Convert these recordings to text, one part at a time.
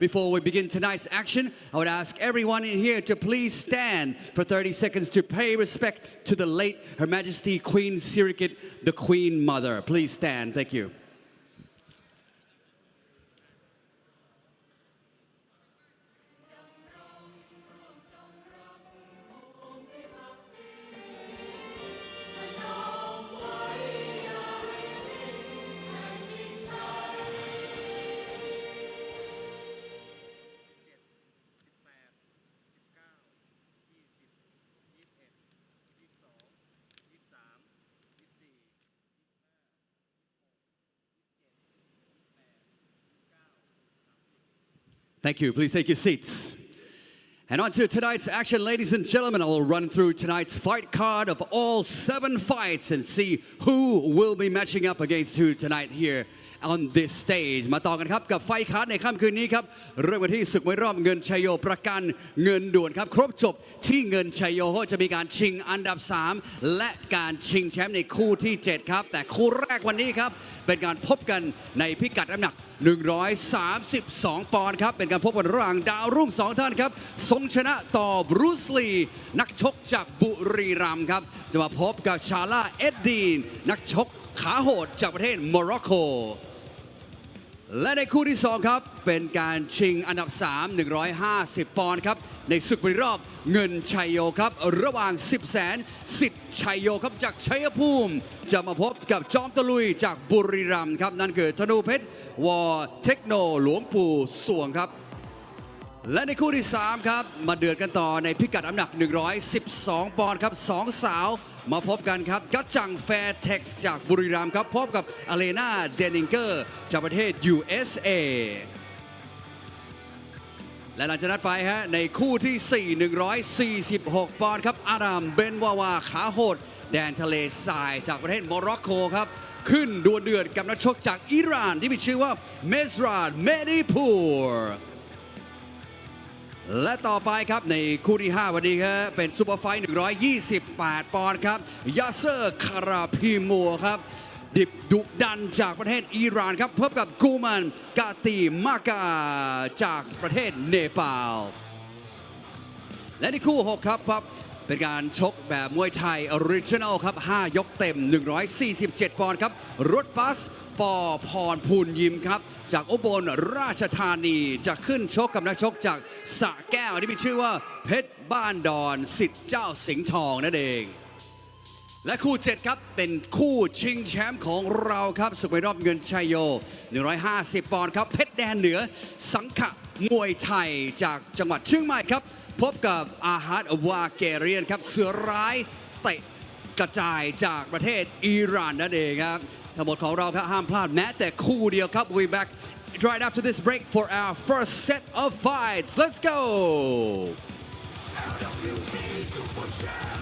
Before we begin tonight's action, I would ask everyone in here to please stand for 30 seconds to pay respect to the late Her Majesty Queen Sirikit, the Queen Mother. Please stand. Thank you. Thank you. Please take your seats. And on to tonight's action, ladies and gentlemen. I will run through tonight's fight card of all 7 fights and see who will be matching up against who tonight here on this stage. มาต่อกันครับกับไฟท์คาร์ดในค่ำคืนนี้ครับเริ่มกันที่ศึกมวยรอบเงินชัยโยประกันเงินด่วนครับครบจบที่เงินชัยโยจะมีการชิงอันดับ3และการชิงแชมป์ในคู่ที่7ครับแต่คู่แรกวันนี้ครับเป็นการพบกันในพิกัดน้ำหนัก132 ปอนด์ครับเป็นการพบกันระหว่างดาวรุ่ง2ท่านครับทรงชนะต่อบรูซลีนักชกจากบุรีรัมย์ครับจะมาพบกับชาล่าเอ็ดดีนนักชกขาโหดจากประเทศโมร็อกโกและในคู่ที่2ครับเป็นการชิงอันดับ3 150 ปอนด์ครับในศึกมวยรอบเงินชัยโยครับระหว่าง10 แสนสิทธิ์ชัยโยครับจากชัยภูมิจะมาพบกับจอมตะลุยจากบุรีรัมย์ครับนั่นคือธนูเพชรวอเทคโนหลวงปู่สวงครับและในคู่ที่3ครับมาเดือดกันต่อในพิกัดน้ำหนัก112 ปอนด์ครับ2 สาวมาพบกันครับกัจจังแฟร์เท็กซ์จากบุรีรัมย์ครับพบกับอเลนาเดนิงเกอร์จากประเทศ USA และหลังจากนั้นไปฮะในคู่ที่4 146 ปอนด์ครับอารามเบนวาวาขาโหดแดนทะเลทรายจากประเทศโมร็อกโกครับขึ้นดวลเดือดกับนักชกจากอิหร่านที่มีชื่อว่าเมสรานเมดิพูร์และต่อไปครับในคู่ที่5วันนี้ครับเป็นซูเปอร์ไฟท์128 ปอนด์ครับยาเซอร์คาราพีมัวครับดิบดุดันจากประเทศอิหร่านครับพบกับกูมันกาตีมากาจากประเทศเนปาลและในคู่6ครับเป็นการชกแบบมวยไทยออริจินัลครับ5 ยกเต็ม147 ปอนด์ครับรถบัสปอพรพูนยิมครับจากอุบลราชธานีจะขึ้นชกกับนักชกจากสระแก้วที่มีชื่อว่าเพชรบ้านดอนสิทธิ์เจ้าสิงห์ทองนั่นเองและคู่7ครับเป็นคู่ชิงแชมป์ของเราครับศึกมวยรอบเงินชัยโย150 ปอนด์ครับเพชรแดนเหนือสังขะมวยไทยจากจังหวัดเชียงใหม่ครับพบกับอาฮัดวาเกเรียนครับเสือร้ายเตะกระจายจากประเทศอิหร่านนั่นเองครับทั้งหมดของเราครับห้ามพลาดแม้แต่คู่เดียวครับ we back right after this break for our first set of fights let's go LWC Super Champ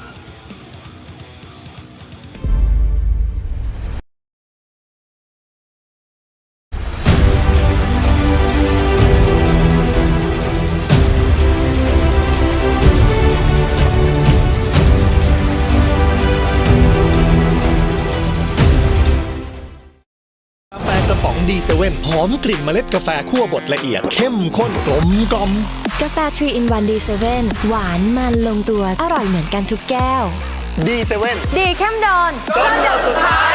ดีเซเว่นหอมกลิ่นเมล็ดกาแฟคั่วบดละเอียดเข้มข้นกลมกล่อมกาแฟ3 in 1 D7 หวานมันลงตัวอร่อยเหมือนกันทุกแก้ว D7 ดีเข้มดอนจนหยดสุดท้าย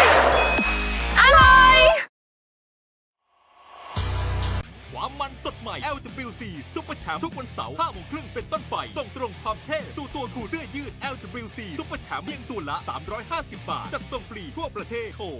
อร่อยความมันสดใหม่ LWC Super Champ ทุกวันเสาร์ 5 โมงครึ่งเป็นต้นไปส่งตรงความเท่สู่ตัวคู่เสื้อยืด LWC Super Champ เพียงตัวละ350 บาทจัดส่งฟรีทั่วประเทศโทร 0808011113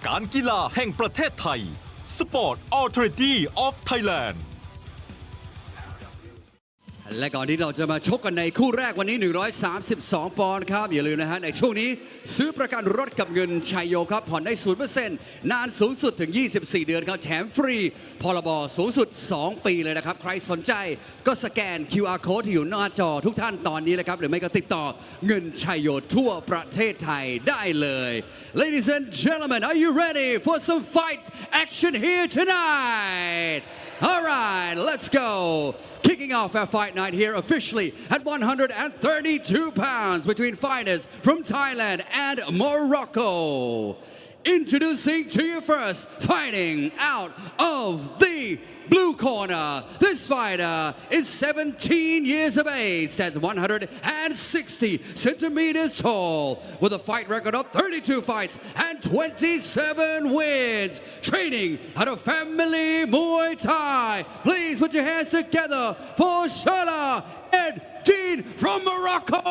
การกีฬาแห่งประเทศไทย Sport Authority of Thailand และก่อนที่เราจะมาชกกันในคู่แรกวันนี้132ปอนด์ครับอย่าลืมนะฮะในช่วงนี้ซื้อประกันรถกับเงินชัยโยครับผ่อนได้ 0% นานสูงสุดถึง24เดือนครับแถมฟรีพรบสูงสุด2ปีเลยนะครับใครสนใจก็สแกน QR code ที่อยู่หน้าจอทุกท่านตอนนี้เลยครับหรือไม่ก็ติดต่อเงินชัยโยทั่วประเทศไทยได้เลย Ladies and gentlemen, are you ready for some fight action here tonight? All right, let's go. Kicking off our fight night here officially at 132 pounds between fighters from Thailand and Morocco. Introducing to you first, fighting out of the blue corner. This fighter is 17 years of age, stands 160 centimeters tall, with a fight record of 32 fights and 27 wins. Training out of Family Muay Thai. Please put your hands together for Shala Eddin from Morocco.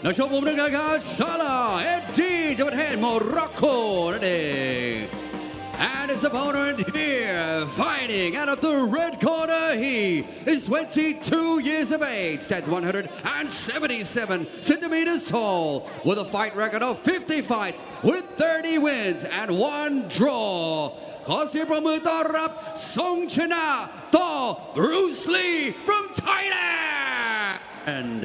Now, show me Salah Eddin จากประเทศโมร็อกโกนั่นเอง And his opponent here, fighting out of the red corner, he is 22 years of age, stands 177 centimeters tall, with a fight record of 50 fights, with 30 wins and 1 draw. ขอเสียงปรบมือต้อนรับทรงชนะต่อ Bruce Lee from Thailand.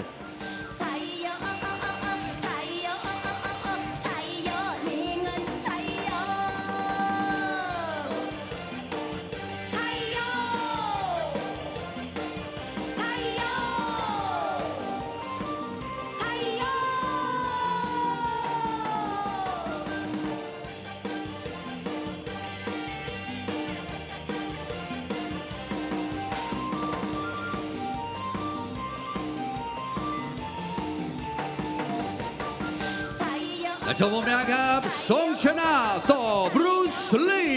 และชมผมนะครับทรงชนะต่อบรูซลี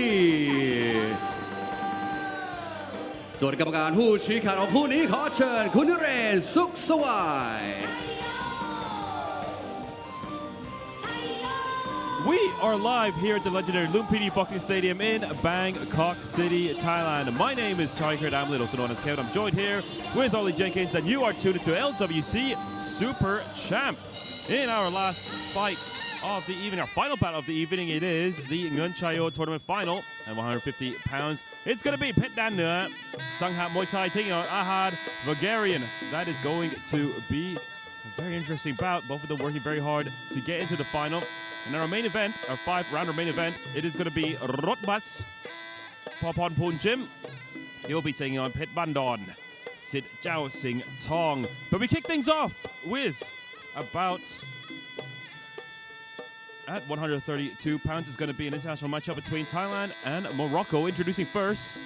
ส่วนกรรมการผู้ชี้ขาดของคู่นี้ขอเชิญคุณนิเรศสุขสวัย We are live here at the legendary Lumpini Boxing Stadium in Bangkok City, Thailand. My name is Chai-Kurt Amlit, also known as Kevin. I'm joined here with Ollie Jenkins, and you are tuned into LWC Super Champ. In our last fight of the evening, our final battle of the evening, it is the Ngan Chayo tournament final at 150 pounds. It's going to be Pet Dan Nua, Sanghat Muay Thai taking on Ahad Bulgarian. That is going to be a very interesting bout. Both of them working very hard to get into the final. And our main event, our 5-rounder main event, it is going to be Rotbats Popon Poon Jim. He'll be taking on Pet Bandon, Sid Jiao Sing Tong. But we kick things off with about at 132 pounds is going to be an international matchup between Thailand and Morocco. Introducing first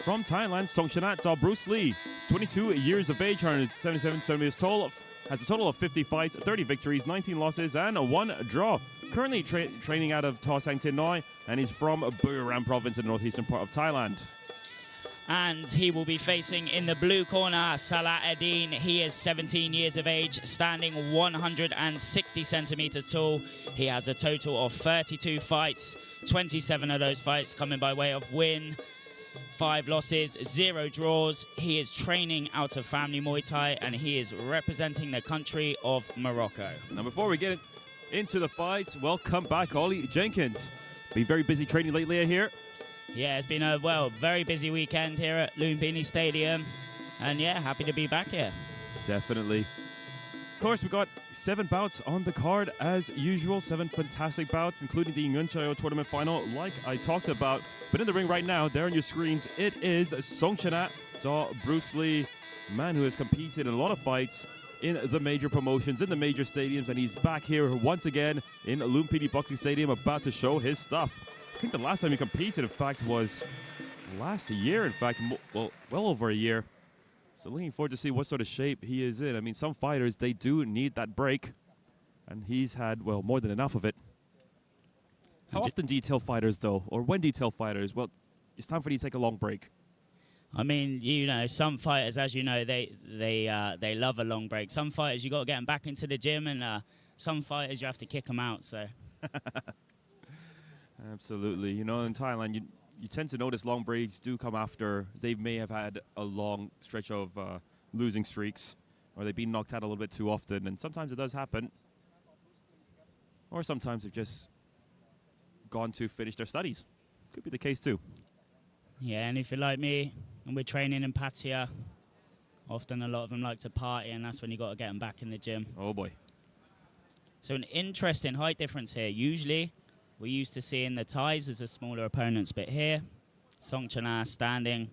from Thailand, Songchanat Bruce Lee, 22 years of age, 177 centimeters tall, has a total of 50 fights, 30 victories, 19 losses, and 1 draw. Currently training out of Tho Sang Tin Noi, and he's from Buriram province in the northeastern part of Thailand. And he will be facing in the blue corner, Salah Eddin. He is 17 years of age, standing 160 centimeters tall. He has a total of 32 fights, 27 of those fights coming by way of win, 5 losses, 0 draws. He is training out of Family Muay Thai, and he is representing the country of Morocco. Now, before we get into the fight, welcome back, Ollie Jenkins. Been very busy training lately here. Yeah, it's been a, very busy weekend here at Lumpini Stadium. And yeah, happy to be back here. Definitely. Of course, we've got 7 bouts on the card as usual. 7 fantastic bouts, including the Ngan Chayo tournament final, like I talked about. But in the ring right now, there on your screens, it is Songchanat Bruce Lee, man who has competed in a lot of fights in the major promotions, in the major stadiums, and he's back here once again in Lumpini Boxing Stadium, about to show his stuff. I think the last time he competed, in fact, was last year, in fact, well over a year. So looking forward to see what sort of shape he is in. I mean, some fighters, they do need that break, and he's had, more than enough of it. How often do you tell fighters though, or when do you tell fighters, well, it's time for you to take a long break? I mean, you know, some fighters, as you know, they love a long break. Some fighters, you got to get them back into the gym, and some fighters, you have to kick them out. So. Absolutely. You know, in Thailand, you tend to notice long breaks do come after they may have had a long stretch of losing streaks, or they've been knocked out a little bit too often, and sometimes it does happen. Or sometimes they've just gone to finish their studies. Could be the case too. Yeah, and if you're like me, and we're training in Pattaya, often a lot of them like to party, and that's when you got to get them back in the gym. Oh boy. So an interesting height difference here. Usually, we're used to seeing the Thais as the smaller opponents, but here, Songchana standing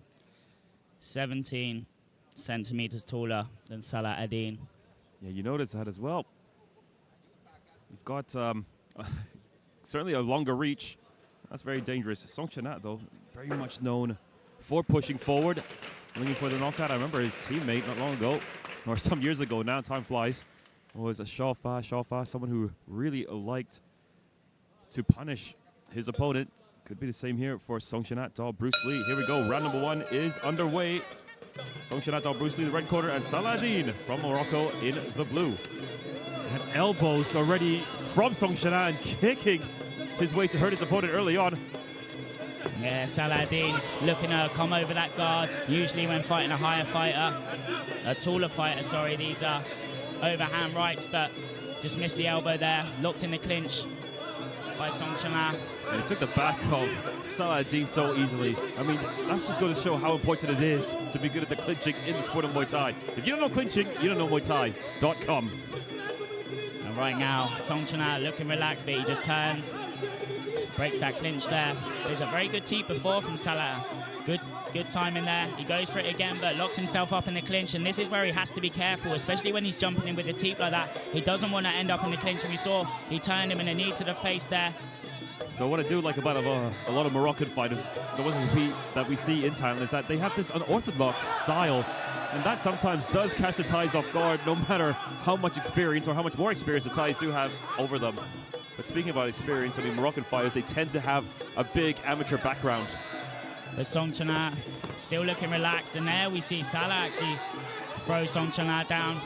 17 centimeters taller than Salah Adin. Yeah, you notice that as well. He's got certainly a longer reach. That's very dangerous. Songchana, though, very much known for pushing forward, looking for the knockout. I remember his teammate not long ago, or some years ago now, time flies, was a Shaofa, someone who really liked to punish his opponent. Could be the same here for Songchana to Bruce Lee. Here we go. Round number 1 is underway. Songchana to Bruce Lee, the red corner, and Saladin from Morocco in the blue. And elbows already from Songchana and kicking his way to hurt his opponent early on. Yeah, Saladin looking to come over that guard. Usually when fighting a higher fighter, a taller fighter, sorry, these are overhand rights, but just missed the elbow there. Locked in the clinch by Songchana. And he took the back of Saladin so easily. I mean, that's just going to show how important it is to be good at the clinching in the sport of Muay Thai. If you don't know clinching, you don't know MuayThai.com. And right now, Songchana looking relaxed, but he just turns, breaks that clinch there. There's a very good teep before from Salah. Good time in there. He goes for it again, but locks himself up in the clinch, and this is where he has to be careful, especially when he's jumping in with the teep like that. He doesn't want to end up in the clinch, and we saw he turned him in a knee to the face there. So what I do like about a lot of Moroccan fighters, the ones that we see in Thailand, is that they have this unorthodox style, and that sometimes does catch the Thais off guard, no matter how much experience or how much more experience the Thais do have over them. But speaking about experience, I mean, Moroccan fighters, they tend to have a big amateur background. But Songchana still looking relaxed, and there we see Salah actually throw Songchana down.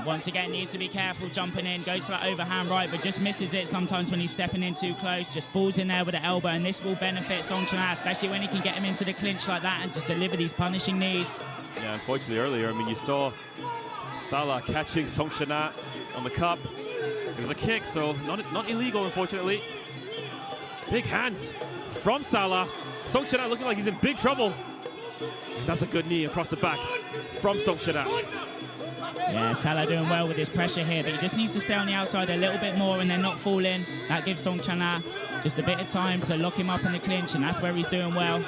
Once again, needs to be careful jumping in, goes for that overhand right, but just misses it sometimes when he's stepping in too close, just falls in there with the elbow, and this will benefit Songchana, especially when he can get him into the clinch like that and just deliver these punishing knees. Yeah, unfortunately earlier, I mean, you saw Salah catching Songchana on the cup. It was a kick, so not illegal, unfortunately. Big hands from Salah. Songchana looking like he's in big trouble. And that's a good knee across the back from Songchana. Yeah, Salah doing well with his pressure here, but he just needs to stay on the outside a little bit more and then not fall in. That gives Songchana just a bit of time to lock him up in the clinch, and that's where he's doing well.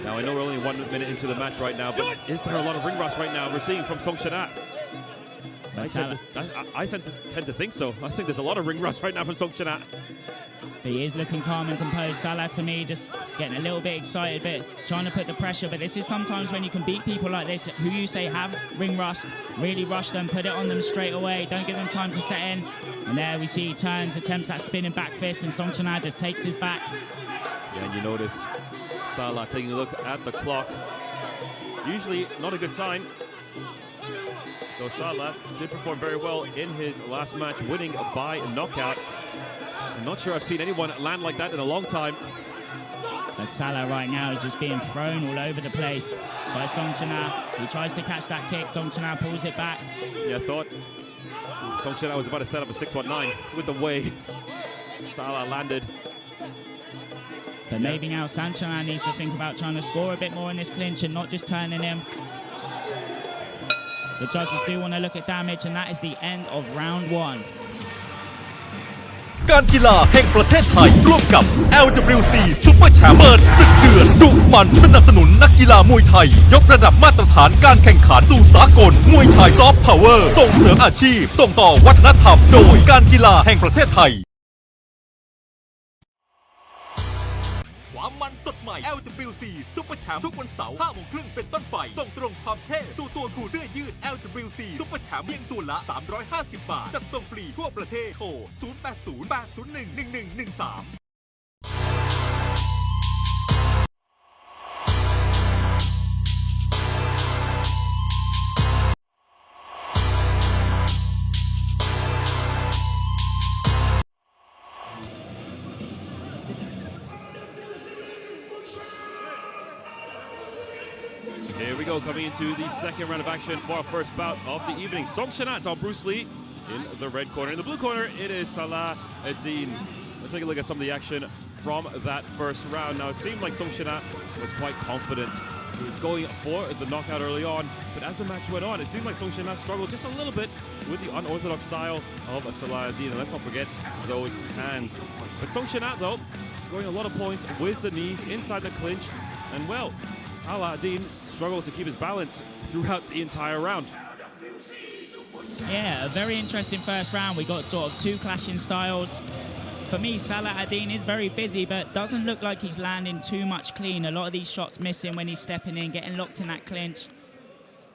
Now, I know we're only 1 minute into the match right now, but is there a lot of ring rust right now we're seeing from Songchana? I tend to think so. I think there's a lot of ring rust right now from Songchana. He is looking calm and composed. Salah, to me, just getting a little bit excited, but trying to put the pressure. But this is sometimes when you can beat people like this, who you say have ring rust, really rush them, put it on them straight away, don't give them time to set in. And there we see he turns, attempts that spinning back fist, and Songchana just takes his back. Yeah, and you notice Salah taking a look at the clock. Usually not a good sign. So Salah did perform very well in his last match, winning by knockout. I'm not sure I've seen anyone land like that in a long time. But Salah right now is just being thrown all over the place by Songchana. He tries to catch that kick. Songchana pulls it back. Yeah, I thought Songchana was about to set up a 619 with the way Salah landed. But maybe now Songchana needs to think about trying to score a bit more in this clinch and not just turning him. The judges do want to look at damage, and that is the end of round 1. การกีฬาแห่งประเทศไทยร่วมกับ LWC Super Champ เปิดศึกเดือดดุมันสนับสนุนนักกีฬามวยไทยยกระดับมาตรฐานการแข่งขันสู่สากลมวยไทยซอฟต์พาวเวอร์ส่งเสริมอาชีพส่งต่อวัฒนธรรมโดยการกีฬาแห่งประเทศไทยความมันสดใหม่ LWC Super Champ ทุกวันเสาร์ 5 โมงครึ่งเป็นต้นไปส่งตรงความเท่สู่ตัวคุณเสื้อยืด LWC Super Champ เพียงตัวละ350 บาทจัดส่งฟรีทั่วประเทศโทร 0808011113 coming into the second round of action for our first bout of the evening. Song Shanat on Bruce Lee in the red corner. In the blue corner, it is Salah Eddin. Let's take a look at some of the action from that first round. Now, it seemed like Song Shanat was quite confident. He was going for the knockout early on, but as the match went on, it seemed like Song Shanat struggled just a little bit with the unorthodox style of Salah Eddin. And let's not forget those hands. But Song Shanat, though, scoring a lot of points with the knees inside the clinch. And, well, Salah Eddin struggled to keep his balance throughout the entire round. Yeah, a very interesting first round. We got sort of two clashing styles. For me, Salah Eddin is very busy, but doesn't look like he's landing too much clean. A lot of these shots missing when he's stepping in, getting locked in that clinch.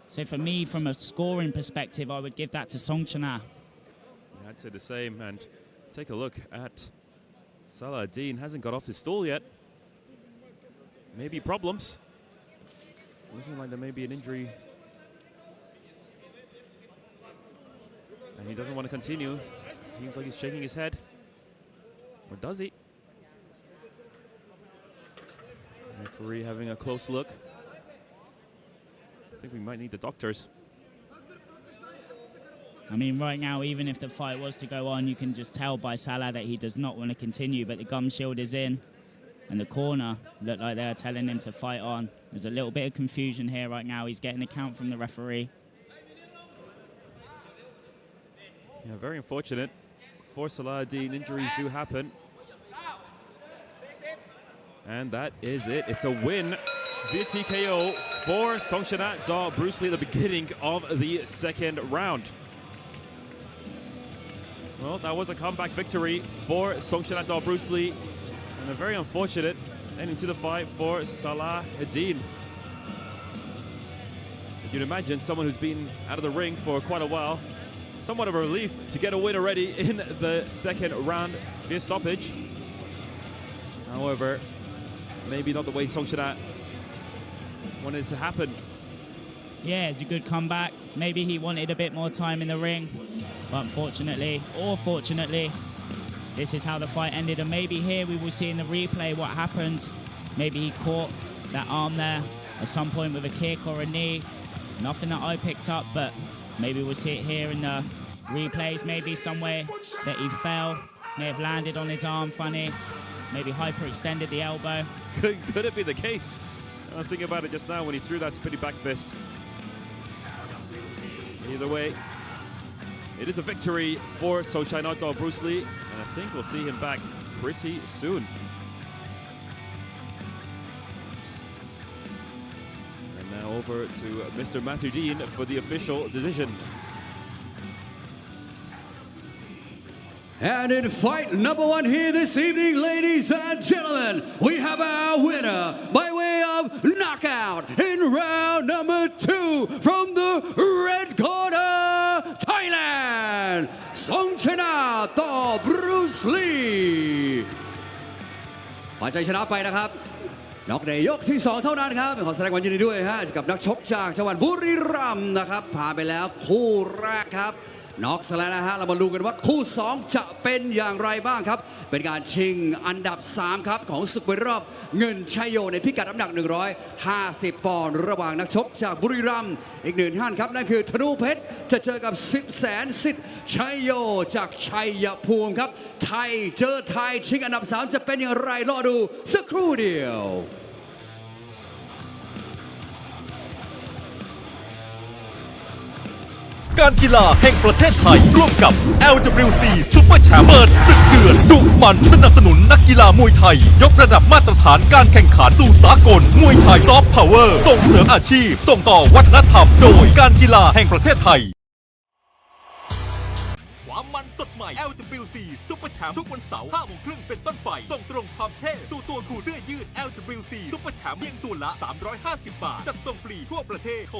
So for me, from a scoring perspective, I would give that to Song Shanat. Yeah, I'd say the same. And take a look at Salah Eddin. Hasn't got off his stool yet. Maybe problems. Looking like there may be an injury. And he doesn't want to continue. Seems like he's shaking his head. Or does he? Referee having a close look. I think we might need the doctors. I mean, right now, even if the fight was to go on, you can just tell by Salah that he does not want to continue, but the gum shield is in. And the corner looked like they're telling him to fight on. There's a little bit of confusion here right now. He's getting a count from the referee. Yeah, very unfortunate. For Salah Eddin, injuries do happen. And that is it. It's a win via TKO for Song Shanat Bruce Lee at the beginning of the second round. Well, that was a comeback victory for Song Shanat Bruce Lee. And a very unfortunate ending to the fight for Salah Eddin. You'd imagine someone who's been out of the ring for quite a while, somewhat of a relief to get a win already in the second round via stoppage. However, maybe not the way Song Shanat wanted it to happen. Yeah, it's a good comeback. Maybe he wanted a bit more time in the ring. But unfortunately, or fortunately, this is how the fight ended. And maybe here we will see in the replay what happened. Maybe he caught that arm there at some point with a kick or a knee. Nothing that I picked up, but maybe we'll see it here in the replays. Maybe somewhere that he fell, may have landed on his arm funny. Maybe hyperextended the elbow. Could it be the case? I was thinking about it just now when he threw that spinning back fist. Either way, it is a victory for Song Shanat Bruce Lee, and I think we'll see him back pretty soon. And now over to Mr. Matthew Dean for the official decision. And in fight number one here this evening, ladies and gentlemen, we have our winner by way of knockout in round number 2 from the red corner, Thailand, Song Shanat Bruce Lee ฝ่ายชัยชนะไปนะครับน็อกในยกที่ 2 เท่านั้นครับขอแสดงความยินดีด้วยฮะกับนักชกจากจังหวัดบุรีรัมย์นะครับผ่านไปแล้วคู่แรกครับน็อกซะแล้วนะฮะเรามาดูกันว่าคู่ 2 จะเป็นอย่างไรบ้างครับเป็นการชิงอันดับ 3 ครับของศึกมวยรอบเงินชัยโยในพิกัดน้ำหนัก 150 ปอนด์ระหว่างนักชกจากบุรีรัมย์อีกหนึ่งท่านครับนั่นคือธนูเพชรจะเจอกับ10 แสนสิทธิ์ชัยโยจากชัยภูมิครับไทยเจอไทยชิงอันดับ 3 จะเป็นอย่างไรรอดูสักครู่เดียวการกีฬาแห่งประเทศไทยร่วมกับ LWC Super Champ เปิดศึกเดือดดุมันสนับสนุนนักกีฬามวยไทยยกระดับมาตรฐานการแข่งขันสู่สากลมวยไทยซอฟต์พาวเวอร์ส่งเสริมอาชีพส่งต่อวัฒนธรรมโดยการกีฬาแห่งประเทศไทยความมันสดใหม่ LWC Super Champ ทุกวันเสาร์ 5 โมงครึ่งเป็นต้นไปส่งตรงความเท่สู่ตัวคุณเสื้อยืด LWC Super Champ เพียงตัวละ 350 บาทจัดส่งฟรีทั่วประเทศโทร 0808011113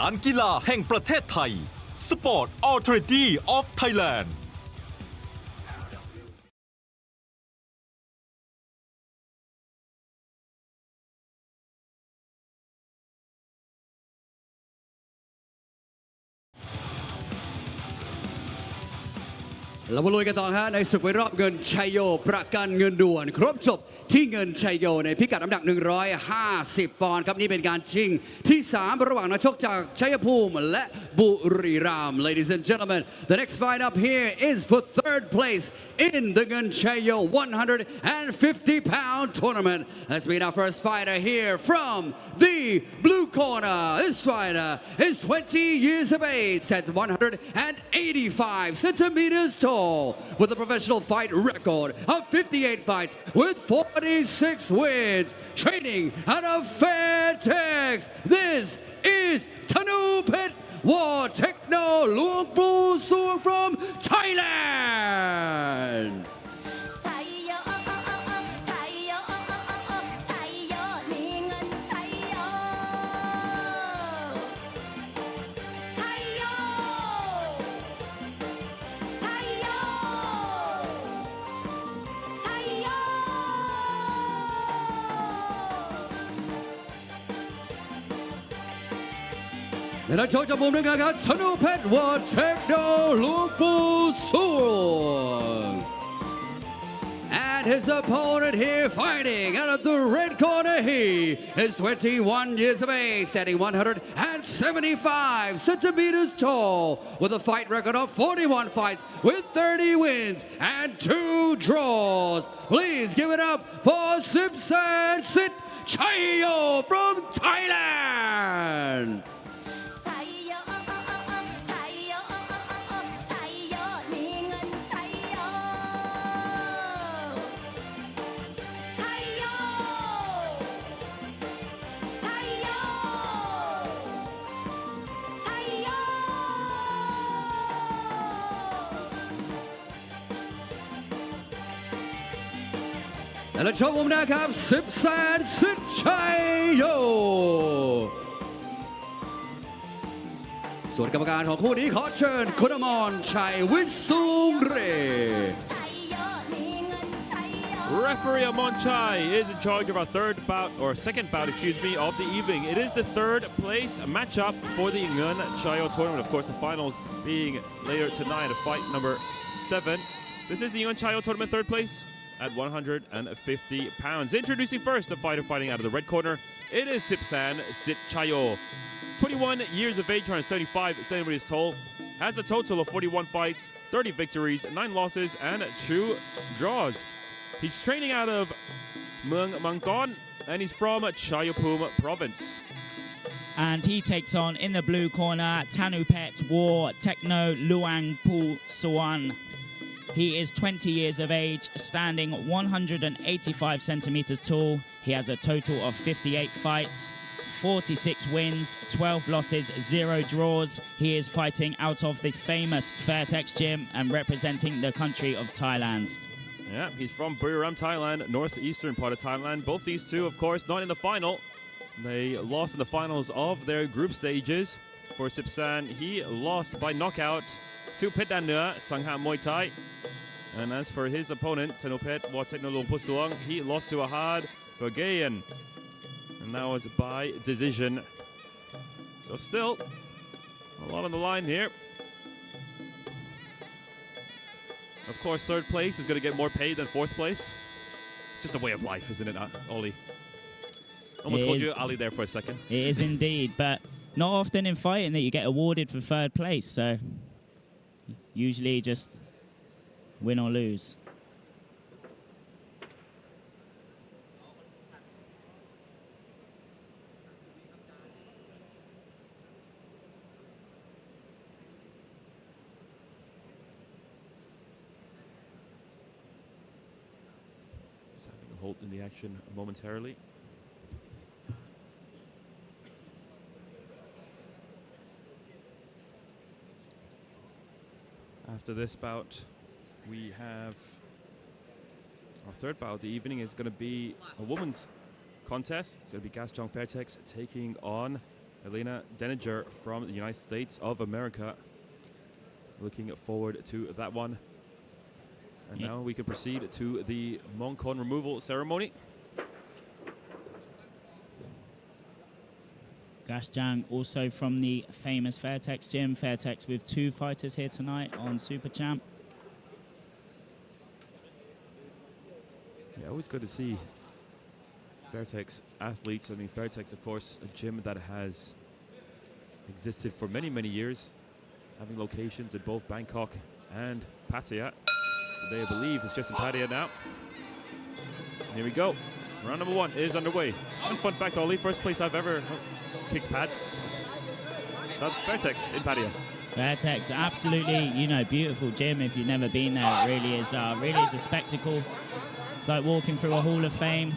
การกีฬาแห่งประเทศไทย Sport Authority of Thailandเรามาลุยกันต่อฮะในศึกมวยรอบเงินชัยโยประกันเงินด่วนครบจบที่เงินชัยโยในพิกัดน้ำหนัก150 ปอนด์ครับนี่เป็นการชิงที่ 3 ระหว่างนักชกจากชัยภูมิและบุรีรัมย์ Ladies and gentlemen, the next fight up here is for third place in the Gun Chayo 150-pound tournament. Let's meet our first fighter here from the blue corner. This fighter is 20 years of age, stands 185 centimeters tall, with a professional fight record of 58 fights with 46 wins, training out of Fairtex. This is Tanupet War Techno Luang Pu Suang from Thailand. And I told you, I got Tanupet War Techno Luang Pu Suang. And his opponent here fighting out of the red corner, he is 21 years of age, standing 175 centimeters tall, with a fight record of 41 fights with 30 wins and 2 draws. Please give it up for Sipsan Sit Chayo from Thailand. And the trouble now comes Sipsan Sit Chayo. ส่วนกรรมการของคู่นี้ขอเชิญคุณอมรชัยวิสุงเร Referee Amon Chai is in charge of our second bout, of the evening. It is the third place matchup for the Ngun Chayo tournament. Of course, the finals being later tonight, fight number 7. This is the Ngun Chayo tournament third place at 150 pounds. Introducing first the fighter fighting out of the red corner. It is Sipsan Sit Chayo. 21 years of age, 175 centimeters tall. Has a total of 41 fights, 30 victories, 9 losses, and 2 draws. He's training out of Muang Mangkon, and he's from Chayapum province. And he takes on, in the blue corner, Tanupet War Techno Luang Pu Suan. He is 20 years of age, standing 185 centimeters tall. He has a total of 58 fights, 46 wins, 12 losses, 0 draws. He is fighting out of the famous Fairtex gym and representing the country of Thailand. Yeah, he's from Buriram, Thailand, northeastern part of Thailand. Both these two, of course, not in the final. They lost in the finals of their group stages. For Sipsan, he lost by knockout to Petanua, Sangha Muay Thai. And as for his opponent, Tanupet War Techno Luang Pu Suang, he lost to Ahad Bergayan. And that was by decision. So still, a lot on the line here. Of course, third place is going to get more paid than fourth place. It's just a way of life, isn't it, Ollie? Almost called you Ali there for a second. It is indeed, but not often in fighting that you get awarded for third place, so usually just win or lose. Just having a halt in the action momentarily. After this bout, we have our third bout of the evening. Is going to be a women's contest. It's going to be Gaston Fairtex taking on Elena Denninger from the United States of America. Looking forward to that one. And now we can proceed to the Mongkon removal ceremony. Gasjang also from the famous Fairtex gym. Fairtex with 2 fighters here tonight on Super Champ. Yeah, always good to see Fairtex athletes. I mean, Fairtex, of course, a gym that has existed for many, many years, having locations in both Bangkok and Pattaya. Today, I believe, it's just in Pattaya now. And here we go. Round number 1 is underway. And fun fact, Ollie, first place I've ever kicked pads. That's Fairtex in Pattaya. Fairtex, absolutely, you know, beautiful gym. If you've never been there, it really is a spectacle. It's like walking through a Hall of Fame.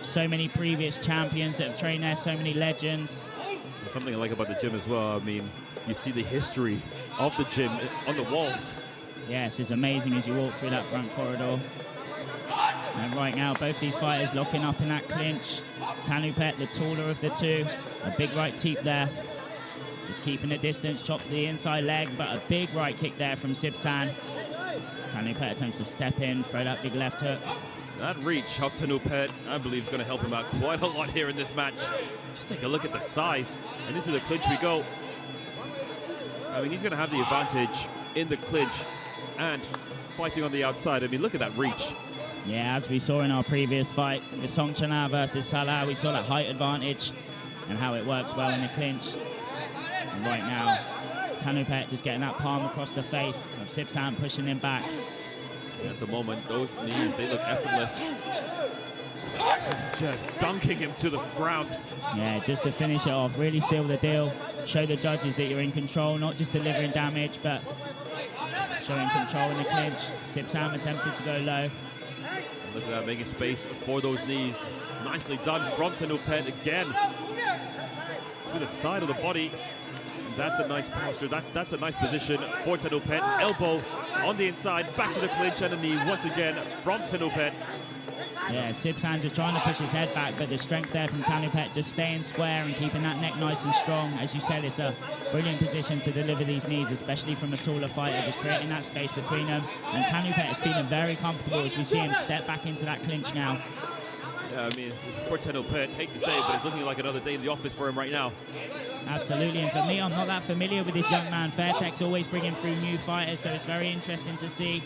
So many previous champions that have trained there, so many legends. And something I like about the gym as well, I mean, you see the history of the gym on the walls. Yes, it's amazing as you walk through that front corridor. And right now, both these fighters locking up in that clinch. Tanupet, the taller of the two, a big right teep there. Just keeping the distance, chop the inside leg, but a big right kick there from Sibsan. Tanupet attempts to step in, throw that big left hook. That reach of Tanupet, I believe, is going to help him out quite a lot here in this match. Just take a look at the size, and into the clinch we go. I mean, he's going to have the advantage in the clinch and fighting on the outside. I mean, look at that reach. Yeah, as we saw in our previous fight with Songchana versus Salah, we saw that height advantage and how it works well in the clinch. And right now, Tanupet just getting that palm across the face of Sibsan pushing him back. At the moment, those knees, they look effortless. Just dunking him to the ground. Yeah, just to finish it off, really seal the deal. Show the judges that you're in control, not just delivering damage, but showing control in the clinch. Sibsan attempted to go low. Look at that, making space for those knees. Nicely done from Tanupet again. To the side of the body. And that's a nice posture. That's a nice position for Tanupet. Elbow on the inside, back to the clinch and a knee once again from Tanupet. Yeah, Sibsan just trying to push his head back, but the strength there from Tanupet just staying square and keeping that neck nice and strong. As you said, it's a brilliant position to deliver these knees, especially from a taller fighter, just creating that space between them. And Tanupet is feeling very comfortable as we see him step back into that clinch now. Yeah, I mean, for Tanupet, hate to say it, but it's looking like another day in the office for him right now. Absolutely, and for me, I'm not that familiar with this young man. Fairtex always bringing through new fighters, so it's very interesting to see,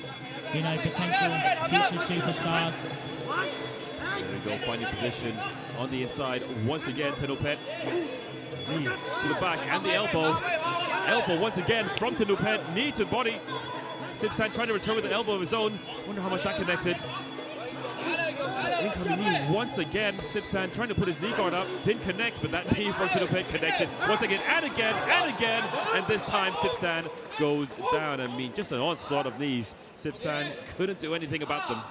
you know, potential future superstars. There we go, finding position on the inside. Once again, Tanupet. Knee to the back and the elbow. Elbow once again from Tanupet. Knee to the body. Sibsan trying to return with an elbow of his own. Wonder how much that connected. Incoming knee once again. Sibsan trying to put his knee guard up. Didn't connect, but that knee from Tanupet connected once again and again and again. And this time Sibsan goes down. I mean, just an onslaught of knees. Sibsan couldn't do anything about them.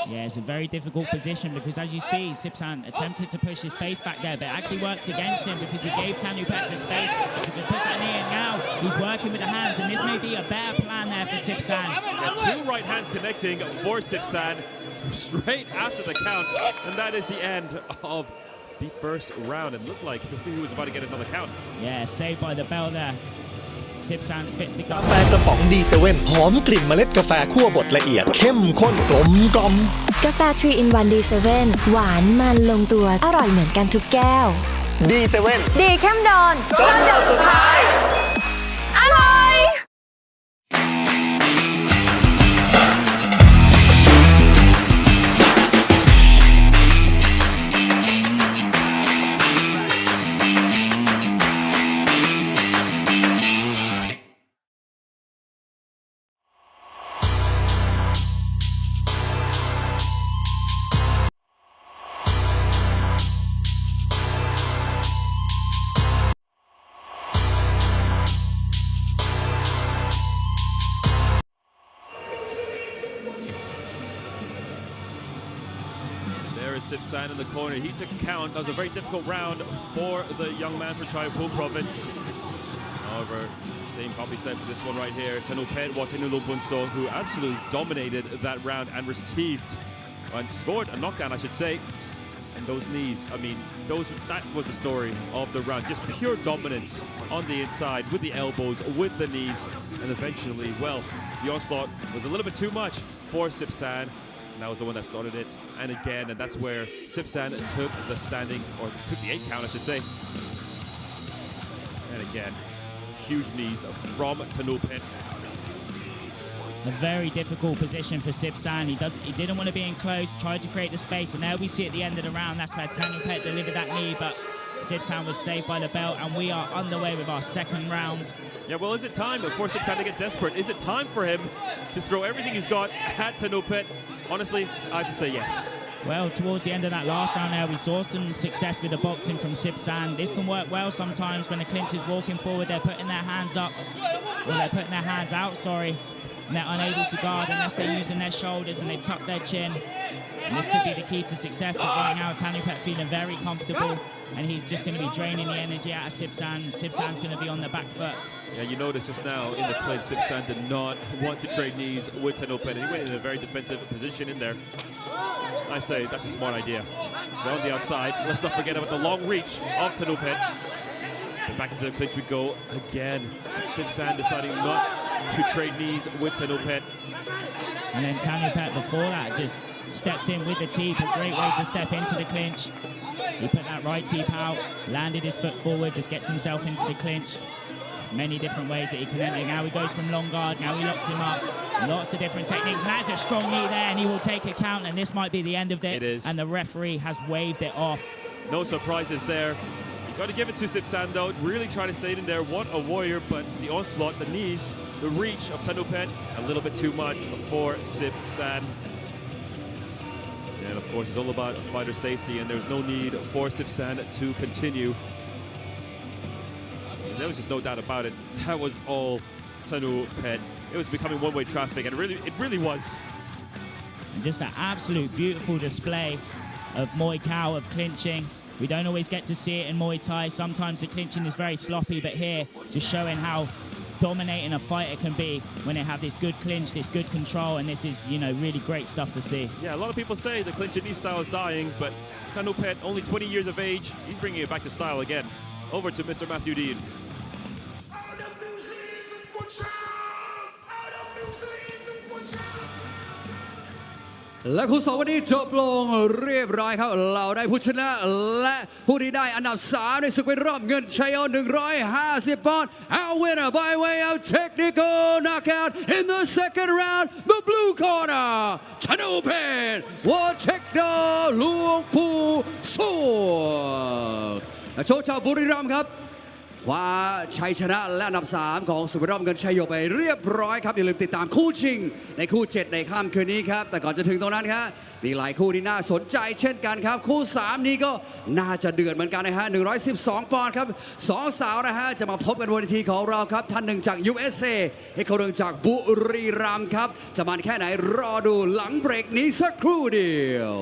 Yeah, it's a very difficult position because, as you see, Sibsan attempted to push his face back there, but it actually works against him because he gave Tanupet the space to just push that knee in. Now he's working with the hands, and this may be a better plan there for Sibsan. Yeah, 2 right hands connecting for Sibsan straight after the count, and that is the end of the first round. It looked like he was about to get another count. Yeah, saved by the bell there. Sibsan spits the กาแฟกระป๋องดีเซเว่นหอมกลิ่นเมล็ดกาแฟคั่วบดละเอียดเข้มข้นกลมกล่อม กาแฟ 3 in 1 D7 หวานมันลงตัวอร่อยเหมือนกันทุกแก้ว ดีเซเว่น ดีเข้มโดนจนหยดสุดท้าย อร่อย Sibsan in the corner. He took a count. That was a very difficult round for the young man from Chaiyaphum province. However, same probably said for this one right here. Tanupet Watinulubunso, who absolutely dominated that round and received and scored a knockdown, I should say. And those knees, I mean, that was the story of the round. Just pure dominance on the inside with the elbows, with the knees. And eventually, well, the onslaught was a little bit too much for Sipsan. And that was the one that started it. And again, and that's where Sipsan took the standing, or took the 8 count, I should say. And again, huge knees from Tanupet. A very difficult position for Sipsan. He didn't want to be in close, tried to create the space, and there we see at the end of the round, that's where Tanupet delivered that knee, but Sipsan was saved by the belt, and we are underway with our second round. Yeah, well, is it time for Sipsan to get desperate? Is it time for him to throw everything he's got at Tanupet? Honestly, I have to say yes. Well, towards the end of that last round there, we saw some success with the boxing from Sipsan. This can work well sometimes when the clinch is walking forward, they're putting their hands up, or they're putting their hands out, sorry. And they're unable to guard unless they're using their shoulders and they've tucked their chin. And this could be the key to success. But right now, Tanupet feeling very comfortable, and he's just going to be draining the energy out of Sipsan. Sipsan's going to be on the back foot. Yeah, you notice just now in the clinch, Sipsan did not want to trade knees with Tanupet, and he went in a very defensive position in there. I say that's a smart idea. They're on the outside. Let's not forget about the long reach of Tanupet. And back into the clinch we go again. Sipsan deciding not to trade knees with Tanupet. And then Tanupet before that just stepped in with the teep, a great way to step into the clinch. He put that right teep out, landed his foot forward, just gets himself into the clinch. Many different ways that he can enter. Now he goes from long guard, now he locks him up. Lots of different techniques, and that's a strong knee there, and he will take a count, and this might be the end of it. It is. And the referee has waved it off. No surprises there. Got to give it to Sipsan though, really trying to stay in there. What a warrior, but the onslaught, the knees, the reach of Tanupet, a little bit too much for Sipsan. And of course, it's all about fighter safety, and there's no need for Sipsan to continue. And there was just no doubt about it. That was all Tanupet. It was becoming one-way traffic, and it really was. And just an absolute beautiful display of Muay Thai, of clinching. We don't always get to see it in Muay Thai. Sometimes the clinching is very sloppy, but here, just showing how dominating a fighter can be when they have this good clinch, this good control, and this is, you know, really great stuff to see. Yeah, a lot of people say the clinch knee style is dying, but Tanupet, only 20 years of age, he's bringing it back to style again. Over to Mr. Matthew Dean. LWC Super Champ และคู่สองวันนี้จบลงเรียบร้อยครับเราได้ผู้ชนะและผู้ที่ได้อันดับ3ในศึกเป็นรอบเงินชัย150 ปอนด์ Our winner by way of technical knockout in the second round the blue corner Tanupet วัวเทคโนหลวงปู่สวงและโชคชาวบุรีรัมย์ครับคว้าชัยชนะและอันดับ3ของศึกรอบเงินชัยโยไปเรียบร้อยครับอย่าลืมติดตามคู่ชิงในคู่7ในค่ำคืนนี้ครับแต่ก่อนจะถึงตรงนั้นครับมีหลายคู่ที่น่าสนใจเช่นกันครับคู่3นี้ก็น่าจะเดือดเหมือนกันนะฮะ112 ปอนด์ครับ2 สาวนะฮะจะมาพบกันบนเวทีของเราครับท่านหนึ่งจาก USA อีกคนหนึ่งจากบุรีรัมย์ครับจะมันแค่ไหนรอดูหลังเบรกนี้สักครู่เดียว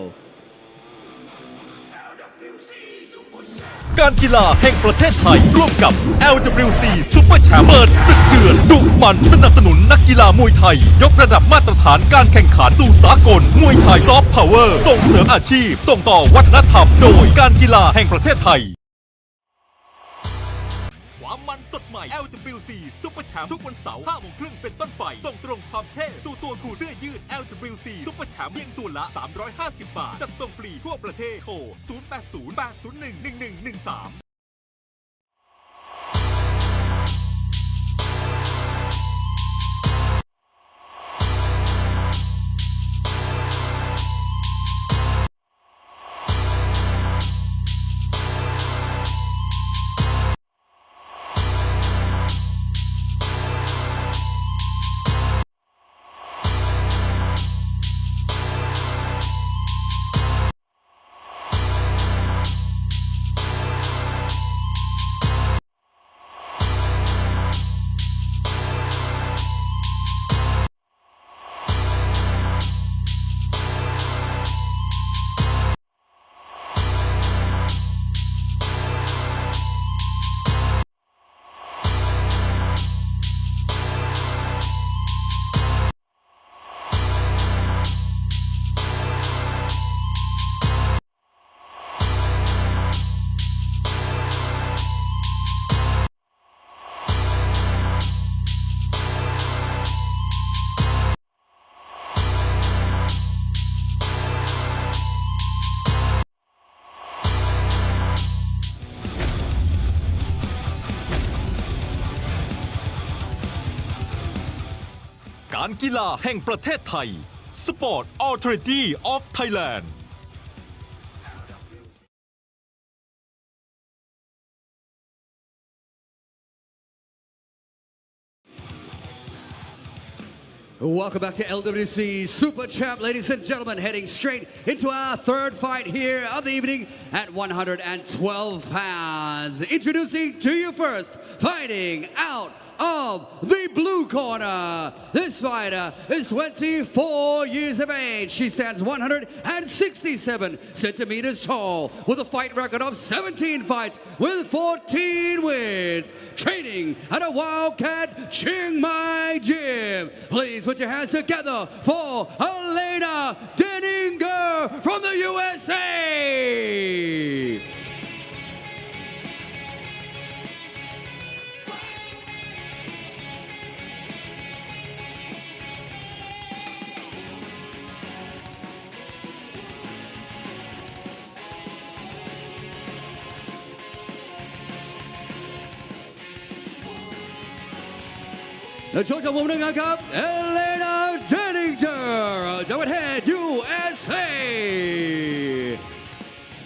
การกีฬาแห่งประเทศไทยร่วมกับ LWC Super Champ เปิดศึกเดือดดุมันสนับสนุนนักกีฬามวยไทยยกระดับมาตรฐานการแข่งขันสู่สากลมวยไทยซอฟต์พาวเวอร์ส่งเสริมอาชีพส่งต่อวัฒนธรรมโดยการกีฬาแห่งประเทศไทยความมันสดใหม่ LWC Super Champ ทุกวันเสาร์ 5 โมงครึ่งเป็นต้นไปส่งตรงความเท่สู่ตัวคุณเสื้อยืด LWC Super Champ เพียงตัวละ 350 บาทจัดส่งฟรีทั่วประเทศโทร 0808011113 านกีฬาแห่งประเทศไทย Sport Authority of Thailand Welcome back to LWC Super Champ, ladies and gentlemen, heading straight into our third fight here of the evening at 112 pounds. Introducing to you first, fighting out of the blue corner. This fighter is 24 years of age. She stands 167 centimeters tall with a fight record of 17 fights with 14 wins. Training at a Wildcat Chiang Mai gym. Please put your hands together for Elena Denninger from the USA. The judge of women cup, Elena Denninger, go ahead, USA.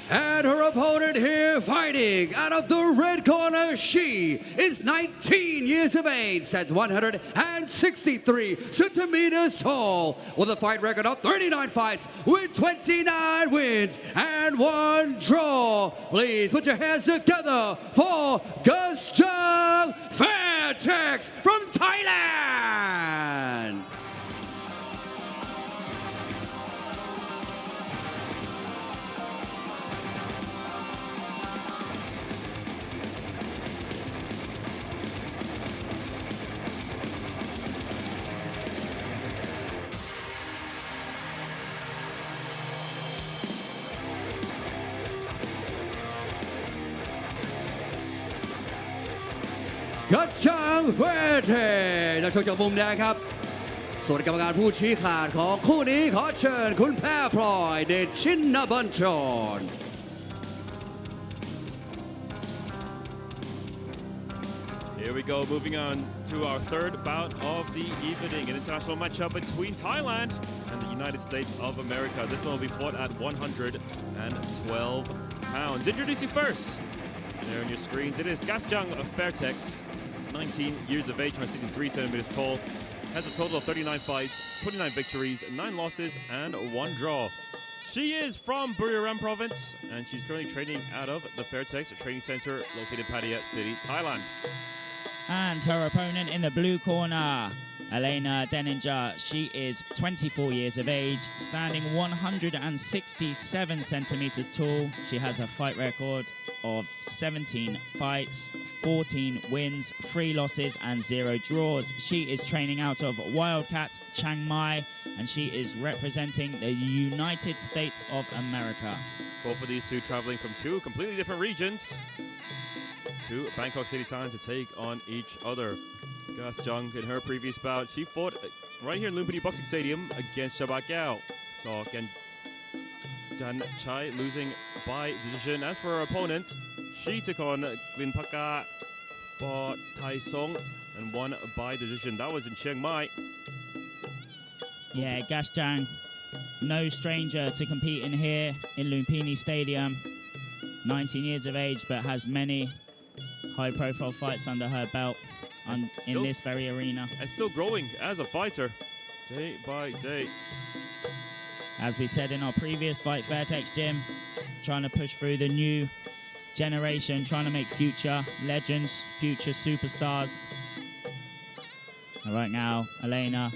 And her opponent here fighting out of the red corner, she is 19 years of age, stands 163 centimeters tall, with a fight record of 39 fights with 29 wins and 1 draw. Please put your hands together for Gusjang Fairtex from Thailand. Gusjang Fairtex นักชกจากมุมแดงครับส่วนกรรมการผู้ชี้ขาดของคู่นี้ขอเชิญคุณแพรพลอยเดชชินบัญชร Here we go, moving on to our third bout of the evening, an international matchup between Thailand and the United States of America. This one will be fought at 112 pounds. Introducing first, there on your screens, it is Gusjang Fairtex, 19 years of age, 163 centimeters tall, has a total of 39 fights, 29 victories, 9 losses, and 1 draw. She is from Buriram province, and she's currently training out of the Fairtex Training Center located in Pattaya City, Thailand. And her opponent in the blue corner, Elena Denninger. She is 24 years of age, standing 167 centimeters tall. She has a fight record of 17 fights, 14 wins, 3 losses and 0 draws. She is training out of Wildcat Chiang Mai, and she is representing the United States of America. Both of these two traveling from 2 completely different regions to Bangkok City, Thailand to take on each other. Gusjang, in her previous bout, she fought right here in Lumpini Boxing Stadium against Shabat Gao. Saw Dan Chai losing by decision. As for her opponent, she took on Glin Paka Bo Tai Song and won by decision. That was in Chiang Mai. Yeah, Gusjang, no stranger to competing here in Lumpini Stadium. 19 years of age, but has many high-profile fights under her belt in this very arena. And still growing as a fighter, day by day. As we said in our previous fight, Fairtex Gym, trying to push through the new generation, trying to make future legends, future superstars. And right now, Elena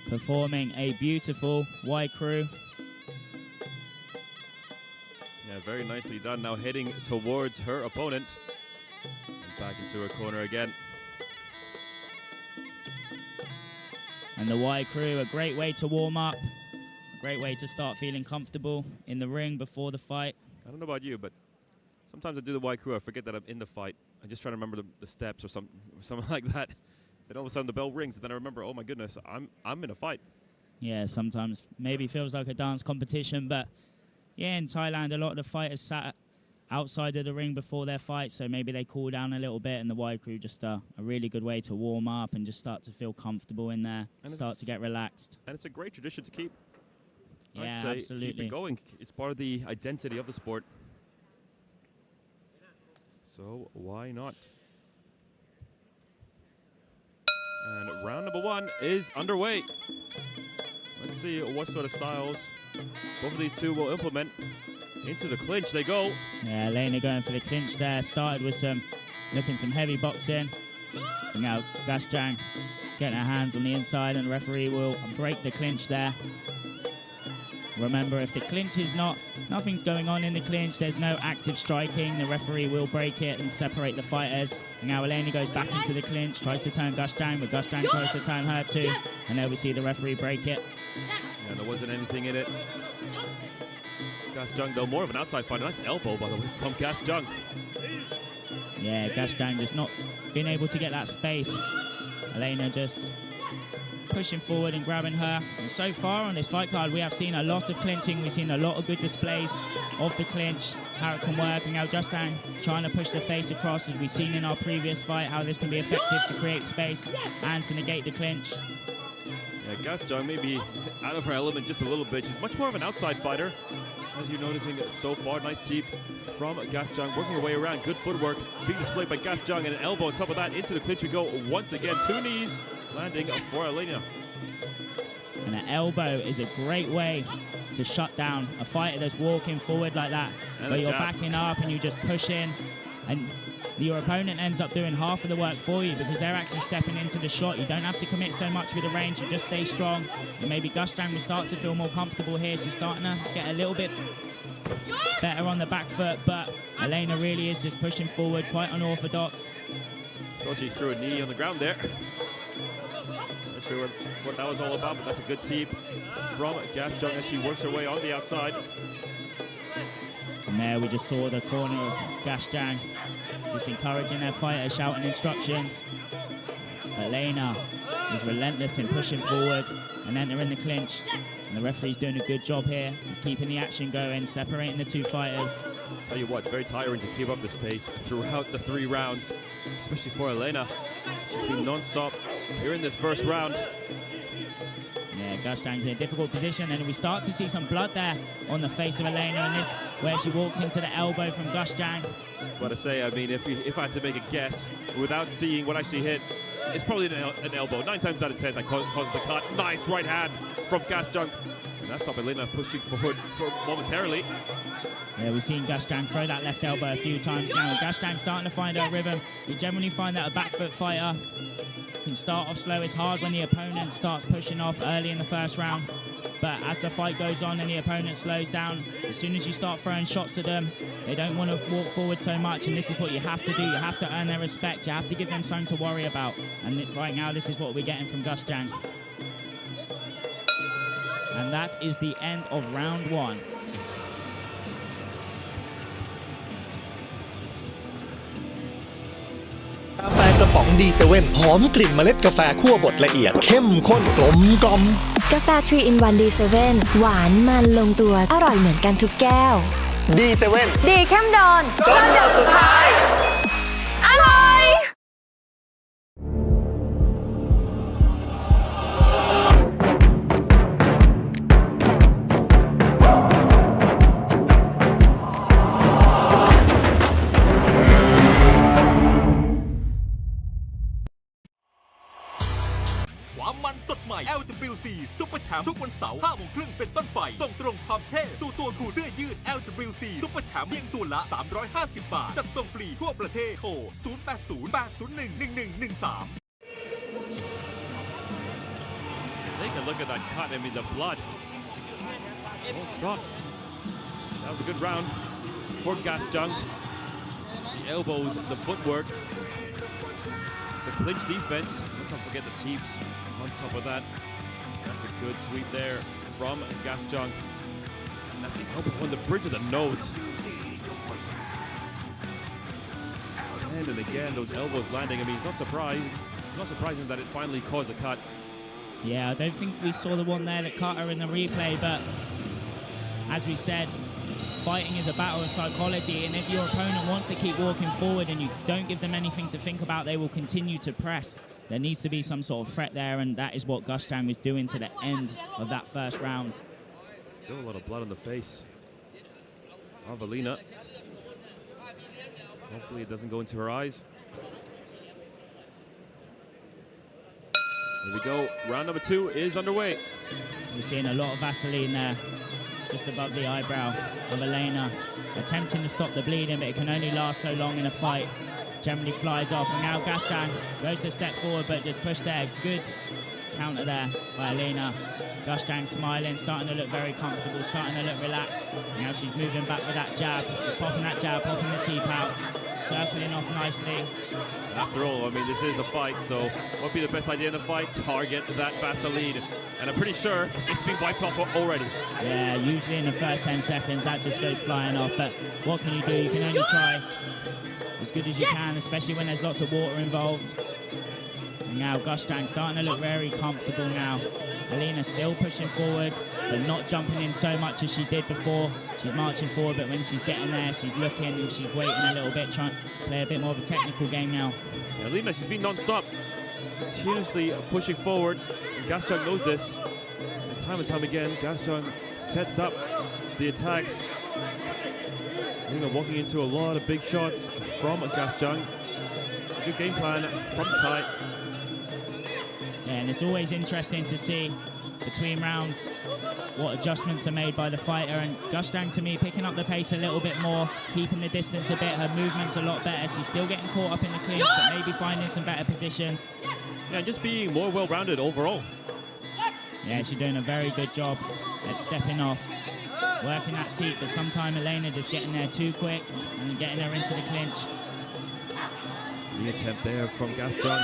performing a beautiful wide crew. Yeah, very nicely done. Now heading towards her opponent. And back into her corner again. And the wide crew, a great way to warm up. A great way to start feeling comfortable in the ring before the fight. I don't know about you, but sometimes I do the wide crew, I forget that I'm in the fight. I just try to remember the steps or something like that. Then all of a sudden the bell rings, and then I remember, oh my goodness, I'm in a fight. Yeah, sometimes maybe feels like a dance competition, but yeah, in Thailand, a lot of the fighters sat outside of the ring before their fight, so maybe they cool down a little bit, and the wide crew just a really good way to warm up and just start to feel comfortable in there, and start to get relaxed. And it's a great tradition to keep. Yeah, I'd say absolutely. keep it going. It's part of the identity of the sport. So why not? And round number 1 is underway. Let's see what sort of styles both of these two will implement. Into the clinch they go. Yeah, Elena going for the clinch there. Started with some heavy boxing. And now Gashjang getting her hands on the inside, and the referee will break the clinch there. Remember, if the clinch is nothing's going on in the clinch, there's no active striking, the referee will break it and separate the fighters. And now Elena goes back into the clinch, tries to turn Gashjang, but Gashjang tries to turn her too. And there we see the referee break it. Yeah, there wasn't anything in it. Gashjang, though, more of an outside fighter. Nice elbow, by the way, from Gashjang. Yeah, Gashjang just not being able to get that space. Elena just pushing forward and grabbing her. And so far on this fight card, we have seen a lot of clinching. We've seen a lot of good displays of the clinch, how it can work. And now Gashjang trying to push the face across, as we've seen in our previous fight, how this can be effective to create space and to negate the clinch. Yeah, Gashjang may be out of her element just a little bit. She's much more of an outside fighter, as you're noticing so far. Nice sweep from Gashjang, working her way around. Good footwork being displayed by Gashjang, and an elbow on top of that. Into the clinch we go once again. 2 knees landing for Elena. And an elbow is a great way to shut down a fighter that's walking forward like that, And where a you're jab. backing up and you just push in, and your opponent ends up doing half of the work for you because they're actually stepping into the shot. You don't have to commit so much with the range, you just stay strong. And maybe Gashjang will start to feel more comfortable here. She's starting to get a little bit better on the back foot, but Elena really is just pushing forward, quite unorthodox. Thought she threw a knee on the ground there. Not sure what that was all about, but that's a good teep from Gashjang as she works her way on the outside. And there we just saw the corner of Gashjang just encouraging their fighter, shouting instructions. Elena is relentless in pushing forward and entering the clinch. And the referee's doing a good job here of keeping the action going, separating the two fighters. Tell you what, it's very tiring to keep up this pace throughout the 3 rounds, especially for Elena. She's been non-stop here in this first round. Yeah, Gashjang's in a difficult position, and we start to see some blood there on the face of Elena, and this where she walked into the elbow from Gashjang. I was about to say, I mean, if I had to make a guess without seeing what actually hit, it's probably an elbow. 9 times out of 10 that causes the cut. Nice right hand from Gashjang. And that stopped Elena pushing forward for momentarily. Yeah, we've seen Gashjang throw that left elbow a few times now. Gashjang starting to find her rhythm. You generally find that a back foot fighter can start off slow. It's hard when the opponent starts pushing off early in the first round. But as the fight goes on and the opponent slows down, as soon as you start throwing shots at them, they don't want to walk forward so much, and this is what you have to do. You have to earn their respect. You have to give them something to worry about. And right now, this is what we're getting from Gashjang. And that is the end of round 1.กาแฟกระป๋องดีเซเว่นหอมกลิ่นเมล็ดกาแฟคั่วบดละเอียดเข้มข้นกลมกล่อม กาแฟ 3 in 1 D7 หวานมันลงตัวอร่อยเหมือนกันทุกแก้ว ดีเซเว่น ดีเข้มโดนจนหยดสุดท้ายอร่อย ความมันสดใหม่ LWC Super Champ ทุกวันเสาร์ 5 โมงครึ่งเป็นต้นไป ส่งตรงความเท่สู่ตัวคุณเสื้อยืด LWC Super Champ เพียงตัวละ 350 บาท จัดส่งฟรีทั่วประเทศ โทร 0808011113 Take a look at that cut. I mean, the blood won't stop. That was a good round for Gashjang. The elbows, the footwork, the clinch defense. Let's not forget the teeps on top of that. That's a good sweep there from Gashjang. And that's the elbow on the bridge of the nose. And again, those elbows landing. I mean, it's not surprising that it finally caused a cut. Yeah, I don't think we saw the one there that caught her in the replay, but as we said, fighting is a battle of psychology, and if your opponent wants to keep walking forward and you don't give them anything to think about, they will continue to press. There needs to be some sort of threat there, and that is what Gushang was doing to the end of that first round. Still a lot of blood on the face of Alina. Hopefully it doesn't go into her eyes. Here we go. Round number 2 is underway. We're seeing a lot of Vaseline there, just above the eyebrow of Elena, attempting to stop the bleeding, but it can only last so long in a fight. Generally flies off, and now Gushang goes to step forward, but just pushed there. Good counter there by Elena. Gushang smiling, starting to look very comfortable, starting to look relaxed. Now she's moving back with that jab, just popping that jab, popping the teep out, circling off nicely. After all, I mean, this is a fight, so what would be the best idea in the fight? Target that Vaseline. And I'm pretty sure it's been wiped off already. Yeah, usually in the first 10 seconds, that just goes flying off. But what can you do? You can only try as good as you can, especially when there's lots of water involved. And now Gushang starting to look very comfortable now. Alina still pushing forward, but not jumping in so much as she did before. She's marching forward, but when she's getting there, she's looking and she's waiting a little bit, trying to play a bit more of a technical game now. Yeah, Alina, she's been non-stop, continuously pushing forward. Gushang knows this. And time again, Gushang sets up the attacks. Alina walking into a lot of big shots from Gushang. It's a good game plan from Thai. Yeah, and it's always interesting to see between rounds what adjustments are made by the fighter, and Gushang to me picking up the pace a little bit more, keeping the distance a bit. Her movement's a lot better. She's still getting caught up in the clinch, but maybe finding some better positions. Yeah, just being more well-rounded overall. Yeah, she's doing a very good job at stepping off, working that teep, but sometimes Elena just getting there too quick and getting her into the clinch. The attempt there from Gushang.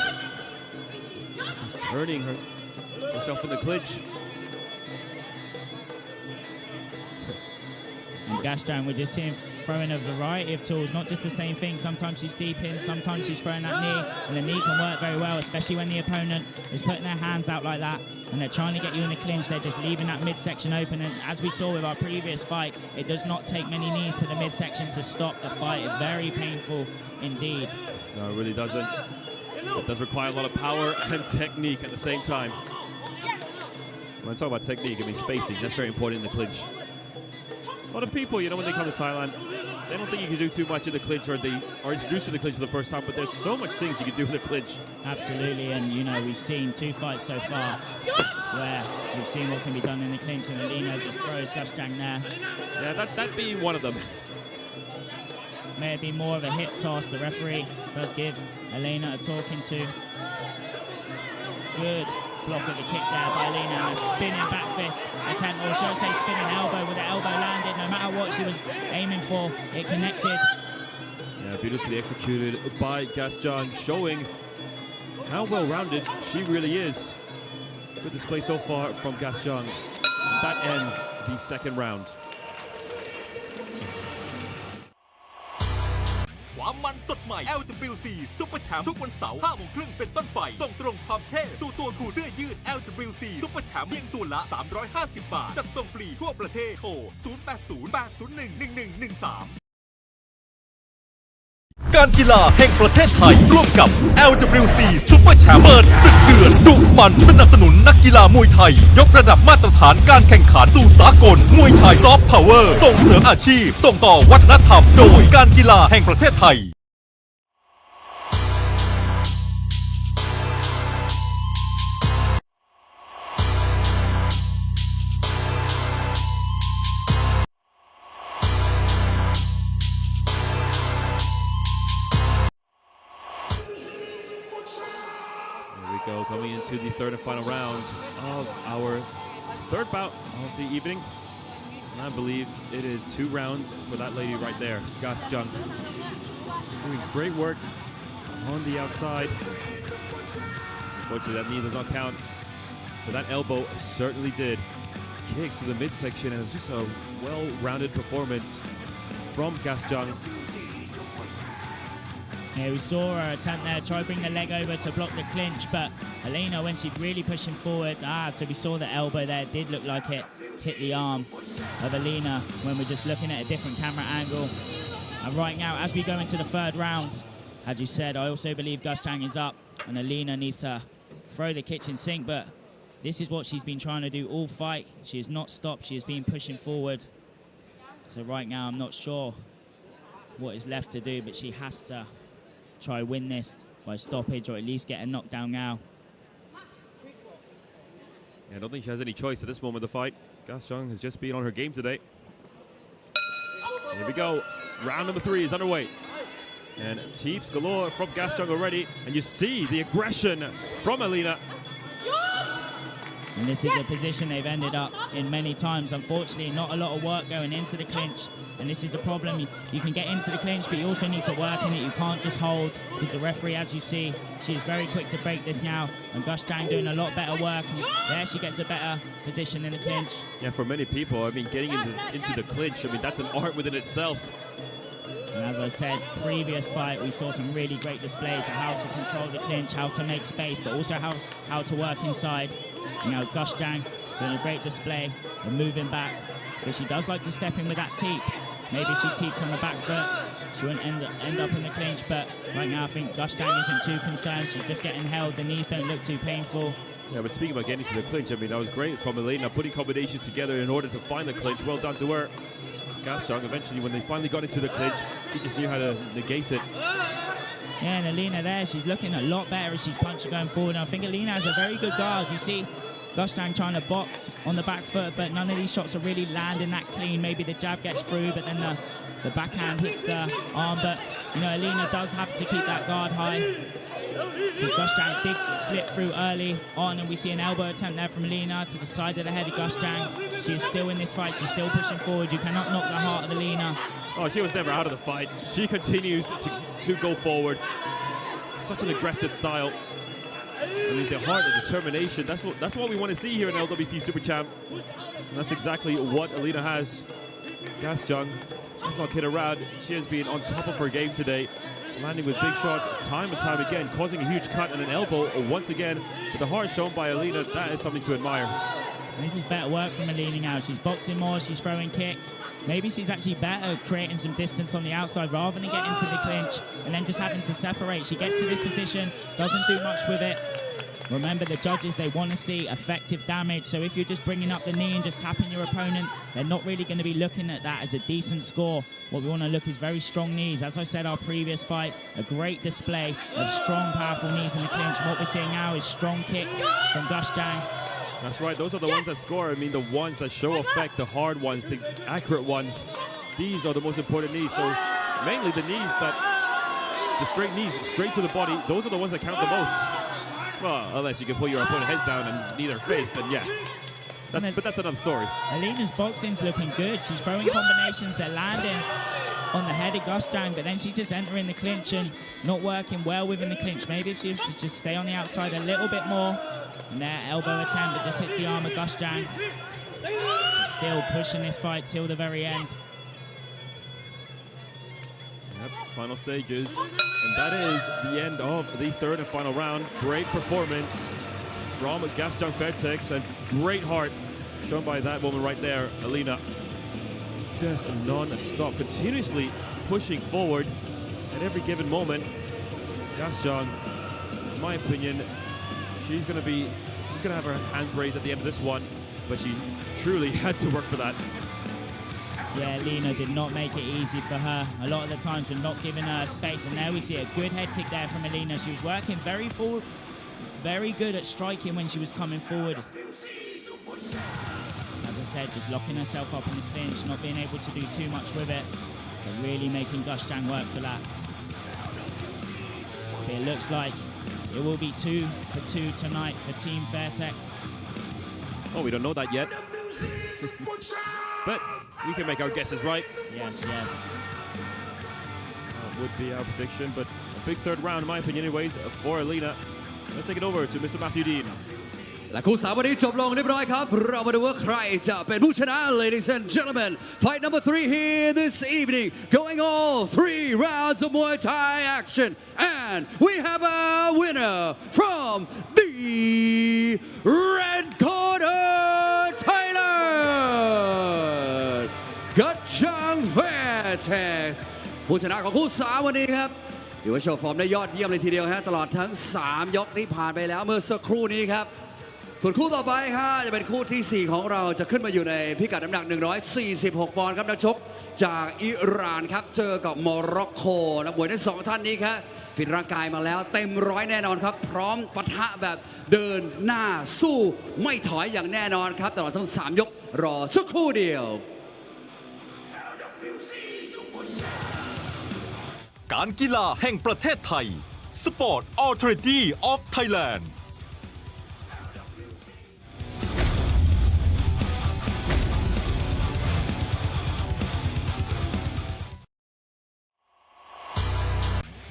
Just turning herself in the clinch. And Gushang, we're just seeing throwing a variety of tools, not just the same thing. Sometimes she's steeping, sometimes she's throwing that knee, and the knee can work very well, especially when the opponent is putting their hands out like that and they're trying to get you in the clinch. They're just leaving that midsection open, and as we saw with our previous fight, it does not take many knees to the midsection to stop the fight. It's very painful indeed. No, it really doesn't. It does require a lot of power and technique at the same time. When I talk about technique, I mean spacing. That's very important in the clinch. A lot of people, you know, when they come to Thailand, they don't think you can do too much in the clinch, or they are introduced to the clinch for the first time, but there's so much things you can do in the clinch. Absolutely, and you know, we've seen 2 fights so far where we've seen what can be done in the clinch, and Alina just throws Gushang there. Yeah, that being one of them. May have been more of a hip toss. The referee does give Elena a talking to. Good block of the kick there by Elena, and a spinning back fist attempt, or should I say spinning elbow, with the elbow landed. No matter what she was aiming for, it connected. Yeah, beautifully executed by Gushang, showing how well-rounded she really is. Good display so far from Gushang. That ends the second round. ความมันสดใหม่ LWC Super Champ ทุกวันเสาร์ 5 โมงครึ่งเป็นต้นไป ส่งตรงความเท่สู่ตัวคุณเสื้อยืด LWC Super Champ เพียงตัวละ 350 บาท จัดส่งฟรีทั่วประเทศ โทร 0808011113 การกีฬาแห่งประเทศไทยร่วมกับ LWC Super Champ เปิดศึกเดือดดุมันสนับสนุนนักกีฬามวยไทยยกระดับมาตรฐานการแข่งขันสู่สากลมวยไทยซอฟต์พาวเวอร์ส่งเสริมอาชีพส่งต่อวัฒนธรรมโดยการกีฬาแห่งประเทศไทย Go coming into the third and final round of our third bout of the evening. And I believe it is 2 rounds for that lady right there, Gushang. Doing great work on the outside. Unfortunately, that knee does not count, but that elbow certainly did. Kicks to the midsection, and it was just a well-rounded performance from Gushang. Yeah, we saw her attempt there, try to bring the leg over to block the clinch, but Elena, when she's really pushing forward, so we saw the elbow there, it did look like it hit the arm of Alina when we're just looking at a different camera angle. And right now, as we go into the third round, as you said, I also believe Gushang is up and Alina needs to throw the kitchen sink, but this is what she's been trying to do all fight. She has not stopped. She has been pushing forward. So right now, I'm not sure what is left to do, but she has to try win this by stoppage or at least get a knockdown now. I don't think she has any choice at this moment of the fight. Gushang has just been on her game today. Here we go. Round number 3 is underway. And teeps galore from Gushang already. And you see the aggression from Alina. And this is a position they've ended up in many times. Unfortunately, not a lot of work going into the clinch. And this is the problem. You can get into the clinch, but you also need to work in it. You can't just hold. Because the referee, as you see, she is very quick to break this now. And Gushang doing a lot better work. And there she gets a better position in the clinch. Yeah, for many people, I mean, getting into the clinch, I mean, that's an art within itself. And as I said, previous fight, we saw some really great displays of how to control the clinch, how to make space, but also how to work inside. You know, Gushang doing a great display and moving back. But she does like to step in with that teep. Maybe if she teeps on the back foot, she wouldn't end up in the clinch. But right now, I think Gushang isn't too concerned. She's just getting held. The knees don't look too painful. Yeah, but speaking about getting to the clinch, I mean, that was great from Alina, putting combinations together in order to find the clinch. Well done to her. Gushang, eventually, when they finally got into the clinch, she just knew how to negate it. Yeah, and Alina there, she's looking a lot better as she's punching going forward. And I think Alina has a very good guard. You see Gushang trying to box on the back foot, but none of these shots are really landing that clean. Maybe the jab gets through, but then the backhand hits the arm. But, you know, Alina does have to keep that guard high. Because Gushang did slip through early on, and we see an elbow attempt there from Alina to the side of the head of Gushang. She is still in this fight. She's still pushing forward. You cannot knock the heart of Alina. Oh, she was never out of the fight. She continues to go forward. Such an aggressive style. I mean, the heart, the determination, that's what we want to see here in LWC Super Champ. And that's exactly what Alina has. Gushang does not kid around. She has been on top of her game today, landing with big shots time and time again, causing a huge cut and an elbow once again. But the heart shown by Alina, that is something to admire. And this is better work from Alina now. She's boxing more, she's throwing kicks. Maybe she's actually better creating some distance on the outside rather than getting into the clinch and then just having to separate. She gets to this position, doesn't do much with it. Remember, the judges, they want to see effective damage. So if you're just bringing up the knee and just tapping your opponent, they're not really going to be looking at that as a decent score. What we want to look is very strong knees. As I said, our previous fight, a great display of strong, powerful knees in the clinch. And what we're seeing now is strong kicks from Gushang. That's right. Those are the ones that score. I mean, the ones that show effect, the hard ones, the accurate ones. These are the most important knees. So mainly the knees the straight knees, straight to the body, those are the ones that count the most. Well, unless you can pull your opponent's heads down and knee their face, then yeah. But that's another story. Alina's boxing's looking good. She's throwing combinations that landing on the head of Gushang, but then she's just entering the clinch and not working well within the clinch. Maybe if she was to just stay on the outside a little bit more. And their elbow attempt that just hits the arm of Gushang. Still pushing this fight till the very end. Yep, final stages. And that is the end of the third and final round. Great performance from Gushang Fairtex and great heart shown by that woman right there, Alina. Just non-stop, continuously pushing forward at every given moment. Gushang, in my opinion, she's gonna have her hands raised at the end of this one, but she truly had to work for that. Yeah, Alina did not make it easy for her. A lot of the times we're not giving her space, and there we see a good head kick there from Alina. She was working very forward, very good at striking when she was coming forward. As I said, just locking herself up in the clinch, not being able to do too much with it, but really making Gushang work for that. But it looks like it will be 2 for 2 tonight for Team Fairtex. Oh, we don't know that yet. But we can make our guesses, right? Yes. That would be our prediction, but a big third round, in my opinion, anyways, for Alina. Let's take it over to Mr. Matthew Dean. และคู่สามวันนี้จบลงเรียบร้อยครับเรามาดูว่าใครจะเป็นผู้ชนะ ladies and gentlemen fight number 3 here this evening going all 3 rounds of Muay Thai action and we have a winner from the red corner Thailand กัจจังเฟเทสผู้ชนะของคู่3วันนี้ครับถือว่าโชว์ฟอร์มได้ยอดเยี่ยมเลยทีเดียวฮะตลอดทั้ง3ยกที่ผ่านไปแล้วเมื่อสักครู่นี้ครับส่วนคู่ต่อไปครับจะเป็นคู่ที่4ของเราจะขึ้นมาอยู่ในพิกัดน้ำหนัก146ปอนด์ครับนักชกจากอิหร่านครับเจอกับโมร็อกโกนักมวยทั้ง2ท่านนี้ครับฟิตร่างกายมาแล้วเต็มร้อยแน่นอนครับพร้อมปะทะแบบเดินหน้าสู้ไม่ถอยอย่างแน่นอนครับตลอดทั้ง3ยกรอสักครู่เดียวการกีฬาแห่งประเทศไทย Sport Authority of Thailand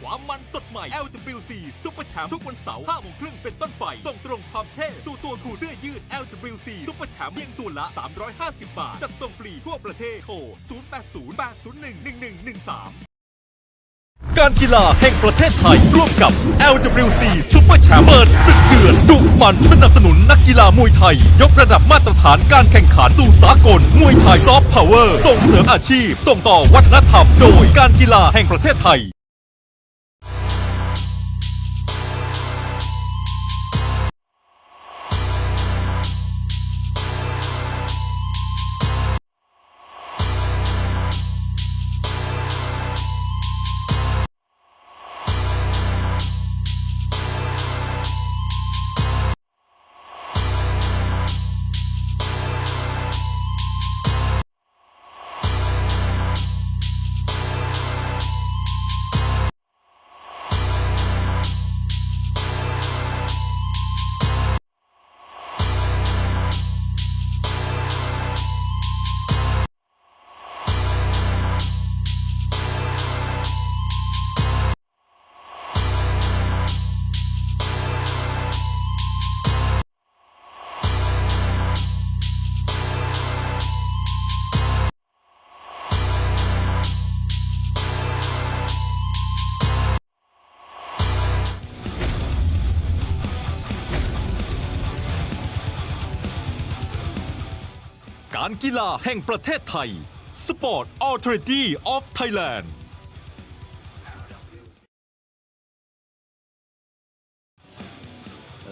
ความมันสดใหม่ LWC Super Champ ทุกวันเสาร์ 5 โมงครึ่งเป็นต้นไป ส่งตรงความเท่สู่ตัวคุณเสื้อยืด LWC Super Champ เพียงตัวละ 350 บาท จัดส่งฟรีทั่วประเทศ โทร 0808011113การกีฬาแห่งประเทศไทยร่วมกับ LWC Super Champ เปิดศึกเดือดดุมันสนับสนุนนักกีฬามวยไทยยกระดับมาตรฐานการแข่งขันสู่สากลมวยไทยซอฟต์พาวเวอร์ส่งเสริมอาชีพส่งต่อวัฒนธรรมโดยการกีฬาแห่งประเทศไทยการกีฬาแห่งประเทศไทย Sport Authority of Thailand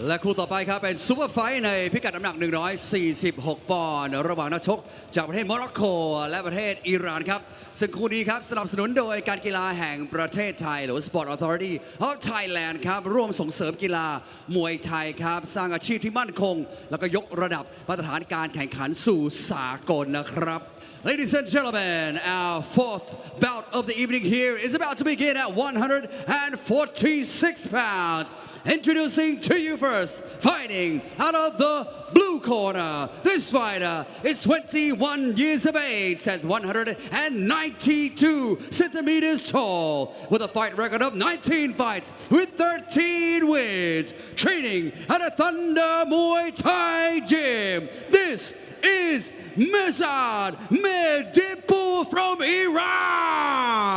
และคู่ต่อไปครับเป็นซูเปอร์ไฟท์ในพิกัดน้ำหนัก146ปอนด์ระหว่างนักชกจากประเทศโมร็อกโกและประเทศอิหร่านครับซึ่งคู่นี้ครับสนับสนุนโดยการกีฬาแห่งประเทศไทยหรือ Sport Authority of Thailand ครับร่วมส่งเสริมกีฬามวยไทยครับสร้างอาชีพที่มั่นคงแล้วก็ยกระดับมาตรฐานการแข่งขันสู่สากลนะครับ Ladies and gentlemen, our fourth bout of the evening here is about to begin at 146 pounds. Introducing to you first, fighting out of the blue corner. This fighter is 21 years of age, stands 192 centimeters tall, with a fight record of 19 fights with 13 wins. Training at a Thunder Muay Thai gym. This is Mesad Medipur from Iran.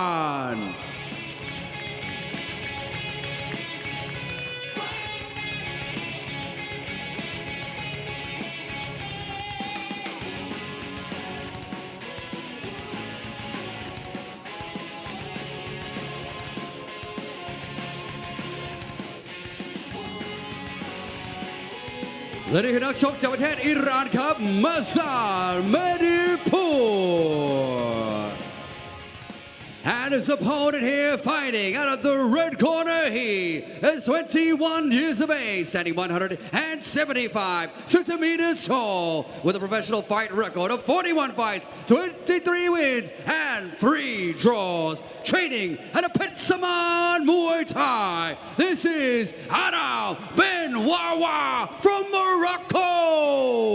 และนี่คือนักชกจากประเทศอิหร่านครับมาซาร์เมดิพูร์ And his opponent here fighting out of the red corner, he is 21 years of age, standing 175 centimeters tall, with a professional fight record of 41 fights, 23 wins, and 3 draws. Training at a Pet Saman Muay Thai. This is Adam Ben Wawa from Morocco.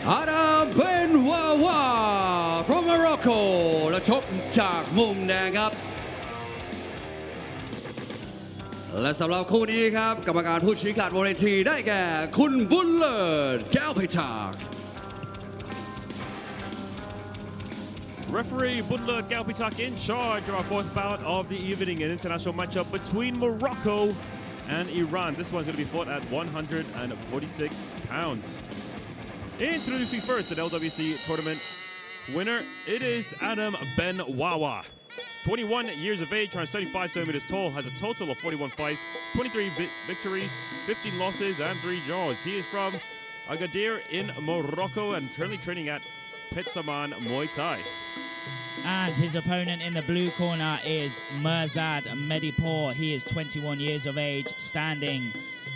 Adam Ben Wawa from Morocco นักชก จากมุมแดงครับและสำหรับคู่นี้ครับกรรมการผู้ชี้ขาดบนเวทีได้แก่คุณบุญเลิศแก้วพิทักษ์ Referee Bunler Galpitak in charge of our fourth bout of the evening, an international matchup between Morocco and Iran. This one's going to be fought at 146 pounds. Introducing first an LWC tournament winner, it is Adam Ben Wawa. 21 years of age, 175 centimeters tall, has a total of 41 fights, 23 victories, 15 losses, and 3 draws. He is from Agadir in Morocco and currently training at Petsaman Muay Thai. And his opponent in the blue corner is Mirzad Medipur. He is 21 years of age, standing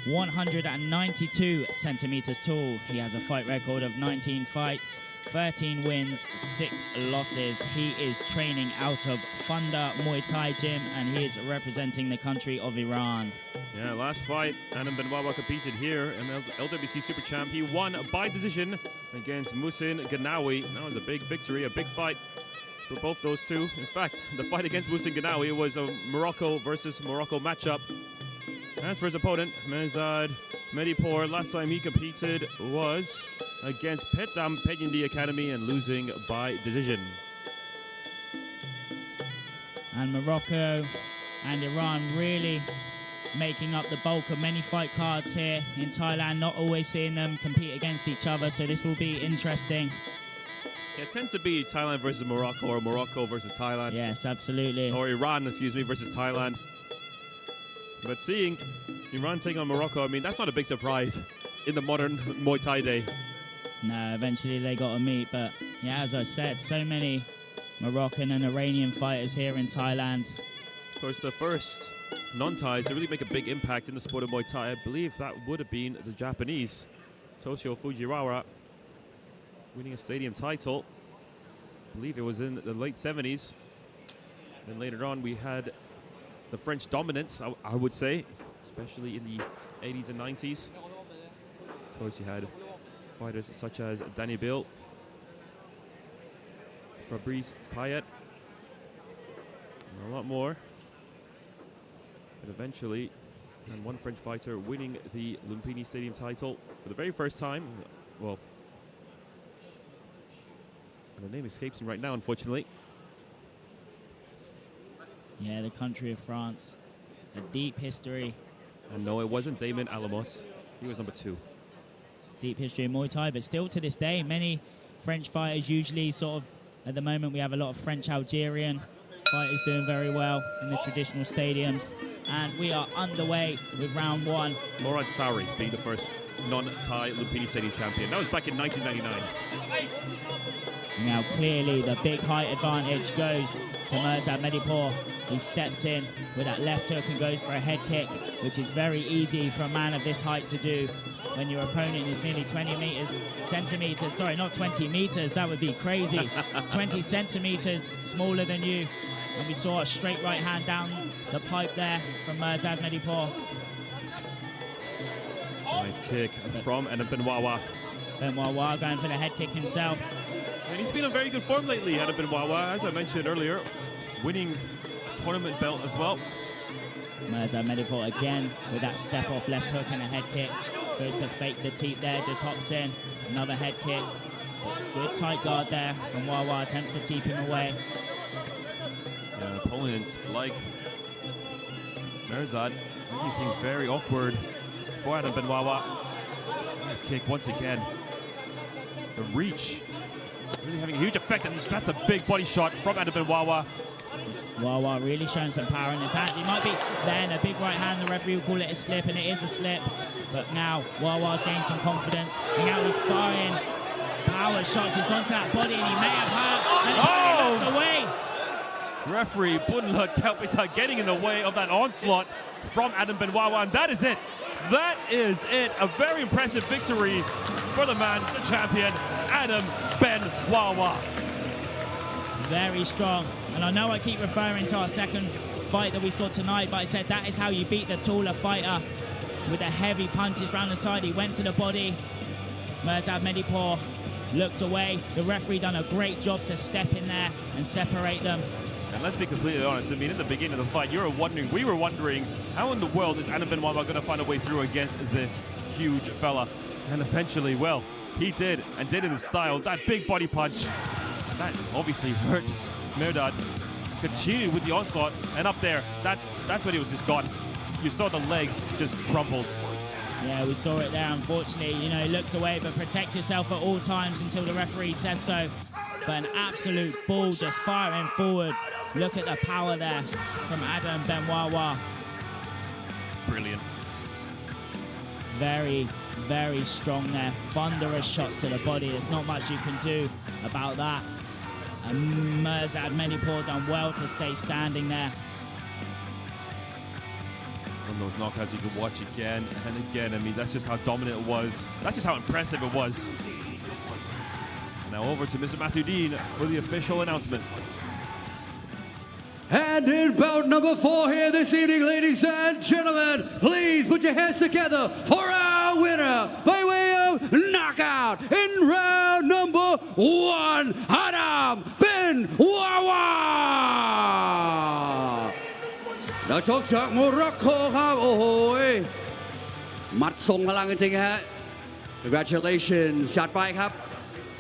192 centimeters tall. He has a fight record of 19 fights, 13 wins, 6 losses. He is training out of Funda Muay Thai Gym and he is representing the country of Iran. Yeah, last fight, Adam Ben Wawa competed here in LWC Super Champ. He won by decision against Musin Ganawi. That was a big victory, a big fight for both those two. In fact, the fight against Musin Ganawi was a Morocco versus Morocco matchup. As for his opponent, Mirzad Medipur, last time he competed was against Petam Penyindi Academy and losing by decision. And Morocco and Iran really making up the bulk of many fight cards here in Thailand, not always seeing them compete against each other, so this will be interesting. It tends to be Thailand versus Morocco or Morocco versus Thailand. Yes, absolutely. Or Iran, excuse me, versus Thailand. But seeing Iran taking on Morocco, I mean, that's not a big surprise in the modern Muay Thai day. No, eventually they got to meet, but yeah, as I said, so many Moroccan and Iranian fighters here in Thailand. Of course, the first non-Thais to really make a big impact in the sport of Muay Thai, I believe that would have been the Japanese, Toshio Fujiwara, winning a stadium title. I believe it was in the late 70s. Then later on, we had the French dominance, I would say, especially in the 80s and 90s. Of course, you had fighters such as Danny Bill, Fabrice Payet, and a lot more. And eventually, and one French fighter winning the Lumpini Stadium title for the very first time. Well, the name escapes me right now, unfortunately. Yeah, the country of France, a deep history. And no, it wasn't Damon Alamos. He was number 2. Deep history in Muay Thai, but still to this day, many French fighters usually sort of, at the moment we have a lot of French-Algerian fighters doing very well in the traditional stadiums. And we are underway with round 1. Morad Sari being the first non-Thai Lumpini Stadium champion. That was back in 1999. Now clearly the big height advantage goes to Mirzad Medipur. He steps in with that left hook and goes for a head kick, which is very easy for a man of this height to do when your opponent is nearly 20 centimeters, sorry, not 20 meters, that would be crazy. 20 centimeters smaller than you. And we saw a straight right hand down the pipe there from Mirzad Medipur. Nice kick from Adam Ben Wawa. Ben Wawa going for the head kick himself. And he's been in very good form lately, Adam Ben Wawa, as I mentioned earlier, winning a tournament belt as well. Mirzad Medipur again with that step off left hook and a head kick. Goes to fake the teep there, just hops in. Another head kick. Good tight guard there from Wawa, attempts to teep him away. Yeah, an opponent like Mirzad making things very awkward for Adam Ben Wawa. Nice kick once again. The reach really having a huge effect, and that's a big body shot from Adam Ben Wawa. Wawa really showing some power in his hand. He might be then a big right hand. The referee will call it a slip, and it is a slip. But now Wawa's gained some confidence. And now he's firing power shots. He's gone to that body, and he may have hurt. And he away. Referee Bunler Kelpita getting in the way of that onslaught from Adam Ben Wawa, and that is it. That is it. A very impressive victory for the man, the champion, Adam Ben Wawa. Very strong. And I know I keep referring to our second fight that we saw tonight, but I said that is how you beat the taller fighter with the heavy punches round the side. He went to the body. Mirzad Medipur looked away. The referee done a great job to step in there and separate them. And let's be completely honest, I mean, in the beginning of the fight, we were wondering, how in the world is Adam Benoit going to find a way through against this huge fella? And eventually, well, he did, and did it in style. That big body punch, that obviously hurt Mehrdad. Continued with the onslaught, and up there, that's when he was just gone. You saw the legs just crumpled. Yeah, we saw it there, unfortunately. You know, he looks away, but protect yourself at all times until the referee says so. But an absolute ball just firing forward. Look at the power there from Adam Benoit. Brilliant. Very, very strong there. Thunderous shots to the body. There's not much you can do about that. And Mirzad Menipur done well to stay standing there. One of those knockouts you could watch again and again. I mean, that's just how dominant it was. That's just how impressive it was. Now over to Mr. Mathuddin for the official announcement. And in bout number 4 here this evening, ladies and gentlemen, please put your hands together for our winner by way of knockout in round number 1, Adam Benoit นักชกจากโมร็อกโกครับโอ้โหหมัดทรงพลังจริงๆฮะ Congratulations จัดไปครับ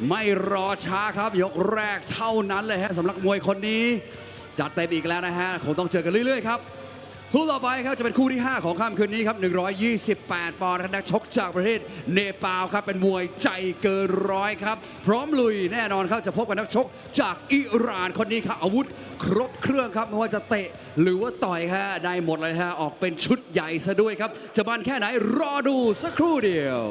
ไม่รอช้าครับยกแรกเท่านั้นเลยฮะสำหรับมวยคนนี้จัดเต็มอีกแล้วนะฮะคงต้องเจอกันเรื่อยๆครับคู่ต่อไปครับจะเป็นคู่ที่ 5 ของค่ำคืนนี้ครับ128 ปอนด์นักชกจากประเทศเนปาลครับเป็นมวยใจเกินร้อยครับพร้อมลุยแน่นอนครับจะพบกับนักชกจากอิหร่านคนนี้ครับอาวุธครบเครื่องครับไม่ว่าจะเตะหรือว่าต่อยฮะได้หมดเลยฮะออกเป็นชุดใหญ่ซะด้วยครับจะมันแค่ไหนรอดูสักครู่เดียว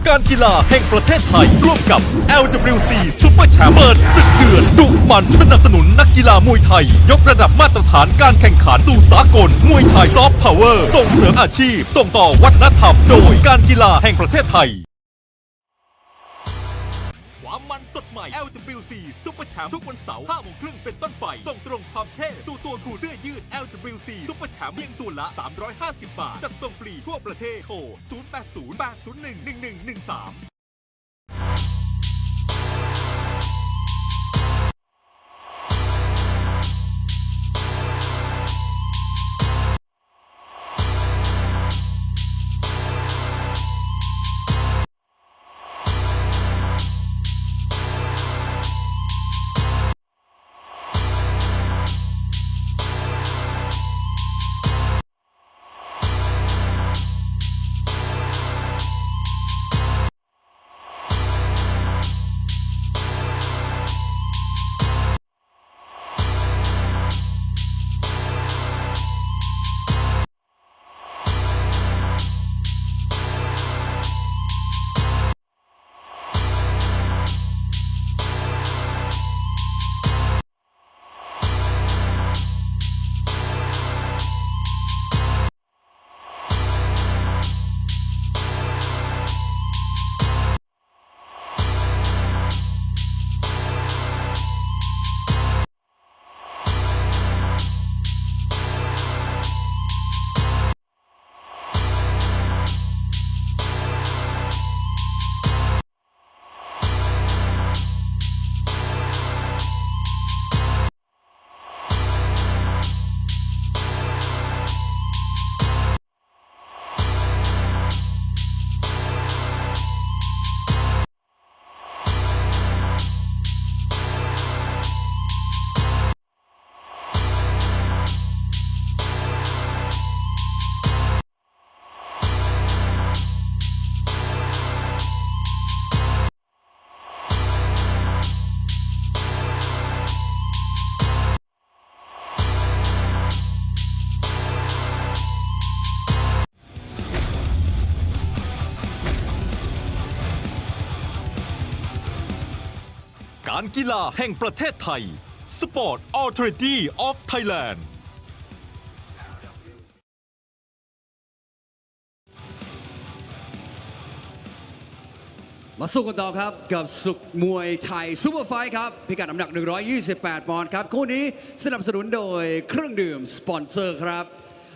การกีฬาแห่งประเทศไทยร่วมกับ LWC Super Champ เปิดศึกเดือดดุมันสนับสนุนนักกีฬามวยไทยยกระดับมาตรฐานการแข่งขันสู่สากลมวยไทยซอฟต์พาวเวอร์ส่งเสริมอาชีพส่งต่อวัฒนธรรมโดยการกีฬาแห่งประเทศไทยความมันสดใหม่ LWC Super Champ ทุกวันเสาร์ 5 โมงครึ่งเป็นต้นไปส่งตรงความเท่สู่ตัวคูเสื้อยืด LWC Super Champ เพียงตัวละ 350 บาทจัดส่งฟรีทั่วประเทศโทร 0808011113การกีฬาแห่งประเทศไทย Sport Authority of Thailand มาสู้กันต่อครับกับศึกมวยไทยซูเปอร์ไฟท์ครับพิกัดน้ำหนัก128 ปอนด์ครับคู่นี้สนับสนุนโดยเครื่องดื่มสปอนเซอร์ครับ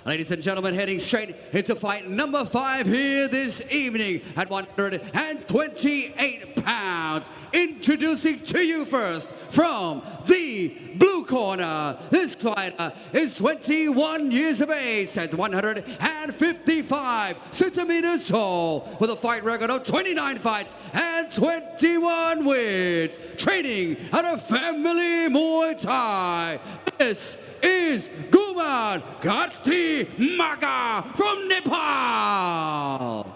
Ladies and gentlemen, heading straight into fight number 5 here this evening at 128 pounds. Introducing to you first from the blue corner. This fighter is 21 years of age, stands 155 centimeters tall, with a fight record of 29 fights and 21 wins. Training at a family Muay Thai. This is Guman Gatti Maga from Nepal.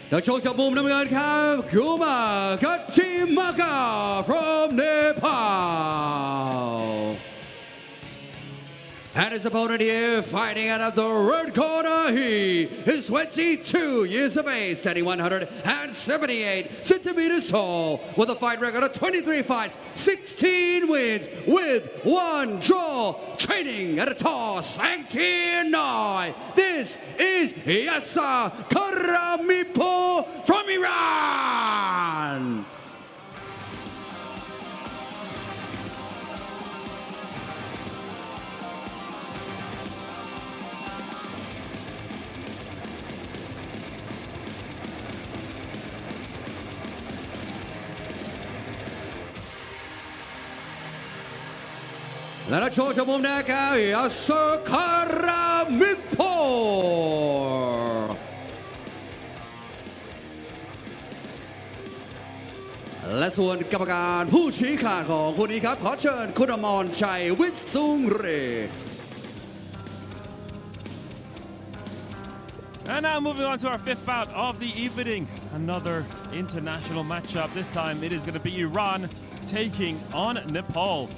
The Chokcha Boom Namagan Kam Kuma Katimaka from Nepal. And his opponent here fighting out of the red corner, he is 22 years of age, standing 178 centimeters tall, with a fight record of 23 fights, 16 wins, with 1 draw, training at a tall Sanctinoi. This is Yasa Karamipo from Iran. Let us show the move now. Yasa Karamipo. และส่วนกรรมการผู้ชี้ขาดของคู่นี้ครับขอเชิญคุณอมรชัยวิสุงเร And now moving on to our 5th bout of the evening. Another international matchup. This time it is going to be Iran taking on Nepal.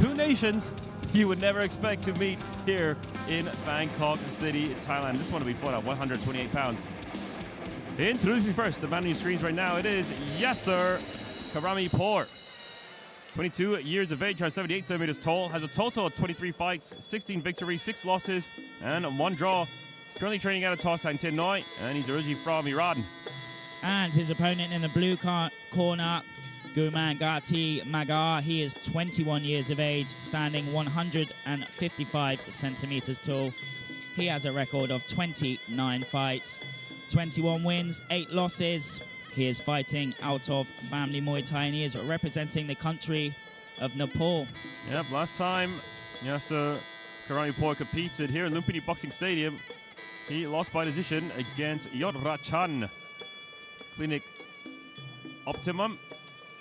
2 nations you would never expect to meet here in Bangkok City, Thailand. This one will be fought at 128 pounds. Introducing first, the man on your screens right now, it is Yasser Karamipour. 22 years of age, 178 centimeters tall, has a total of 23 fights, 16 victories, 6 losses, and 1 draw. Currently training out of Tosan Noi, and he's originally from Iran. And his opponent in the blue corner, Guman Gatti Magar, he is 21 years of age, standing 155 centimeters tall. He has a record of 29 fights, 21 wins, 8 losses. He is fighting out of Family Muay Thai, and he is representing the country of Nepal. Yep, last time Yasser Karamipour competed here in Lumpini Boxing Stadium, he lost by decision against Yodrachan Clinic Optimum.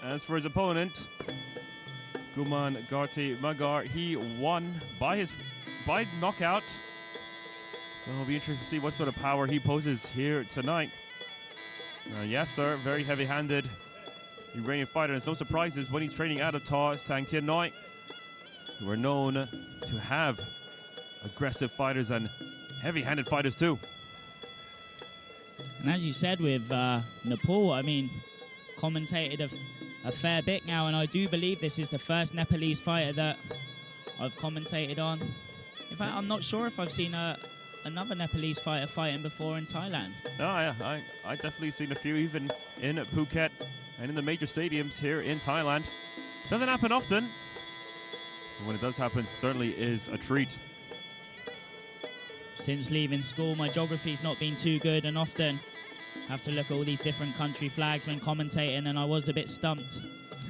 As for his opponent, Guman Gatti Magar, he won by knockout. So it'll be interesting to see what sort of power he poses here tonight. Yes, sir, very heavy-handed Iranian fighter. There's no surprises when he's training out of Ta Sangtian Noi, who are known to have aggressive fighters and heavy-handed fighters too. And as you said with Nepal, I mean, commentated a fair bit now, and I do believe this is the first Nepalese fighter that I've commentated on. In fact, I'm not sure if I've seen another Nepalese fighter fighting before in Thailand. No, I definitely seen a few even in Phuket and in the major stadiums here in Thailand. Doesn't happen often, but when it does happen, certainly is a treat. Since leaving school, my geography's not been too good, and often have to look at all these different country flags when commentating, and I was a bit stumped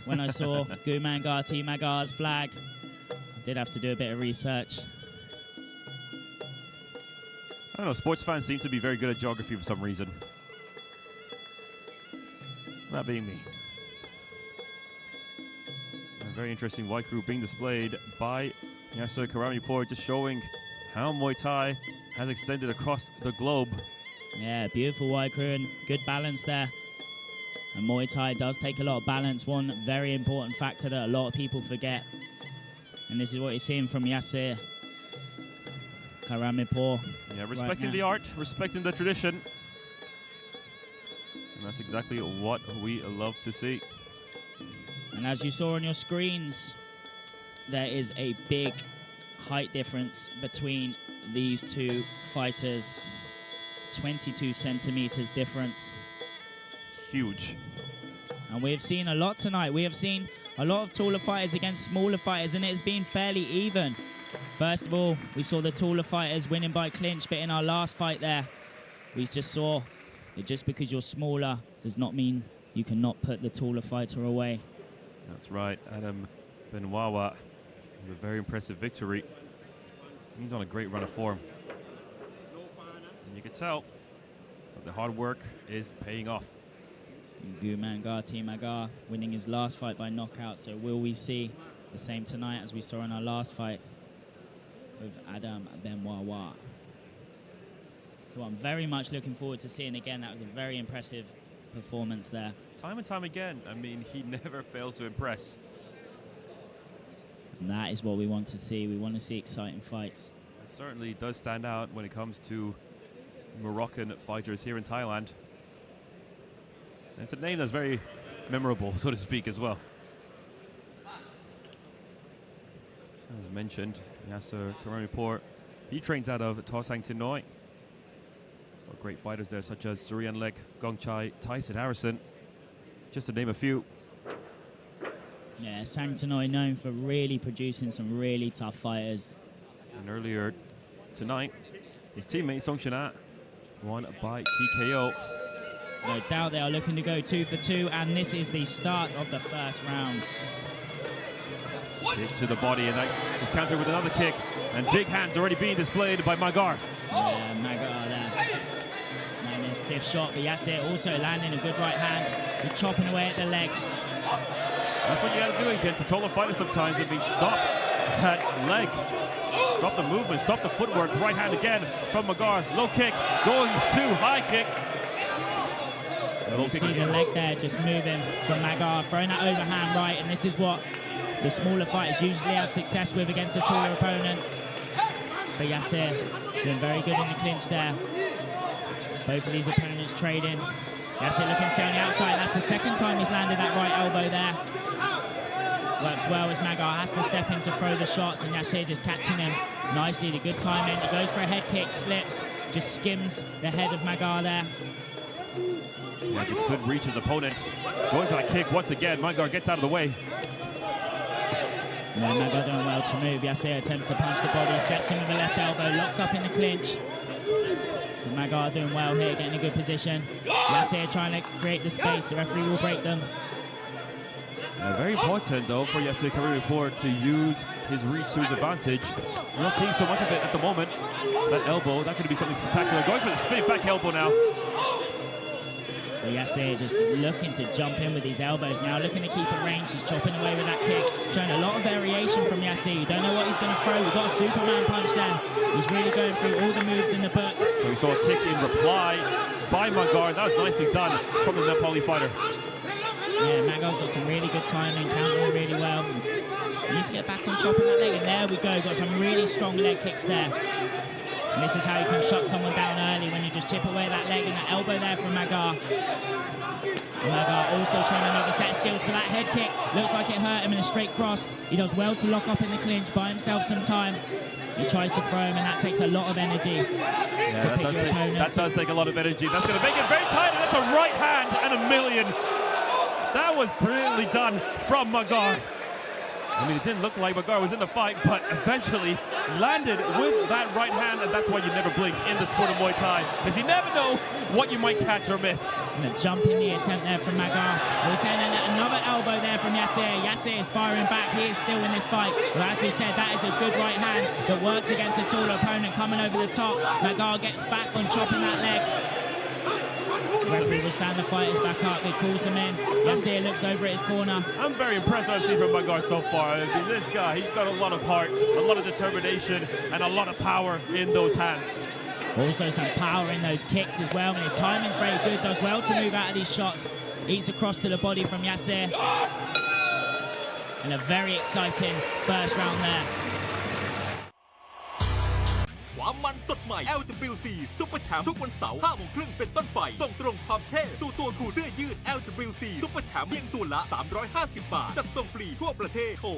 when I saw Guman Gatti Magar's flag. I did have to do a bit of research. I don't know, sports fans seem to be very good at geography for some reason. That being me. A very interesting white crew being displayed by Yasser Karamipour, just showing how Muay Thai has extended across the globe. Yeah, beautiful white crew and good balance there. And Muay Thai does take a lot of balance, one very important factor that a lot of people forget. And this is what you're seeing from Yasser Karamipur. Yeah, respecting the art, respecting the tradition. And that's exactly what we love to see. And as you saw on your screens, there is a big height difference between these two fighters. 22 centimeters difference. Huge. And we have seen a lot tonight. We have seen a lot of taller fighters against smaller fighters, and it has been fairly even. First of all, we saw the taller fighters winning by clinch, but in our last fight there, we just saw that just because you're smaller does not mean you cannot put the taller fighter away. That's right. Adam Benwawa was a very impressive victory. He's on a great run of form. And you can tell that the hard work is paying off. Gumangar Timagar winning his last fight by knockout. So will we see the same tonight as we saw in our last fight with Adam Benwawa, who I'm very much looking forward to seeing again. That was a very impressive performance there. Time and time again, I mean, he never fails to impress. And that is what we want to see. We want to see exciting fights. It certainly does stand out when it comes to Moroccan fighters here in Thailand. And it's a name that's very memorable, so to speak, as well. As mentioned, Yasser Karamipur, he trains out of Tosang Tinoy. So great fighters there, such as Surian Lek, Gong Chai, Tyson Harrison, just to name a few. Yeah, Sang Tanoy known for really producing some really tough fighters. And earlier tonight, his teammate Song Shanat won by TKO. No doubt they are looking to go 2 for 2, and this is the start of the first round. Kick to the body, and that is countered with another kick. And big hands already being displayed by Magar. Yeah, Magar there. And a stiff shot, but Yasser also landing a good right hand. He's chopping away at the leg. That's what you got to do against a taller fighter sometimes. It means stop that leg. Stop the movement, stop the footwork. Right hand again from Magar. Low kick, going to high kick. You see the leg there just moving from Magar, throwing that overhand right, and this is what the smaller fighters usually have success with against the taller opponents. But Yasser doing very good in the clinch there. Both of these opponents trading. Yasser looking to stay on the outside. That's the second time he's landed that right elbow there. Works well as Magar has to step in to throw the shots, and Yasser just catching him nicely. The good timing. He goes for a head kick, slips, just skims the head of Magar there. Yeah, just couldn't reach his opponent. Going for that kick once again. Magar gets out of the way. Yeah, Magar doing well to move. Yasser attempts to punch the body, steps in with the left elbow, locks up in the clinch. And Magar doing well here, getting a good position. Yasser trying to create the space. The referee will break them. Yeah, very important, though, for Yasser Karamipur to use his reach to his advantage. We're not seeing so much of it at the moment. That elbow, that could be something spectacular. Going for the spinning back elbow now. But Yasser just looking to jump in with these elbows now, looking to keep it range. He's chopping away with that kick, showing a lot of variation from Yasser. You don't know what he's going to throw. We've got a Superman punch there. He's really going through all the moves in the book. We saw a kick in reply by Magar. That was nicely done from the Nepali fighter. Yeah, Magar's got some really good timing, countering really well. He needs to get back on chopping that leg, and there we go. Got some really strong leg kicks there. And this is how you can shut someone down early, when you just chip away that leg and that elbow there from Magar. And Magar also showing another set of skills for that head kick. Looks like it hurt him in a straight cross. He does well to lock up in the clinch, buy himself some time. He tries to throw him, and that takes a lot of energy to pick your opponent. That does take a lot of energy. That's going to make it very tight, and that's a right hand and a million. That was brilliantly done from Magar. I mean, it didn't look like Magar was in the fight, but eventually landed with that right hand, and that's why you never blink in the sport of Muay Thai, because you never know what you might catch or miss. And a jump in the attempt there from Magar. We're saying another elbow there from Yasser. Yasser is firing back. He is still in this fight. But as we said, that is a good right hand that worked against a taller opponent coming over the top. Magar gets back on chopping that leg. Referee will stand the fighters back up. He calls them in. Yasser looks over at his corner. I'm very impressed what I've seen from Magar so far. I mean, this guy, he's got a lot of heart, a lot of determination, and a lot of power in those hands. Also some power in those kicks as well. And his timing's very good. Does well to move out of these shots. Eats across to the body from Yasser. And a very exciting first round there. ความมัน ใหม่ LWC Super Champ ทุกวันเสาร์ 5 โมงครึ่งเป็นต้นไปส่งตรงความเท่สู่ตัวคู่เสื้อยืด LWC Super Champ เพียงตัวละ 350 บาทจัดส่งฟรีทั่วประเทศโทร 0808011113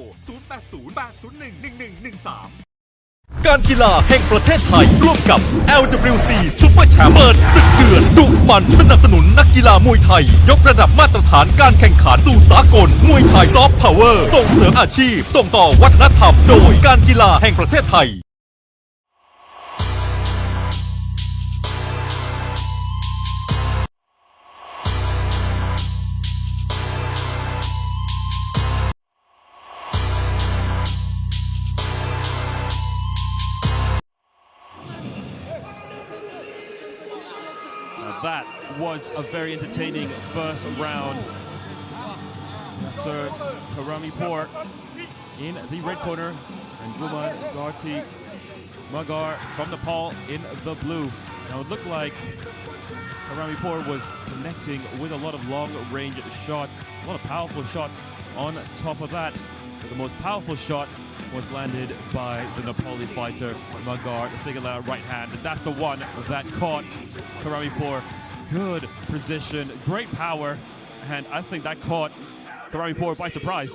การกีฬาแห่งประเทศไทยร่วมกับ LWC Super Champ เปิดศึกเดือดดุมันสนับสนุนนักกีฬามวยไทยยกระดับมาตรฐานการแข่งขันสู่สากลมวยไทยซอฟต์พาวเวอร์ส่งเสริมอาชีพส่งต่อวัฒนธรรมโดยการกีฬาแห่งประเทศไทยThat was a very entertaining first round. Sir Karamipur in the red corner and Guman Garti Magar from Nepal in the blue. Now it looked like Karamipur was connecting with a lot of long-range shots, a lot of powerful shots on top of that. But the most powerful shot was landed by the Nepali fighter Magar, the singular right hand. And that's the one that caught Karamipur. Good position, great power, and I think that caught Karamipur by surprise.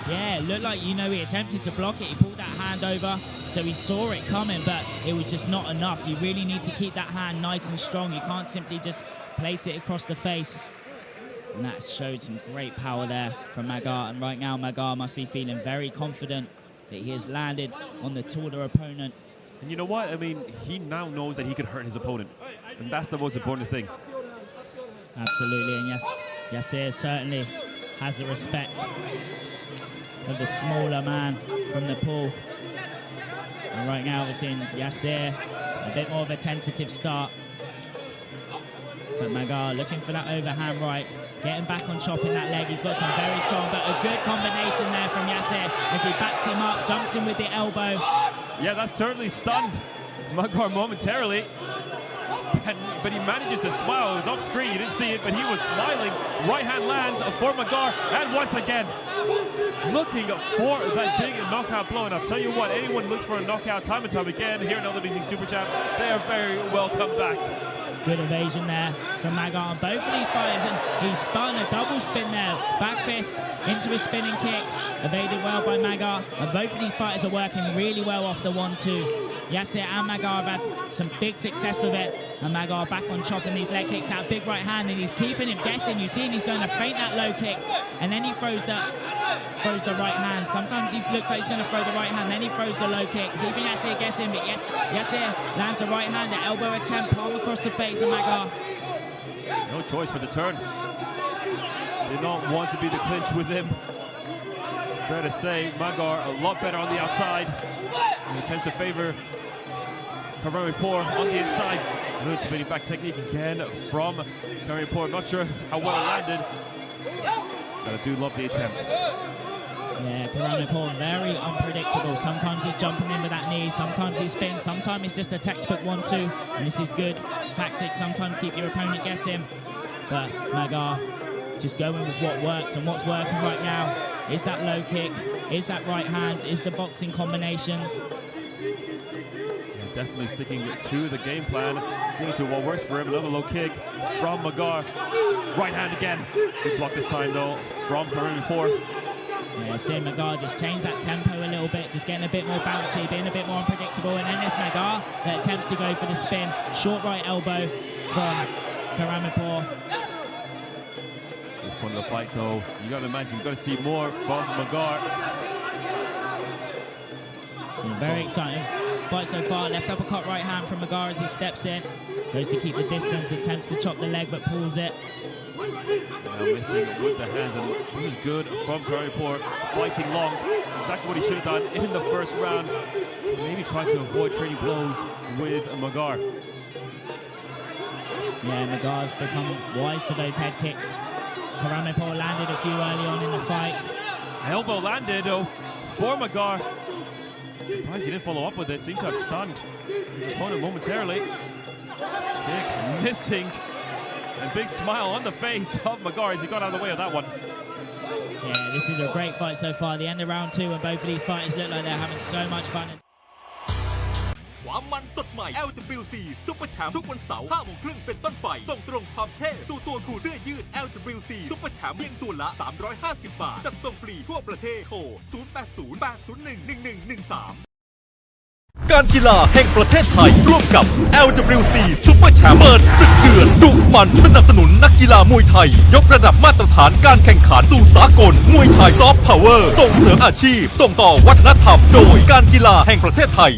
Yeah, it looked like, he attempted to block it. He pulled that hand over, so he saw it coming, but it was just not enough. You really need to keep that hand nice and strong. You can't simply just place it across the face. And that showed some great power there from Magar. And right now, Magar must be feeling very confident that he has landed on the taller opponent. And you know what? I mean, he now knows that he could hurt his opponent. And that's the most important thing. Absolutely. And yes, Yasir certainly has the respect of the smaller man from Nepal. And right now, we're seeing Yasir a bit more of a tentative start. But Magar looking for that overhand right. Getting back on chopping that leg. He's got some very strong, but a good combination there from Yasir as he backs him up, jumps in with the elbow. Yeah, that certainly stunned Magar momentarily. But he manages to smile. It was off screen, you didn't see it, but he was smiling. Right hand lands for Magar, and once again, looking for that big knockout blow. And I'll tell you what, anyone looks for a knockout time and time again here in LWC Super Champ, they are very welcome back. Good evasion there from Magar on both of these fighters, and he spun a double spin there. Back fist into a spinning kick, evaded well by Magar. And both of these fighters are working really well off the 1-2. Yasir and Magar have had some big success with it. And Magar back on chopping these leg kicks out, big right hand, and he's keeping him guessing. You see he's going to feint that low kick, and then he throws the right hand. Sometimes he looks like he's going to throw the right hand, then he throws the low kick, keeping Yasir guessing, but Yasir lands a right hand, the elbow attempt, palm across the face of Magar. No choice but to turn. Did not want to be the clinch with him. Fair to say, Magar a lot better on the outside. And he tends to favor Karamipur on the inside. Good spinning back technique again from Karamipur. Not sure how well it landed, but I do love the attempt. Yeah, Karamipur very unpredictable. Sometimes he's jumping in with that knee, sometimes he spins, sometimes it's just a textbook 1-2. And this is good tactics. Sometimes keep your opponent guessing. But Magar just going with what works, and what's working right now is that low kick, is that right hand, is the boxing combinations. Definitely sticking to the game plan, seeing to what works for him. Another low kick from Magar. Right hand again. Good block this time though from Karamipur. Yeah, seeing Magar just change that tempo a little bit, just getting a bit more bouncy, being a bit more unpredictable. And then there's Magar that attempts to go for the spin. Short right elbow from Karamipur. This point of the fight though, you gotta imagine, you gotta see more from Magar. Yeah, very exciting fight so far. Left uppercut right hand from Magar as he steps in. Goes to keep the distance, attempts to chop the leg but pulls it. Now missing with the hands, and this is good from Karamipur. Fighting long, exactly what he should have done in the first round. Maybe trying to avoid trading blows with Magar. Yeah, Magar's become wise to those head kicks. Karamipur landed a few early on in the fight. Elbow landed though for Magar. Surprised he didn't follow up with it. Seemed to have stunned his opponent momentarily. Kick missing. And big smile on the face of Magar as he got out of the way of that one. Yeah, this is a great fight so far. The end of round 2, and both of these fighters look like they're having so much fun. ความมันสดใหม่ LWC Super Champ ทุกวันเสาร์ 5 โมงครึ่งเป็นต้นไป ส่งตรงความเท่สู่ตัวคุณเสื้อยืด LWC Super Champ เพียงตัวละ 350 บาท จัดส่งฟรีทั่วประเทศ โทร 0808011113การกีฬาแห่งประเทศไทยร่วมกับ LWC Super Champ เปิดศึกเดือดดุมันสนับสนุนนักกีฬามวยไทยยกระดับมาตรฐานการแข่งขันสู่สากลมวยไทยซอฟต์พาวเวอร์ส่งเสริมอาชีพส่งต่อวัฒนธรรมโดยการกีฬาแห่งประเทศไทย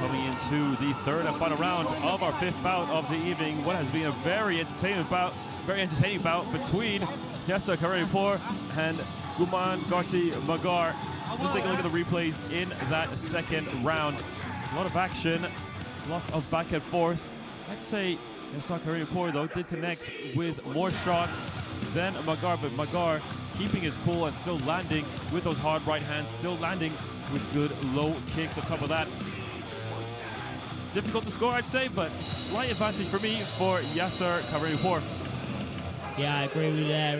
Coming into the third and final round of our fifth bout of the evening. What has been a very entertaining bout between Yasser Karimpour and Guman Garti Magar. Let's take a look at the replays in that second round. A lot of action, lots of back and forth. I'd say Yasser Karimpour though did connect with more shots than Magar, but Magar keeping his cool and still landing with those hard right hands, still landing with good low kicks on top of that. Difficult to score, I'd say, but slight advantage for me for Yasser Karimpour. Yeah, I agree with you there.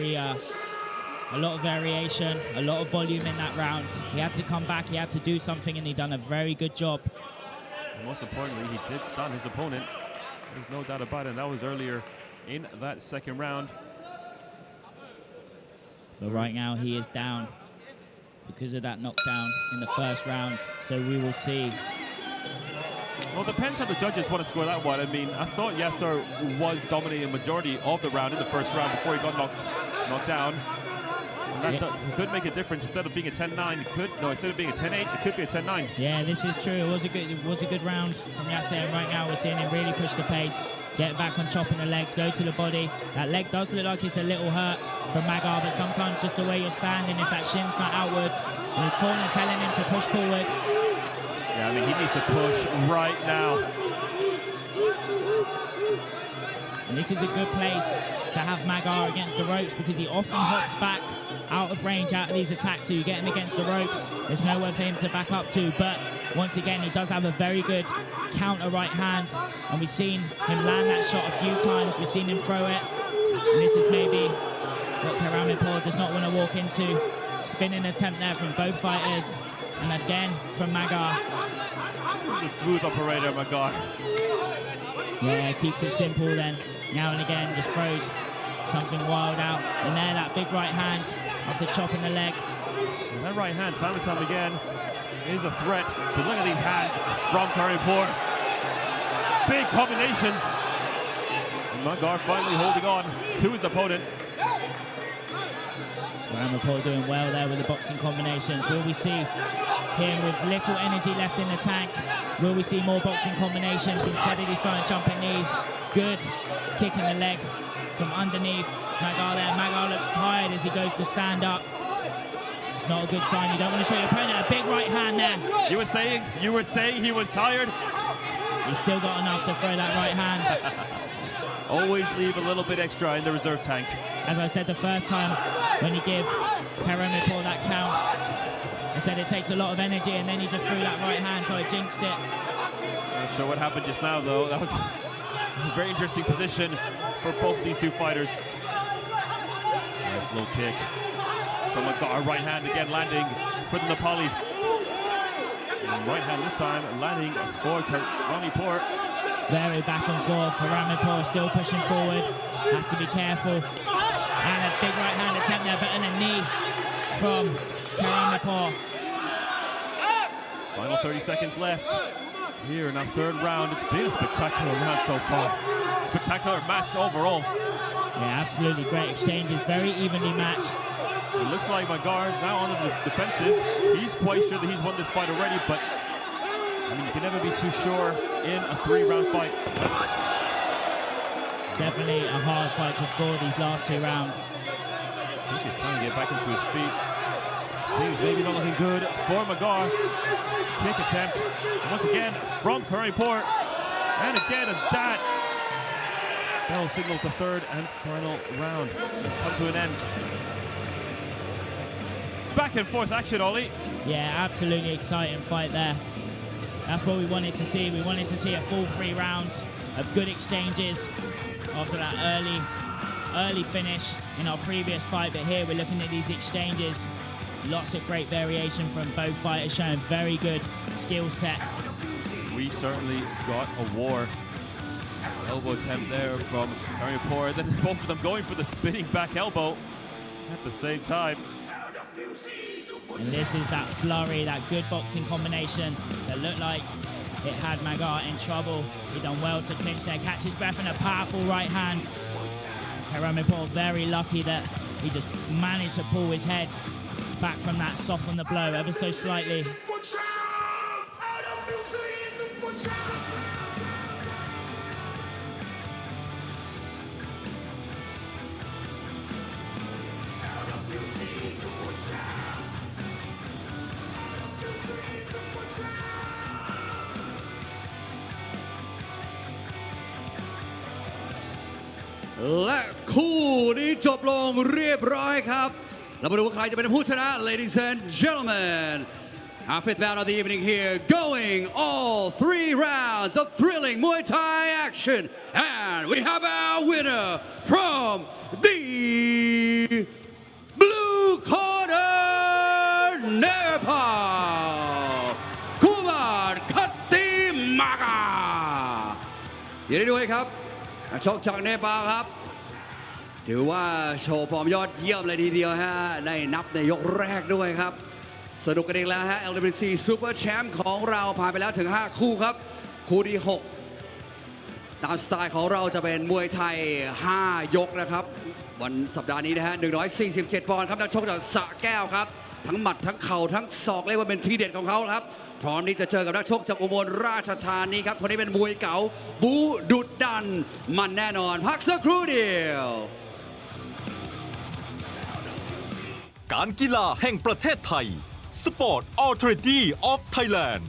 A lot of variation, a lot of volume in that round. He had to come back, he had to do something, and he done a very good job. And most importantly, he did stun his opponent. There's no doubt about it, and that was earlier in that second round. But right now, he is down because of that knockdown in the first round. So we will see. Well, it depends how the judges want to score that one. I mean, I thought Yasser was dominating a majority of the round in the first round before he got knocked down. And that could make a difference. Instead of being a 10-9, instead of being a 10-8, it could be a 10-9. Yeah, this is true. It was a good round from Yasser, and right now we're seeing him really push the pace, get back on chopping the legs, go to the body. That leg does look like it's a little hurt from Magar, but sometimes just the way you're standing, if that shin's not outwards, and his corner telling him to push forward. Yeah, I mean, he needs to push right now. And this is a good place to have Magar against the ropes because he often hops back out of range, out of these attacks, so you're getting against the ropes. There's nowhere for him to back up to, but once again, he does have a very good counter right hand, and we've seen him land that shot a few times. We've seen him throw it, and this is maybe what Karimpour does not want to walk into. Spinning attempt there from both fighters, and again from Magar. He's a smooth operator, Magar. Yeah, keeps it simple then. Now and again, just throws something wild out. And there, that big right hand after chopping the leg. And that right hand, time and time again, is a threat. But look at these hands from Karimpour. Big combinations. And Magar finally holding on to his opponent. Karimpour doing well there with the boxing combinations. Will we see him with little energy left in the tank? Will we see more boxing combinations instead of these throwing jumping knees? Good kick in the leg from underneath Magar there. Magar looks tired as he goes to stand up. It's not a good sign. You don't want to show your opponent a big right hand there. You were saying he was tired? He's still got enough to throw that right hand. Always leave a little bit extra in the reserve tank. As I said the first time when he gave Karimpour that count, I said it takes a lot of energy, and then he just threw that right hand, so I jinxed it. Not sure what happened just now, though. That was a very interesting position for both these two fighters. Nice low kick from Magar. Right hand again landing for the Nepali. And right hand this time landing for Karimpour. Very back and forth. Karimpour still pushing forward. Has to be careful. And a big right hand attempt there, but and a knee from Karimpour. Final 30 seconds left here in our third round. It's been a spectacular round so far. Spectacular match overall. Yeah, absolutely great exchanges. Very evenly matched. It looks like Magar now on the defensive. He's quite sure that he's won this fight already, but I mean, you can never be too sure in a 3-round fight. Definitely a hard fight to score these last 2 rounds. I think it's time to get back into his feet. Things maybe not looking good for Magar. Kick attempt once again from Curryport, and again, and that bell signals the third and final round. It's come to an end. Back and forth action, Ollie. Yeah, absolutely exciting fight there. That's what we wanted to see. We wanted to see a full 3 rounds of good exchanges after that early finish in our previous fight. But here we're looking at these exchanges. Lots of great variation from both fighters, showing very good skill set. We certainly got a war. Elbow attempt there from Curryport. Then both of them going for the spinning back elbow at the same time. And this is that flurry, that good boxing combination that looked like it had Magar in trouble. He done well to clinch there, catch his breath, and a powerful right hand. Curryport very lucky that he just managed to pull his head back from that, soften the blow ever so slightly.และคู่นี้จบลงเรียบร้อยครับเรามาดูว่าใครจะเป็นผู้ชนะ Ladies and gentlemen, our fifth bout of the evening here, going all 3 rounds of thrilling Muay Thai action, and we have our winner from the blue corner, Nepal, Kumar Khattimaga ยินดีด้วยครับชกจากเนปาลครับถือว่าโชว์ฟอร์มยอดเยี่ยมเลยทีเดียวฮะได้นับในยกแรกด้วยครับสนุกกันอีกแล้วฮะ LWC Super Champ ของเราผ่านไปแล้วถึง5คู่ครับคู่ที่6ตามสไตล์ของเราจะเป็นมวยไทย5ยกนะครับวันสัปดาห์นี้นะฮะ147 ปอนด์ครับนักชกจากสระแก้วครับทั้งหมัดทั้งเข่าทั้งศอกเรียกว่าเป็นทีเด็ดของเขาครับพร้อมที่จะเจอกับนักชกจากอุบลราชธานีครับคนนี้เป็นมวยเก๋าบูดุดันมันแน่นอนพักสักครู่เดียวการกีฬาแห่งประเทศไทย Sport Authority of Thailand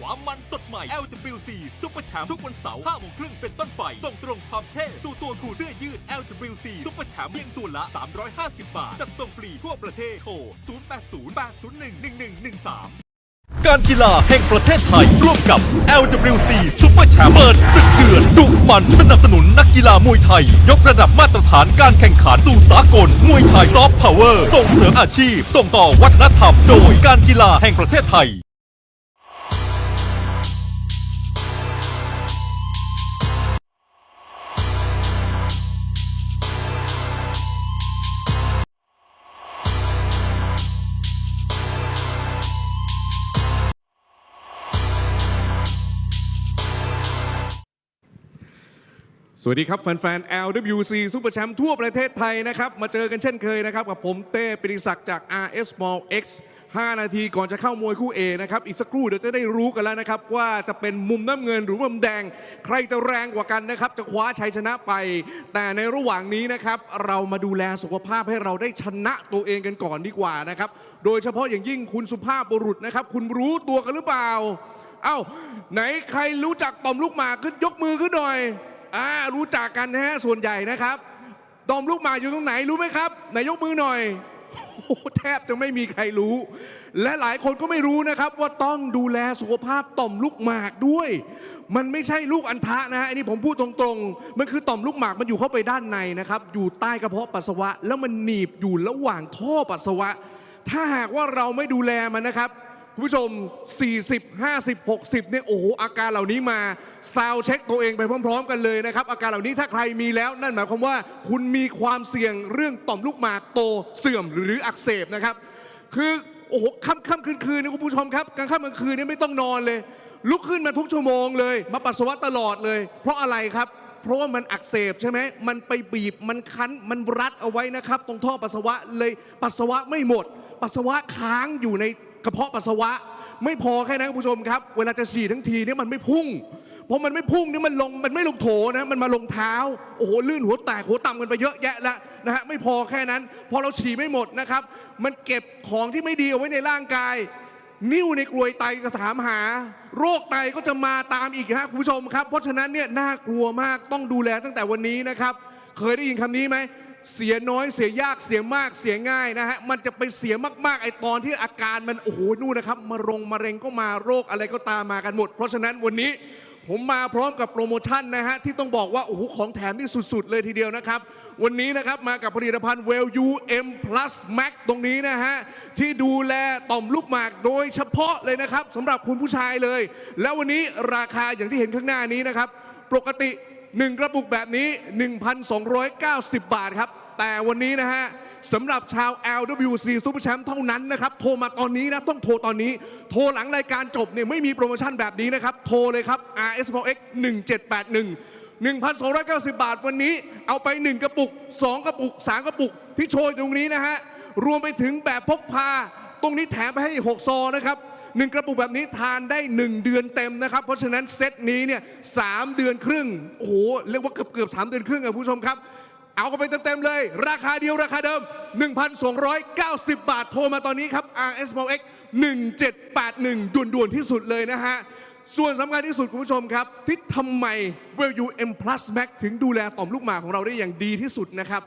ความมันสดใหม่ LWC Super Champ ทุกวันเสาร์ 5 โมงครึ่งเป็นต้นไป ส่งตรงความเท่สู่ตัวคุณเสื้อยืด LWC Super Champ เพียงตัวละ 350 บาท จัดส่งฟรีทั่วประเทศ โทร 0808011113 การกีฬาแห่งประเทศไทย ร่วมกับ LWC Super Champ เปิดศึกเดือดดุมันสนับสนุนนักกีฬามวยไทย ยกระดับมาตรฐานการแข่งขันสู่สากล มวยไทยซอฟต์พาวเวอร์ส่งเสริมอาชีพ ส่งต่อวัฒนธรรมโดยการกีฬาแห่งประเทศไทยสวัสดีครับแฟนๆ LWC Super Champ ทั่วประเทศไทยนะครับมาเจอกันเช่นเคยนะครับกับผมเต้ปิติศักดิ์จาก RS Small X 5 นาทีก่อนจะเข้ามวยคู่เอนะครับอีกสักครู่เดี๋ยวจะได้รู้กันแล้วนะครับว่าจะเป็นมุมน้ำเงินหรือมุมแดงใครจะแรงกว่ากันนะครับจะคว้าชัยชนะไปแต่ในระหว่างนี้นะครับเรามาดูแลสุขภาพให้เราได้ชนะตัวเองกันก่อนดีกว่านะครับโดยเฉพาะอย่างยิ่งคุณสุภาพบุรุษนะครับคุณรู้ตัวกันหรือเปล่าเอ้าไหนใครรู้จักต่อมลูกหมากขึ้นยกมือขึ้นหน่อยรู้จักกันนะฮะส่วนใหญ่นะครับต่อมลูกหมากอยู่ตรงไหนรู้ไหมครับไหนยกมือหน่อยแทบจะไม่มีใครรู้และหลายคนก็ไม่รู้นะครับว่าต้องดูแลสุขภาพต่อมลูกหมากด้วยมันไม่ใช่ลูกอัณฑะนะฮะอันนี้ผมพูดตรงๆมันคือต่อมลูกหมากมันอยู่เข้าไปด้านในนะครับอยู่ใต้กระเพาะปัสสาวะแล้วมันหนีบอยู่ระหว่างท่อปัสสาวะถ้าหากว่าเราไม่ดูแลมันนะครับคุณผู้ชม40 50 60เนี่ยโอ้โหอาการเหล่านี้มาซาวเช็คตัวเองไปพร้อมๆกันเลยนะครับอาการเหล่านี้ถ้าใครมีแล้วนั่นหมายความว่าคุณมีความเสี่ยงเรื่องต่อมลูกหมากโตเสื่อมหรืออักเสบนะครับคือโอ้โหค่ำคืนนะคุณผู้ชมครับกลางค่ำกลางคืนนี่ไม่ต้องนอนเลยลุกขึ้นมาทุกชั่วโมงเลยมาปัสสาวะตลอดเลยเพราะอะไรครับ เพราะว่ามันอักเสบใช่ไหมมันไปบีบมันคั้นมันรัดเอาไว้นะครับตรงท่อปัสสาวะเลยปัสสาวะไม่หมดปัสสาวะค้างอยู่ในกระเพาะปัสสาวะไม่พอแค่นั้นคุณผู้ชมครับเวลาจะฉี่ทั้งทีเนี่ยมันไม่พุ่งพอมันไม่พุ่งนี่มันไม่ลงโถนะมันมาลงเท้าโอ้โหลื่นหัวแตกหัวต่ำกันไปเยอะแยะแล้วนะฮะไม่พอแค่นั้นพอเราฉี่ไม่หมดนะครับมันเก็บของที่ไม่ดีเอาไว้ในร่างกายนิ่วในกรวยไตจะถามหาโรคไตก็จะมาตามอีกครับคุณผู้ชมครับเพราะฉะนั้นเนี่ยน่ากลัวมากต้องดูแลตั้งแต่วันนี้นะครับเคยได้ยินคำนี้ไหมเสียน้อยเสียยากเสียมากเสียง่ายนะฮะมันจะไปเสียมากๆไอตอนที่อาการมันโอ้โหนู่นนะครับมะเร็งก็มาโรคอะไรก็ตามมากันหมดเพราะฉะนั้นวันนี้ผมมาพร้อมกับโปรโมชั่นนะฮะที่ต้องบอกว่าโอ้โหของแถมที่สุดๆเลยทีเดียวนะครับวันนี้นะครับมากับผลิตภัณฑ์ WM Plus Max ตรงนี้นะฮะที่ดูแลต่อมลูกหมากโดยเฉพาะเลยนะครับสำหรับคุณผู้ชายเลยแล้ววันนี้ราคาอย่างที่เห็นข้างหน้านี้นะครับปกติ1กระปุกแบบนี้ 1,290 บาทครับแต่วันนี้นะฮะสำหรับชาว LWC Super Champ เท่านั้นนะครับโทรมาตอนนี้นะต้องโทรตอนนี้โทรหลังรายการจบเนี่ยไม่มีโปรโมชั่นแบบนี้นะครับโทรเลยครับ RSMX 1781 1,290 บาทวันนี้เอาไป1กระปุก2กระปุก3กระปุกที่โชว์ตรงนี้นะฮะรวมไปถึงแบบพกพาตรงนี้แถมไปให้6ซองนะครับ1กระปุกแบบนี้ทานได้1เดือนเต็มนะครับเพราะฉะนั้นเซตนี้เนี่ย3เดือนครึ่งโอ้โหเรียกว่าเกือบ3เดือนครึ่งครับผู้ชมครับเอากันไปเต็มๆเลยราคาเดียวราคาเดิม 1,290 บาทโทรมาตอนนี้ครับ RSMX 1781ด่วนๆที่สุดเลยนะฮะส่วนสำคัญที่สุดคุณผู้ชมครับที่ทำไม WM Plus Max ถึงดูแลต่อมลูกหมากของเราได้อย่างดีที่สุดนะครับ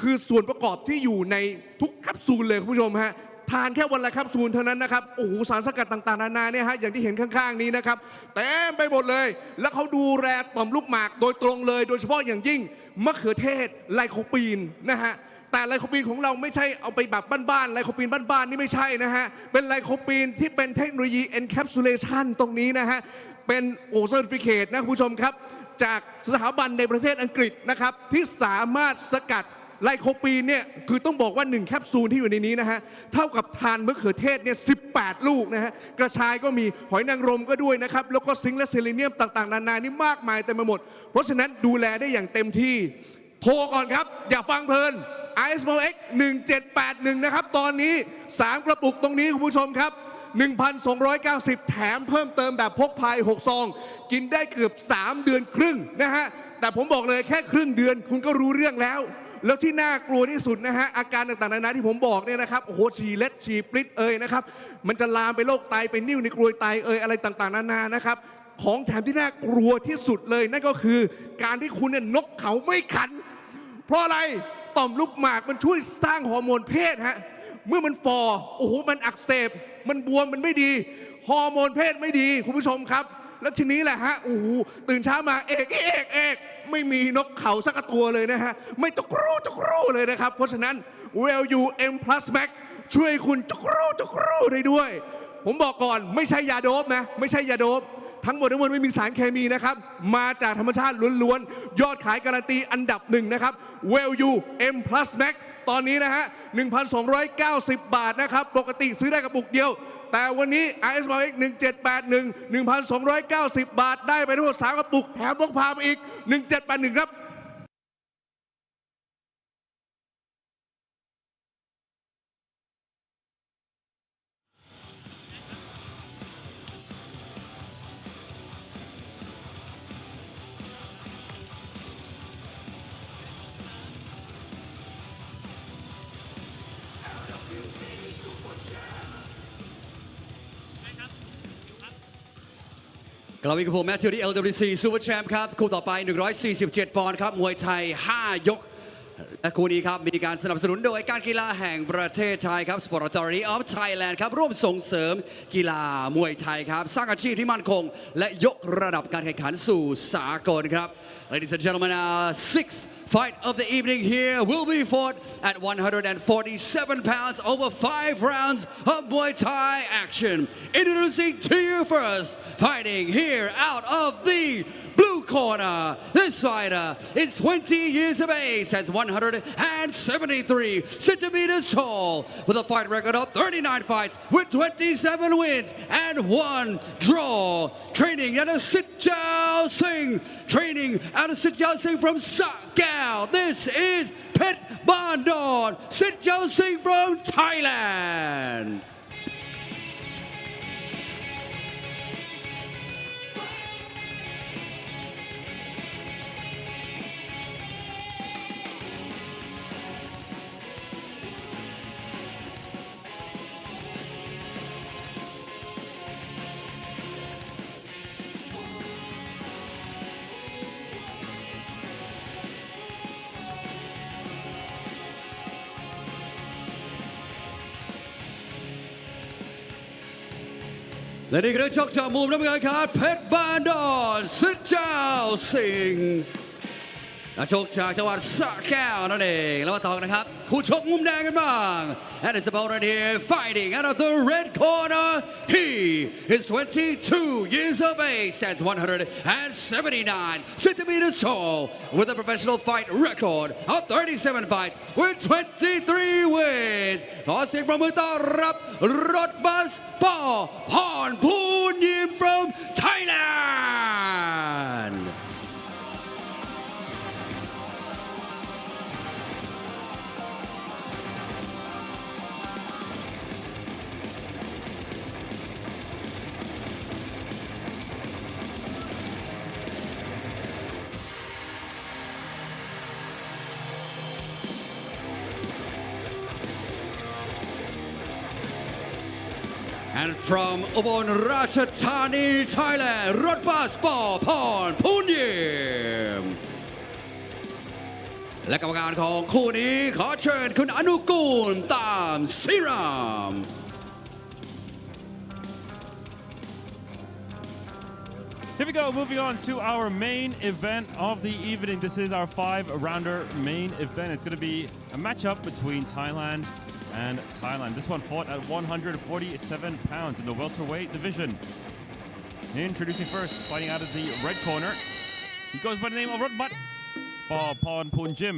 คือส่วนประกอบที่อยู่ในทุกแคปซูลเลยคุณผู้ชมฮะทานแค่วันละแคปซูลเท่านั้นนะครับโอ้โหสารสกัดต่างๆนานาเนี่ยฮะอย่างที่เห็นข้างๆนี้นะครับเต็มไปหมดเลยแล้วเขาดูแลต่อมลูกหมากโดยตรงเลยโดยเฉพาะอย่างยิ่งมะเขือเทศไลโคปีนนะฮะแต่ไลโคปีนของเราไม่ใช่เอาไปแบบบ้านๆไลโคปีนบ้านๆนี่ไม่ใช่นะฮะเป็นไลโคปีนที่เป็นเทคโนโลยี encapsulation ตรงนี้นะฮะเป็นโอเซอร์ฟิเคตนะคุณผู้ชมครับจากสถาบันในประเทศอังกฤษนะครับที่สามารถสกัดไลโคปีนเนี่ยคือต้องบอกว่า1แคปซูลที่อยู่ในนี้นะฮะเท่ากับทานมะเขือเทศเนี่ย18ลูกนะฮะกระชายก็มีหอยนางรมก็ด้วยนะครับแล้วก็ซิงค์และเซเลเนียมต่างๆนานานี่มากมายเต็มไปหมดเพราะฉะนั้นดูแลได้อย่างเต็มที่โทรก่อนครับอย่าฟังเพลิน RSMX 1781นะครับตอนนี้3กระปุกตรงนี้คุณผู้ชมครับ 1,290 แถมเพิ่มเติมแบบพกพาย6ซองกินได้เกือบ3เดือนครึ่งนะฮะแต่ผมบอกเลยแค่ครึ่งเดือนคุณก็รู้เรื่องแล้วที่น่ากลัวที่สุดนะฮะอาการต่างๆนานาที่ผมบอกเนี่ยนะครับโอ้โหฉี่เล็ดฉี่ปริ๊ดนะครับมันจะลามไปโรคไตไปนิ่วในกรวยไตอะไรต่างๆนานานะครับของแถมที่น่ากลัวที่สุดเลยนั่นก็คือการที่คุณเนี่ยนกเขาไม่ขันเพราะอะไรต่อมลูกหมากมันช่วยสร้างฮอร์โมนเพศฮะเมื่อมันฝ่อโอ้โหมันอักเสบมันบวมมันไม่ดีฮอร์โมนเพศไม่ดีคุณผู้ชมครับแล้วทีนี้แหละฮะโอ้โหตื่นเช้ามาเอกไม่มีนกเขาสักตัวเลยนะฮะไม่ตกรูเลยนะครับเพราะฉะนั้น WM Plus Max ช่วยคุณตกรูได้ด้วยผมบอกก่อนไม่ใช่ยาโดปนะไม่ใช่ยาโดปทั้งหมดไม่มีสารเคมีนะครับมาจากธรรมชาติล้วนๆยอดขายการันตีอันดับ1นะครับ WM Plus Max ตอนนี้นะฮะ 1,290 บาทนะครับปกติซื้อได้กระปุกเดียวแต่วันนี้ RSMX 1781 1,290 บาทได้ไปทั้งหมด3กระปุกแถมพกพาไปอีก1781ครับ กลับมาอีกกับผมแมทธิวที่ LWC Super Champ ครับคู่ต่อไป147ปอนด์ครับมวยไทย5ยกและคู่นี้ครับมีการสนับสนุนโดยการกีฬาแห่งประเทศไทยครับ Sport Authority of Thailand ครับร่วมส่งเสริมกีฬามวยไทยครับสร้างอาชีพที่มั่นคงและยกระดับการแข่งขันสู่สากลครับ Ladies and gentlemen, sixth fight of the evening here will be fought at 147 pounds over 5 rounds of Muay Thai action. Introducing to you first, fighting here out of the blue corner. This fighter is 20 years of age, stands 173 centimeters tall, with a fight record of 39 fights with 27 wins and 1 draw. Training at a Sit Jiao Sing. Training at a Sit Jiao Sing from Sakao. This is Pet Bandon, Sit Jiao Sing from Thailand.และนี่คือนักชกจากมุมน้ำเงินครับเพชรบานดอนสิทธิ์เจ้าสิงห์นักชกจากจังหวัดสระแก้วนั่นเองแล้วมาต่อนะครับคู่ชกมุมแดงกันบ้าง and his opponent here fighting out of the red corner he is 22 years of age stands 179 centimeters tall with a professional fight record of 37 fights with 23 wins ขอเสียงปรบมือต้อนรับรถบัสป้อพรพูนยิม from Thailand And from Ubon Ratchathani, Thailand, รถบัสปอพรพูนยิมและกรรมการของคู่นี้ขอเชิญคุณอนุกูลตามศิราม Here we go, moving on to our main event of the evening. This is our 5-rounder main event. It's going to be a matchup between Thailand and Thailand. This one fought at 147 pounds in the welterweight division. Introducing first, fighting out of the red corner. He goes by the name of Rodbat Pon Punjim.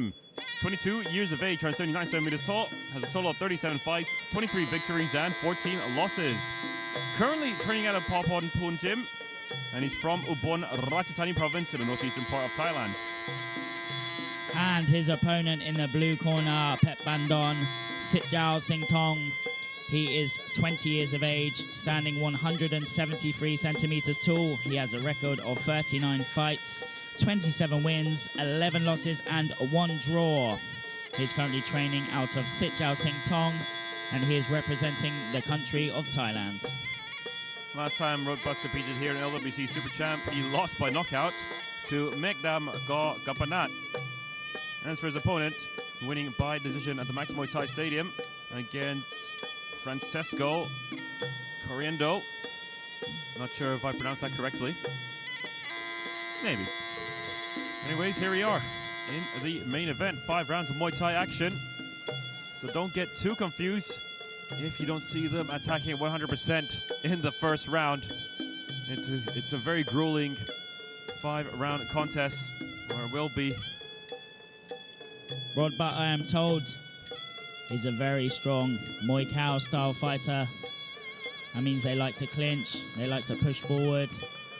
22 years of age, 179 centimeters tall, has a total of 37 fights, 23 victories and 14 losses. Currently training out of Pon Punjim, and he's from Ubon Ratchathani province in the northeastern part of Thailand. And his opponent in the blue corner, Pet Bandon, Sit Jiao Sing Tong. He is 20 years of age, standing 173 centimeters tall. He has a record of 39 fights, 27 wins, 11 losses and 1 draw. He's currently training out of Sit Jiao Sing Tong, and he is representing the country of Thailand. Last time Rodbus competed here in LWC Super Champ, he lost by knockout to Megdam Go Gapanat. As for his opponent, winning by decision at the Max Muay Thai Stadium against Francesco Corriendo. Not sure if I pronounced that correctly. Maybe. Anyways, here we are in the main event. 5 rounds of Muay Thai action. So don't get too confused if you don't see them attacking 100% in the first round. It's a very grueling 5-round contest, or it will be. Rodbat, I am told, is a very strong Muay Thai style fighter. That means they like to clinch, they like to push forward,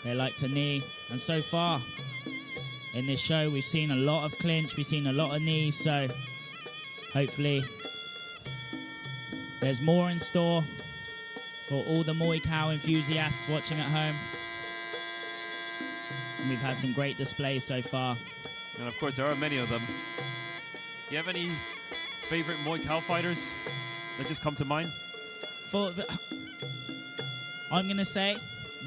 they like to knee. And so far in this show, we've seen a lot of clinch, we've seen a lot of knees. So hopefully there's more in store for all the Muay Thai enthusiasts watching at home. And we've had some great displays so far. And of course, there are many of them. Do you have any favorite Muay Thai fighters that just come to mind? I'm going to say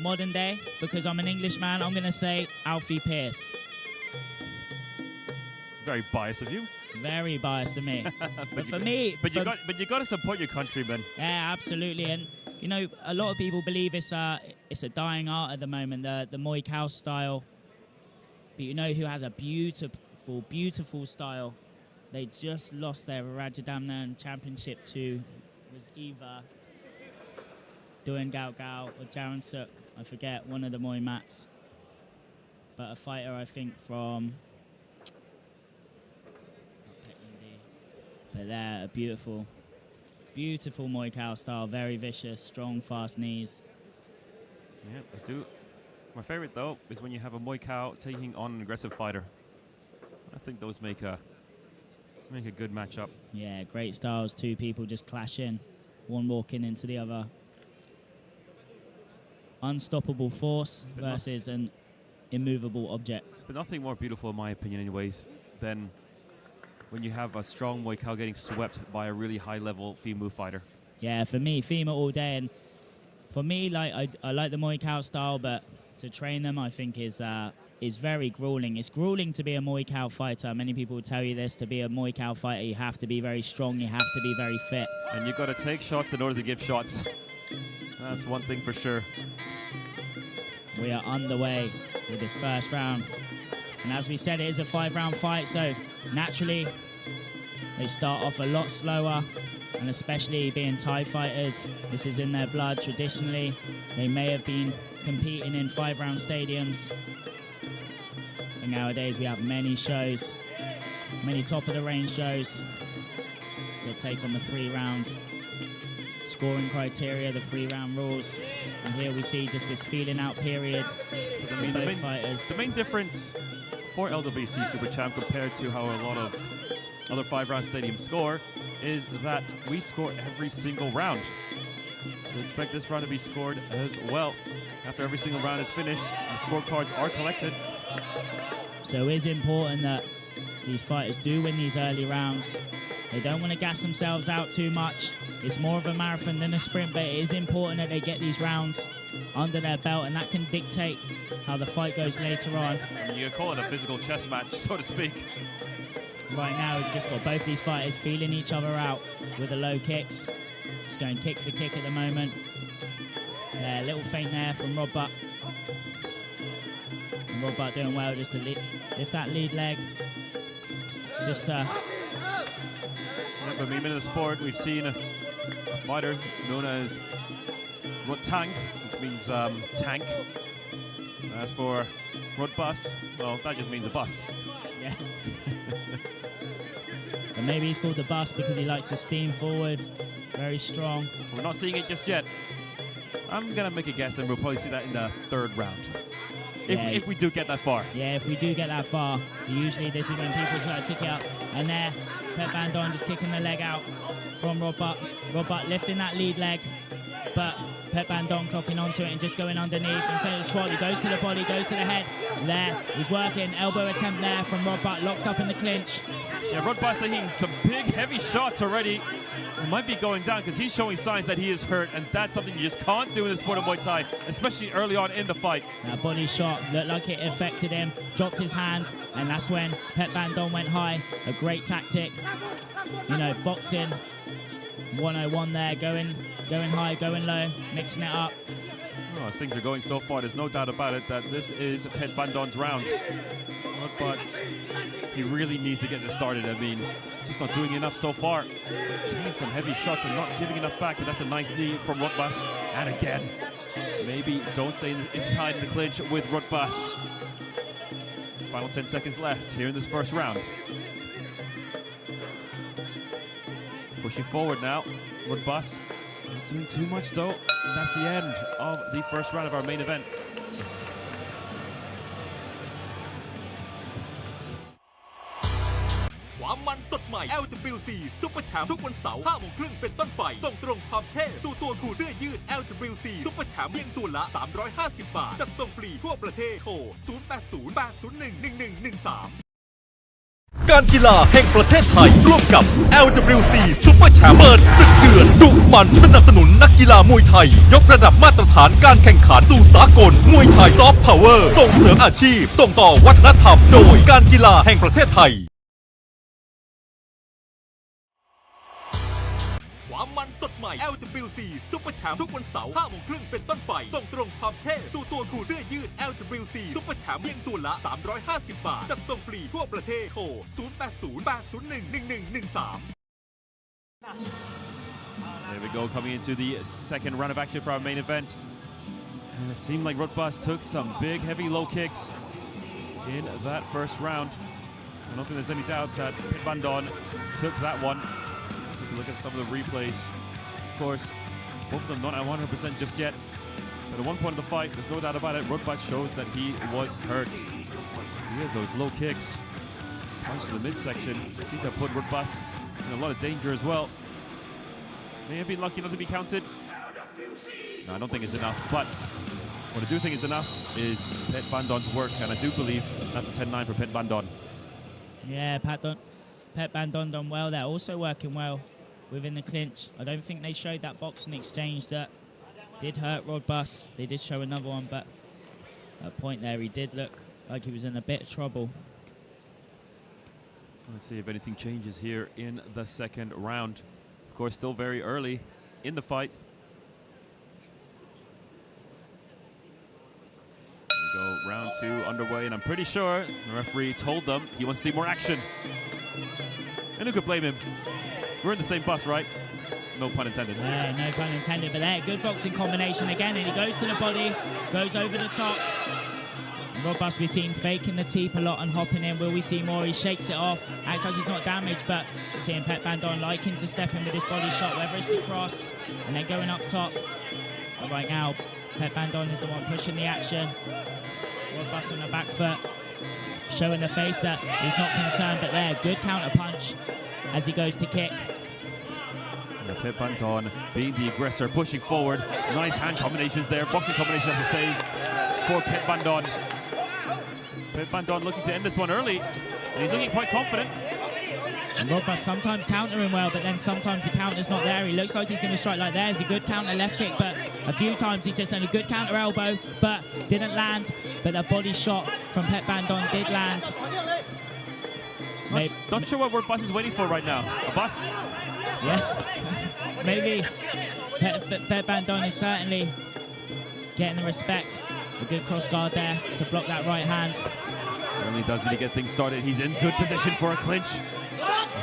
modern day, because I'm an Englishman, I'm going to say Alfie Pierce. Very biased of you. Very biased of me. but for me... But you got to support your countrymen. Yeah, absolutely. And, you know, a lot of people believe it's a dying art at the moment, the Muay Thai style. But you know who has a beautiful style. They just lost their Rajadamnern Championship to was either Duan Gao Gao or Jaron Suk. I forget, one of the Muay Mats. But a fighter, I think, from... But they're a beautiful Muay Thai style. Very vicious, strong, fast knees. Yeah, I do. My favorite, though, is when you have a Muay Thai taking on an aggressive fighter. I think those make a good matchup. Yeah, great styles. Two people just clashing, one walking into the other. Unstoppable force versus an immovable object. But nothing more beautiful, in my opinion, anyways, than when you have a strong Muay Thai getting swept by a really high-level female fighter. Yeah, for me, FEMA all day, and for me, like I like the Muay Thai style, but to train them, I think is very grueling. It's grueling to be a Muay Thai fighter. Many people will tell you this. To be a Muay Thai fighter, you have to be very strong. You have to be very fit. And you've got to take shots in order to give shots. That's one thing for sure. We are underway with this first round. And as we said, it is a 5-round fight, so naturally they start off a lot slower, and especially being Thai fighters, this is in their blood traditionally. They may have been competing in 5-round stadiums. And nowadays we have many shows, many top-of-the-range shows that take on the 3-round scoring criteria, the 3-round rules. And here we see just this feeling out period for both fighters. The main difference for LWC Super Champ compared to how a lot of other 5-round stadiums score is that we score every single round. So expect this round to be scored as well. After every single round is finished, the scorecards are collected. So it is important that these fighters do win these early rounds. They don't want to gas themselves out too much. It's more of a marathon than a sprint, but it is important that they get these rounds under their belt, and that can dictate how the fight goes later on. You can call it a physical chess match, so to speak. Right now, we've just got both these fighters feeling each other out with the low kicks. Just going kick for kick at the moment. A little feint there from Rob Butt. And Rob Butt doing well just to lift that lead leg. Just When we've been in the sport, we've seen a fighter known as Rotang, which means tank. As for Rod Bus, well, that just means a bus. Yeah. But maybe he's called the bus because he likes to steam forward, very strong. We're not seeing it just yet. I'm gonna make a guess, and we'll probably see that in the 3rd round. If we do get that far. Yeah, if we do get that far. Usually this is when people try to tick it up. And there, Pet Bandon just kicking the leg out from Rob Butt. Rob Butt lifting that lead leg, but Pet Bandon clocking onto it and just going underneath. Instead of the swat, he goes to the body, goes to the head. There, he's working. Elbow attempt there from Rob Butt, locks up in the clinch. Yeah, Rod Butt's taking some big, heavy shots already. He might be going down because he's showing signs that he is hurt, and that's something you just can't do in the sport of Muay Thai, especially early on in the fight. That body shot looked like it affected him, dropped his hands, and that's when Pet Bandon went high. A great tactic. You know, boxing 101 there, going high, going low, mixing it up. Oh, as things are going so far, there's no doubt about it that this is Pet Bandon's round. But he really needs to get this started. I mean, just not doing enough so far. Taking some heavy shots and not giving enough back, but that's a nice knee from Rotbus. And again, maybe don't stay inside the clinch with Rotbus. Final 10 seconds left here in this first round. Pushing forward now, Rotbus. Not doing too much though. That's the end of the first round of our main event. LWC Super Champ ทุกวันเสาร์ 5 โมงครึ่งเป็นต้นไปส่งตรงความเท่สู่ตัวคุณเสื้อยืด LWC Super Champ เพียงตัวละ 350 บาทจัดส่งฟรีทั่วประเทศโทร 0808011113 การกีฬาแห่งประเทศไทยร่วมกับ LWC Super Champ เปิดศึกเดือดดุมันสนับสนุนนักกีฬามวยไทยยกระดับมาตรฐานการแข่งขันสู่สากลมวยไทยซอฟต์พาวเวอร์ส่งเสริมอาชีพส่งต่อวัฒนธรรมโดยการกีฬาแห่งประเทศไทยความมันสดใหม่ LWC Super Champ มป์ทุกวันเสาร์ 5 โมงครึ่งเป็นต้นไปส่งตรงความเท่สู่ตัวคุณเสื้อยืด LWC Super Champ เพียงตัวละ 350 บาทจัดส่งฟรีทั่วประเทศโทร 0808011113 There we go, coming into the second round of action for our main event. And it seemed like Rodbus took some big, heavy low kicks in that first round. I don't think there's any doubt that Pit Bandon took that one. Let's take a look at some of the replays. Of course, both of them not at 100% just yet. But at one point of the fight, there's no doubt about it, Rodbus shows that he was hurt. He had those low kicks. Punch to the midsection. Seems to have put Rodbus in a lot of danger as well. May have been lucky not to be counted. No, I don't think it's enough, but what I do think is enough is Pit Bandon's work, and I do believe that's a 10-9 for Pit Bandon. Yeah, Pet Bandon done well there, also working well within the clinch. I don't think they showed that boxing exchange that did hurt Rodbus. They did show another one, but at that point there he did look like he was in a bit of trouble. Let's see if anything changes here in the second round. Of course, still very early in the fight. There we go, round 2 underway, and I'm pretty sure the referee told them he wants to see more action. And who could blame him? We're in the same bus, right? No pun intended. Yeah, no pun intended, but there, good boxing combination again, and he goes to the body, goes over the top. Rodbus we've seen faking the teep a lot and hopping in. Will we see more? He shakes it off. Acts like he's not damaged, but we're seeing Pet Bandon liking to step in with his body shot, whether it's the cross and then going up top. But right now, Pet Bandon is the one pushing the action. Rodbus on the back foot, showing the face that he's not concerned, but there, good counter punch as he goes to kick. Yeah, Pet Bandon being the aggressor, pushing forward. Nice hand combinations there, boxing combinations, I should say, for Pet Bandon. Pit Bandon looking to end this one early, and he's looking quite confident. And Rodbus sometimes countering well, but then sometimes the counter's not there. He looks like he's going to strike like there's a good counter left kick, but a few times he just had a good counter elbow, but didn't land. But the body shot from Pet Bandon did land. Not sure what Rodbus is waiting for right now. A bus? Yeah. Maybe Pet Bandon is certainly getting the respect. A good cross guard there to block that right hand. Certainly does need to get things started. He's in good position for a clinch.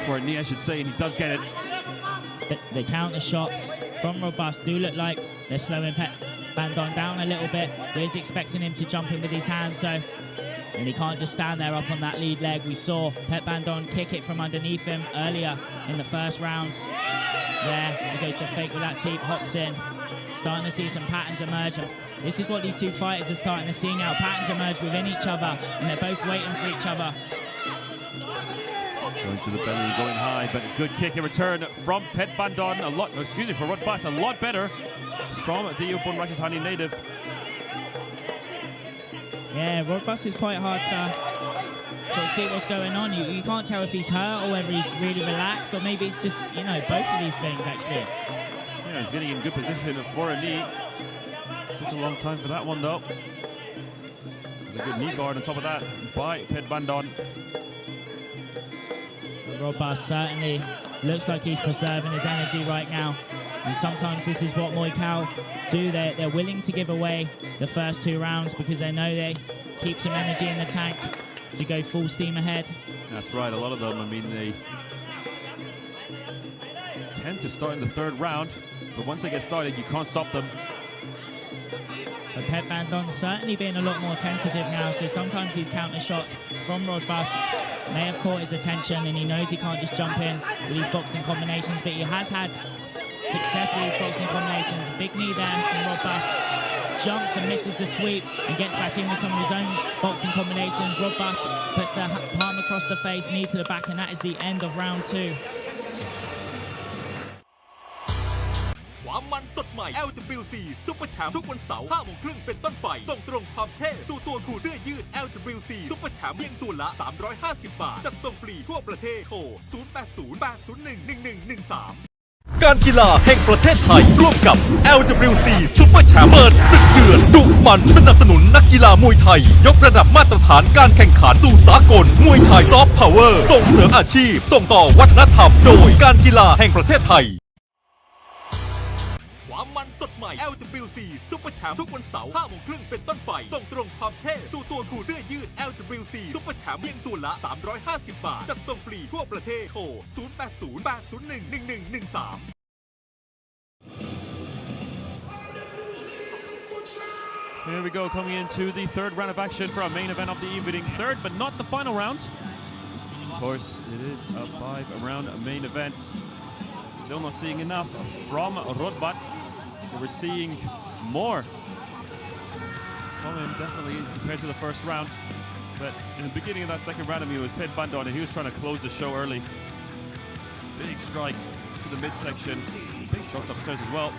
For a knee, I should say, and he does get it. The counter shots from Rodbus do look like they're slowing Pet Bandon down a little bit. He's expecting him to jump in with his hands, so... And he can't just stand there up on that lead leg. We saw Pet Bandon kick it from underneath him earlier in the first round. There, he goes to fake with that teep, hops in. Starting to see some patterns emerge. This is what these two fighters are starting to see now. Patterns emerge within each other, and they're both waiting for each other. Going to the belly, going high, but a good kick in return from Pet Bandon. For Rodbus, a lot better from the Ubon Rajasthani native. Yeah, Rodbus is quite hard to sort of see what's going on. You can't tell if he's hurt or whether he's really relaxed, or maybe it's just, you know, both of these things actually. Yeah, he's getting in good position for a knee. Took a long time for that one though. There's a good knee guard on top of that by Pet Bandon. Rodbus certainly looks like he's preserving his energy right now. And sometimes this is what Muay Thai do. They're willing to give away the first 2 rounds because they know they keep some energy in the tank to go full steam ahead. That's right, a lot of them, I mean, they tend to start in the 3rd round, but once they get started, you can't stop them. But Pet Bandon certainly being a lot more tentative now, so sometimes these counter shots from Rodbus may have caught his attention, and he knows he can't just jump in with these boxing combinations, but he has had success with these boxing combinations. Big knee there from Rodbus. Jumps and misses the sweep and gets back in with some of his own boxing combinations. Rodbus puts the palm across the face, knee to the back, and that is the end of round 2. ความมันสดใหม่ LWC Super Champ ทุกวันเสาร์ 5 โมงครึ่งเป็นต้นไปส่งตรงความเท่สู่ตัวคุณเสื้อยืด LWC Super Champ เพียงตัวละ 350 บาทจัดส่งฟรีทั่วประเทศโทร 0808011113 การกีฬาแห่งประเทศไทยร่วมกับ LWC Super Champ เปิดศึกเดือดดุมันสนับสนุนนักกีฬามวยไทยยกระดับมาตรฐานการแข่งขันสู่สากลมวยไทยซอฟต์พาวเวอร์ส่งเสริมอาชีพส่งต่อวัฒนธรรมโดยการกีฬาแห่งประเทศไทย ความมันสดใหม่ Super Champ ทุกวันเสาร์ 5 โมงครึ่งเป็นต้นไปส่งตรงความเท่สู่ตัวคุณเสื้อยืด LWC Super Champ เพียงตัวละ 350 บาทจัดส่งฟรีทั่วประเทศโทร 0808011113Here we go, coming into the third round of action for our main event of the evening. Third, but not the final round. Of course, it is a 5-round main event. Still not seeing enough from Rodbat. We're seeing more from him, definitely, compared to the first round. But in the beginning of that second round, it was Pet Bandon, and he was trying to close the show early. Big strikes to the midsection. Big shots upstairs as well.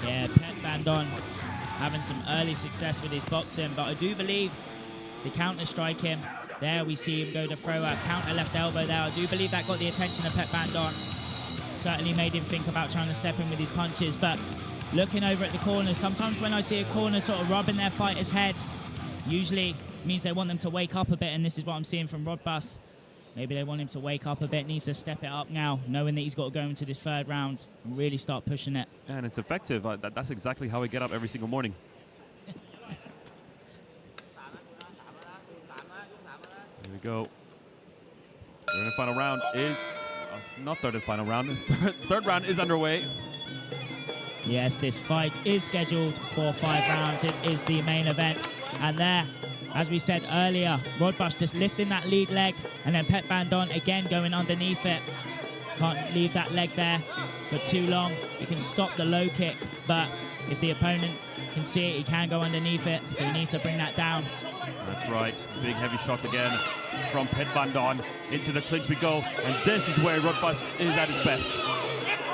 Yeah, Pet Bandon having some early success with his boxing, but I do believe the counter strike him. There we see him go to throw a counter left elbow there. I do believe that got the attention of Pet Bandon. Certainly made him think about trying to step in with his punches, but looking over at the corners, sometimes when I see a corner sort of rubbing their fighter's head, usually means they want them to wake up a bit, and this is what I'm seeing from Rodbus. Maybe they want him to wake up a bit, needs to step it up now, knowing that he's got to go into this third round and really start pushing it. And it's effective. That's exactly how I get up every single morning. Here we go. Third and final round is... not third and final round. Third round is underway. Yes, this fight is scheduled for 5 rounds. It is the main event. And there, as we said earlier, Rodbus just lifting that lead leg, and then Pet Bandon again going underneath it. Can't leave that leg there for too long. He can stop the low kick, but if the opponent can see it, he can go underneath it, so he needs to bring that down. That's right. Big heavy shot again from Pet Bandon. Into the clinch we go, and this is where Rodbus is at his best.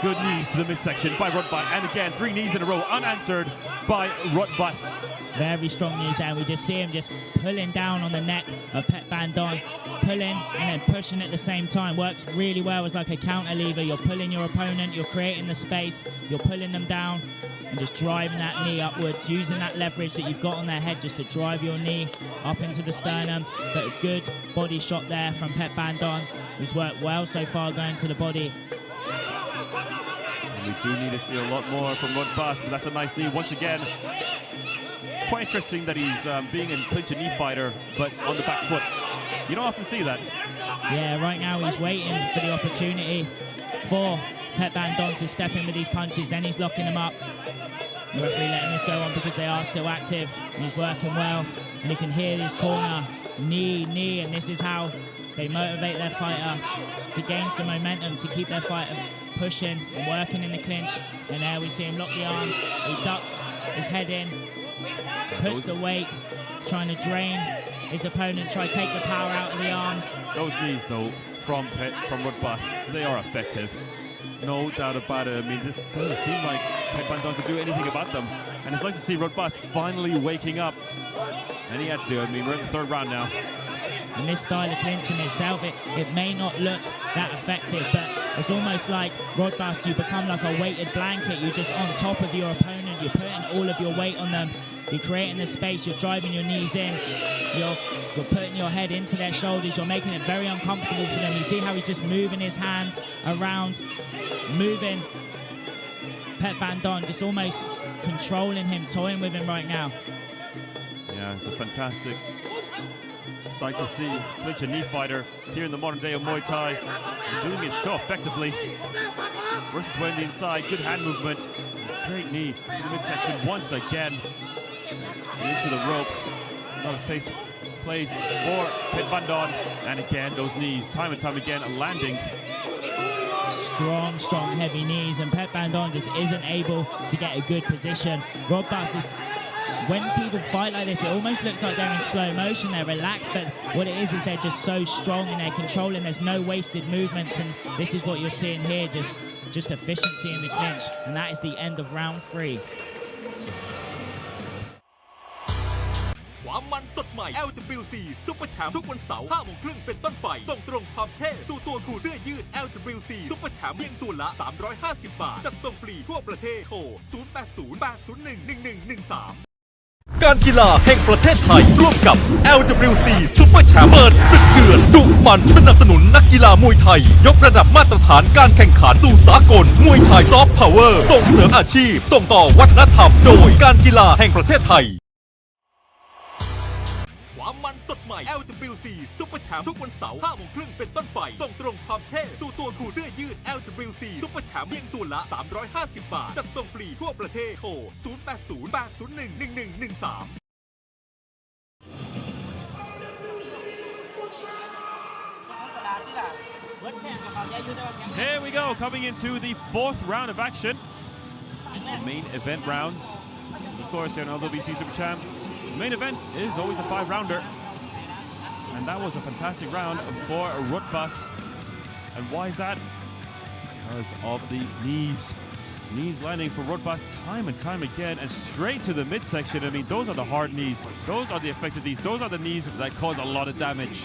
Good knees to the midsection by Rodbus, and again, 3 knees in a row unanswered by Rodbus. Very strong knees there. We just see him just pulling down on the neck of Pet Bandon. Pulling and then pushing at the same time. Works really well as like a counter lever. You're pulling your opponent, you're creating the space, you're pulling them down and just driving that knee upwards, using that leverage that you've got on their head just to drive your knee up into the sternum. But a good body shot there from Pet Bandon, who's worked well so far going to the body. And we do need to see a lot more from Rodbus, but that's a nice knee once again. It's quite interesting that he's being a clinch and knee fighter, but on the back foot. You don't often see that. Yeah, right now he's waiting for the opportunity for Pet Bandon to step in with these punches, then he's locking them up. The referee letting this go on because they are still active, and he's working well, and you can hear his corner, knee, and this is how they motivate their fighter to gain some momentum, to keep their fighter pushing and working in the clinch. And there we see him lock the arms, he ducks his head in, puts the weight, trying to drain his opponent, try to take the power out of the arms. Those knees, though, from Rodbus, they are effective. No doubt about it. I mean, this doesn't seem like Pet Bandon could do anything about them. And it's nice to see Rodbus finally waking up. And he had to. I mean, we're in the third round now. And this style of clinching itself, it may not look that effective, but it's almost like Rodbus, you become like a weighted blanket. You're just on top of your opponent. You're putting all of your weight on them. You're creating the space. You're driving your knees in. You're putting your head into their shoulders. You're making it very uncomfortable for them. You see how he's just moving his hands around, moving Pet Bandon, just almost controlling him, toying with him right now. Yeah, it's a fantastic sight to see. Clinch and knee fighter here in the modern day of Muay Thai. Doing it so effectively. Versus way on the inside. Good hand movement. Great knee to the midsection once again. And into the ropes. Not a safe place for Pet Bandon. And again, those knees, time and time again, landing. Strong, heavy knees. And Pet Bandon just isn't able to get a good position. Rodbus is... when people fight like this, it almost looks like they're in slow motion, they're relaxed, but what it is they're just so strong and they're controlling, there's no wasted movements, and this is what you're seeing here, just efficiency in the clinch, and that is the end of round 3. ความมันสดใหม่ LWC Super Champ ทุกวันเสาร์ 5 โมงครึ่งเป็นต้นไปส่งตรงความเท่สู่ตัวคุณเสื้อยืด LWC Super Champ เพียงตัวละ 350 บาทจัดส่งฟรีทั่วประเทศโทร 0808011113 การกีฬาแห่งประเทศไทยร่วมกับ LWC Super Champ เปิดศึกเดือดดุมันสนับสนุนนักกีฬามวยไทยยกระดับมาตรฐานการแข่งขันสู่สากลมวยไทยซอฟต์พาวเวอร์ส่งเสริมอาชีพส่งต่อวัฒนธรรมโดยการกีฬาแห่งประเทศไทยความมันสดใหม่ LWC Super Champ ทุกวันเสาร์ 5 โมงครึ่งเป็นต้นไป ส่งตรงความเท่สู่ตัวคุณเสื้อยืด LWC Super Champ เพียงตัวละ 350 บาท จัดส่งฟรีทั่วประเทศ โทร 0808011113 Here we go, coming into the fourth round of action. The main event rounds. Of course, here on LWC Super Champ, the main event is always a 5-rounder. And that was a fantastic round for Rutbus. And why is that? Because of the knees. Knees landing for Rutbus time and time again, and straight to the midsection. I mean, those are the hard knees. Those are the affected knees. Those are the knees that cause a lot of damage.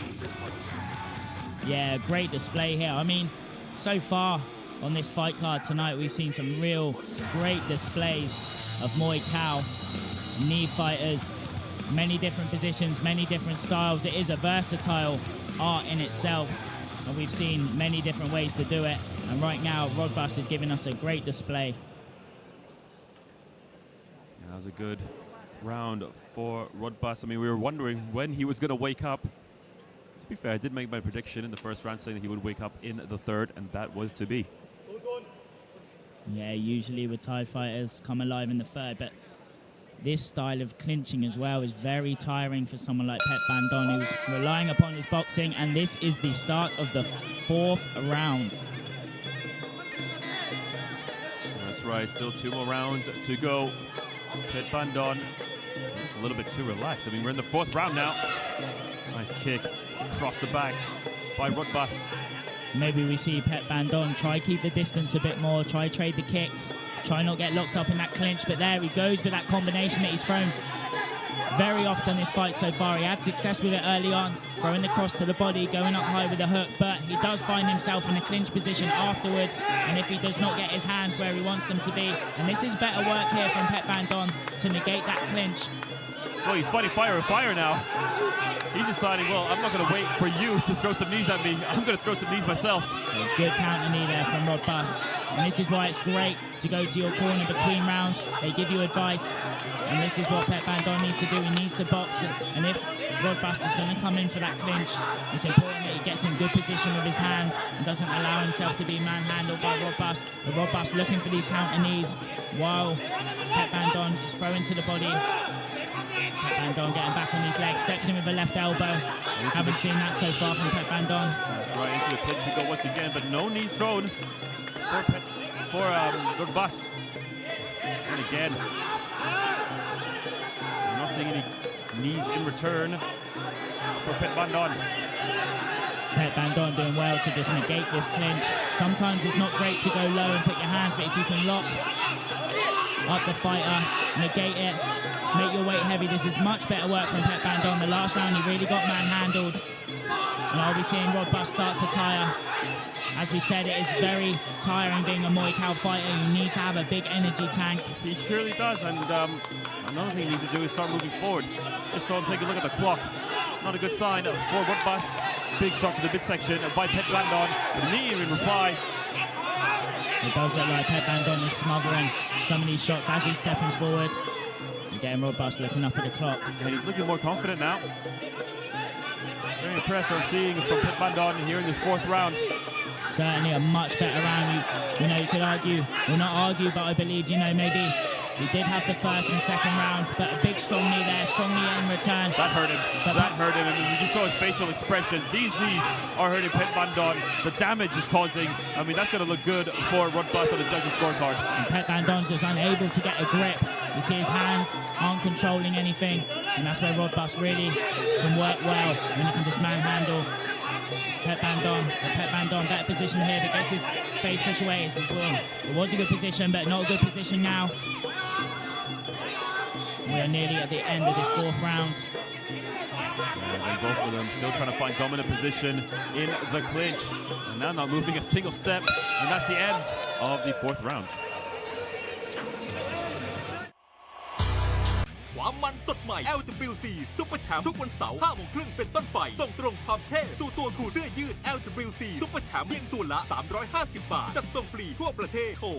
Yeah, great display here. I mean, so far on this fight card tonight, we've seen some real great displays of Muay Thai, knee fighters, many different positions, many different styles. It is a versatile art in itself, and we've seen many different ways to do it. And right now, Rodbus is giving us a great display. Yeah, that was a good round for Rodbus. I mean, we were wondering when he was going to wake up. To be fair, I did make my prediction in the first round saying that he would wake up in the third, and that was to be. Yeah, usually with Thai fighters come alive in the third, but this style of clinching as well is very tiring for someone like Pet Bandon, who's relying upon his boxing, and this is the start of the fourth round. That's right, still 2 more rounds to go. Pet Bandon is a little bit too relaxed. I mean, we're in the fourth round now. Nice kick across the back by Rodbus. Maybe we see Pet Bandon try keep the distance a bit more, try trade the kicks, try not get locked up in that clinch, but there he goes with that combination that he's thrown very often this fight so far. He had success with it early on, throwing the cross to the body, going up high with the hook, but he does find himself in a clinch position afterwards, and if he does not get his hands where he wants them to be, and this is better work here from Pet Bandon to negate that clinch. Well, he's fighting fire with fire now. He's deciding, well, I'm not going to wait for you to throw some knees at me. I'm going to throw some knees myself. Good counter knee there from Rodbus. And this is why it's great to go to your corner between rounds. They give you advice. And this is what Pet Bandon needs to do. He needs to box. And if Rodbus is going to come in for that clinch, it's important that he gets in good position with his hands and doesn't allow himself to be manhandled by Rodbus. But Rodbus looking for these counter knees while Pet Bandon is throwing to the body. Pet Bandon getting back on his legs, steps in with a left elbow. Haven't seen that so far from Pet Bandon. That's right, into the clinch we go once again, but no knees thrown for Rodbus. And again, I'm not seeing any knees in return for Pet Bandon. Pet Bandon doing well to just negate this clinch. Sometimes it's not great to go low and put your hands, but if you can lock up the fighter, negate it, make your weight heavy. This is much better work from Pet Bandon. The last round he really got manhandled, and I'll be seeing Rodbus start to tire. As we said, it is very tiring being a Muay Thai fighter. You need to have a big energy tank. He surely does, and another thing he needs to do is start moving forward. Just saw him take a look at the clock. Not a good sign for Rodbus. Big shot to the midsection by Pet Bandon, but a knee in reply. It does look like Pet Bandon is smothering some of these shots as he's stepping forward. Again, Rodbus looking up at the clock. And he's looking more confident now. Very impressed what I'm seeing from Pet Bandon here in this fourth round. Certainly a much better round. You know, you could argue, well not argue, but I believe, you know, maybe he did have the first and second round, but a big strong knee there, strong knee in return. That hurt him. That hurt him. And you just saw his facial expressions. These knees are hurting Pet Bandon. The damage is causing. I mean, that's going to look good for Rodbus on the judges' scorecard. And Pet Bandon's just unable to get a grip. You see his hands aren't controlling anything, and that's where Rodbus really can work well when he can just manhandle Pet Bandon. Pet Bandon, better position here, but gets his face pushed away. It was a good position, but not a good position now. We are nearly at the end of this fourth round. And both of them still trying to find dominant position in the clinch. And now not moving a single step. And that's the end of the fourth round. ความมันสดใหม่ ใหม่ LWC Super Champ ทุกวันเสาร์ 5 โมงครึ่งเป็นต้นไปส่งตรงความเท่สู่ตัวคุณเสื้อยืด LWC Super Champ เพียงตัวละ 350 บาทจัดส่งฟรีทั่วประเทศโทร 0808011113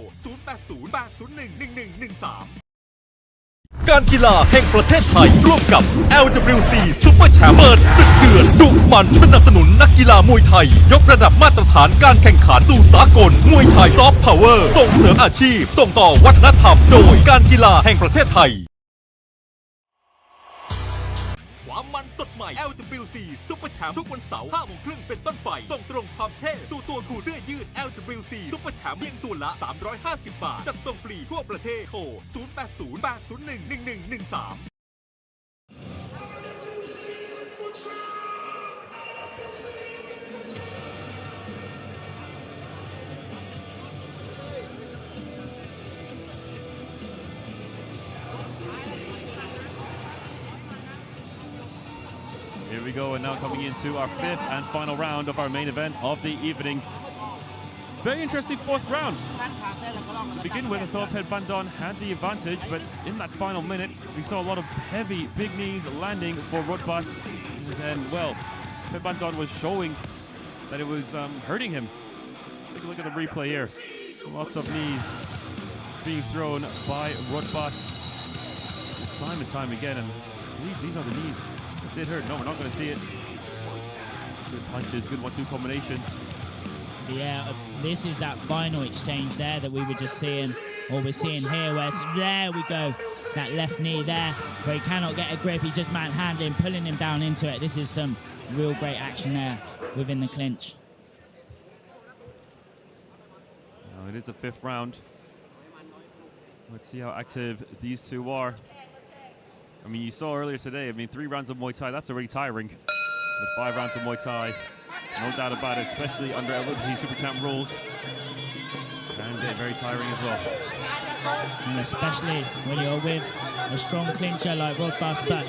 การกีฬาแห่งประเทศไทยร่วมกับ LWC Super Champ เปิดศึกเดือดดุมันสนับสนุนนักกีฬามวยไทยยกระดับมาตรฐานการแข่งขันสู่สากลมวยไทยซอฟต์พาวเวอร์ส่งเสริมอาชีพส่งต่อวัฒนธรรมโดยการกีฬาแห่งประเทศไทยความมันสดใหม่ LWC Super Champ ทุกวันเสาร์ 5 โมงครึ่งเป็นต้นไปส่งตรงความเท่สู่ตัวคุณเสื้อยืด LWC Super Champ เพียงตัวละ 350 บาทจัดส่งฟรีทั่วประเทศโทร 0808011113Here we go, and now coming into our fifth and final round of our main event of the evening. Very interesting fourth round. To begin with, I thought Pet Bandon had the advantage, but in that final minute, we saw a lot of heavy big knees landing for Rodbus. And then, well, Pet Bandon was showing that it was hurting him. Let's take a look at the replay here. Lots of knees being thrown by Rodbus time and time again, and I believe these are the knees. It did hurt. No, we're not going to see it. Good punches, good 1-2 combinations. Yeah, this is that final exchange there that we were just seeing, or we're seeing here, where there we go, that left knee there, where he cannot get a grip. He's just manhandling, pulling him down into it. This is some real great action there within the clinch. Now it is the fifth round. Let's see how active these two are. I mean, you saw earlier today, 3 rounds of Muay Thai, that's already tiring. But 5 rounds of Muay Thai, no doubt about it, especially under LWC Super Champ rules. And they're very tiring as well. And especially when you're with a strong clincher like Rodbus, but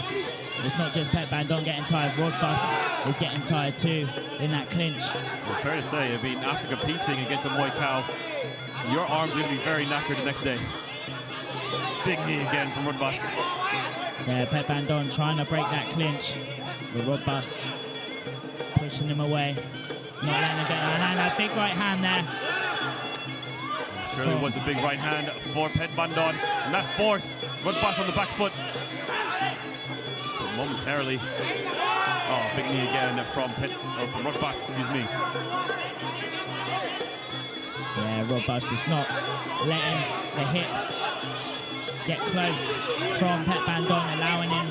it's not just Pet Bandon getting tired, Rodbus is getting tired too in that clinch. Well, fair to say, after competing against a Muay Cow, your arms are going to be very knackered the next day. Big knee again from Rodbus. Yeah, Pet Bandon trying to break that clinch. The Rodbus pushing him away. Not letting him get that hand. A big right hand there. Surely was a big right hand for Pet Bandon. And that force, Rodbus on the back foot. But momentarily. Oh, big knee again from Rodbus, excuse me. Yeah, Rodbus just not letting the hips get close from Pet Bandon, allowing him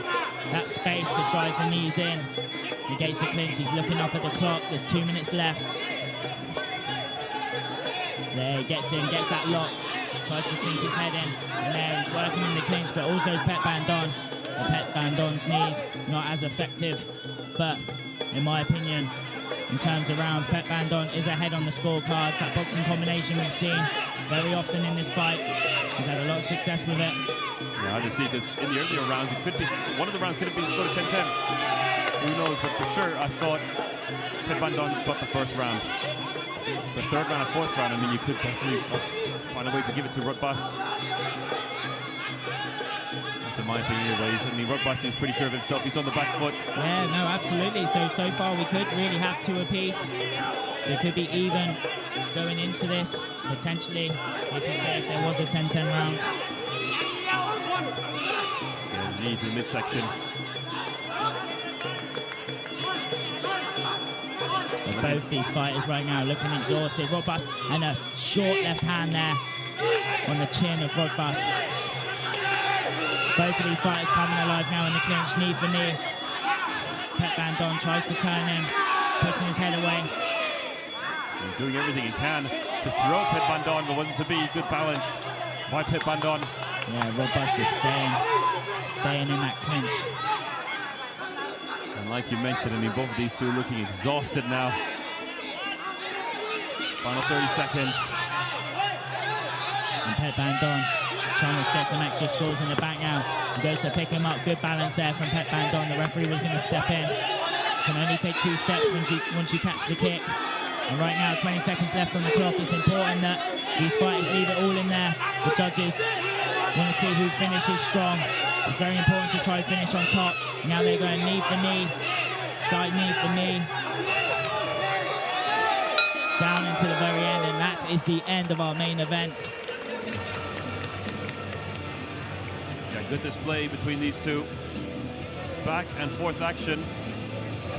that space to drive the knees in. Negates the clinch, he's looking up at the clock, there's 2 minutes left. There, he gets in, gets that lock, tries to sink his head in, and there he's working in the clinch, but also is Pet Bandon. And Pet Bandon's knees not as effective, but in my opinion, in terms of rounds, Pet Bandon is ahead on the scorecards. That boxing combination we've seen very often in this fight. He's had a lot of success with it. Yeah, I just see, because in the earlier rounds, it could be one of the rounds could have been scored 10-10. Who knows? But for sure, I thought Pet Bandon got the first round. The third round and fourth round, you could definitely find a way to give it to Rodbus. That's in my opinion, anyways. Rodbus is pretty sure of himself. He's on the back foot. Yeah, no, absolutely. So far we could really have 2 apiece. So it could be even going into this, potentially, if there was a 10-10 round. Yeah, knee to the midsection. Both these fighters right now looking exhausted. Rodbus, and a short left hand there on the chin of Rodbus. Both of these fighters coming alive now in the clinch, knee for knee. Pet Bandon tries to turn him, pushing his head away. He's doing everything he can to throw Pet Bandon, but wasn't to be. Good balance by Pet Bandon. Yeah, Rodbus just staying in that clinch. And like you mentioned, both of these two looking exhausted now. Final 30 seconds. And Pet Bandon trying to get some extra scores in the back now. He goes to pick him up. Good balance there from Pet Bandon. The referee was going to step in. Can only take 2 steps once you catch the kick. And right now, 20 seconds left on the clock. It's important that these fighters leave it all in there. The judges want to see who finishes strong. It's very important to try finish on top. Now they're going knee for knee, side knee for knee. Down into the very end, and that is the end of our main event. Yeah, good display between these two. Back and forth action.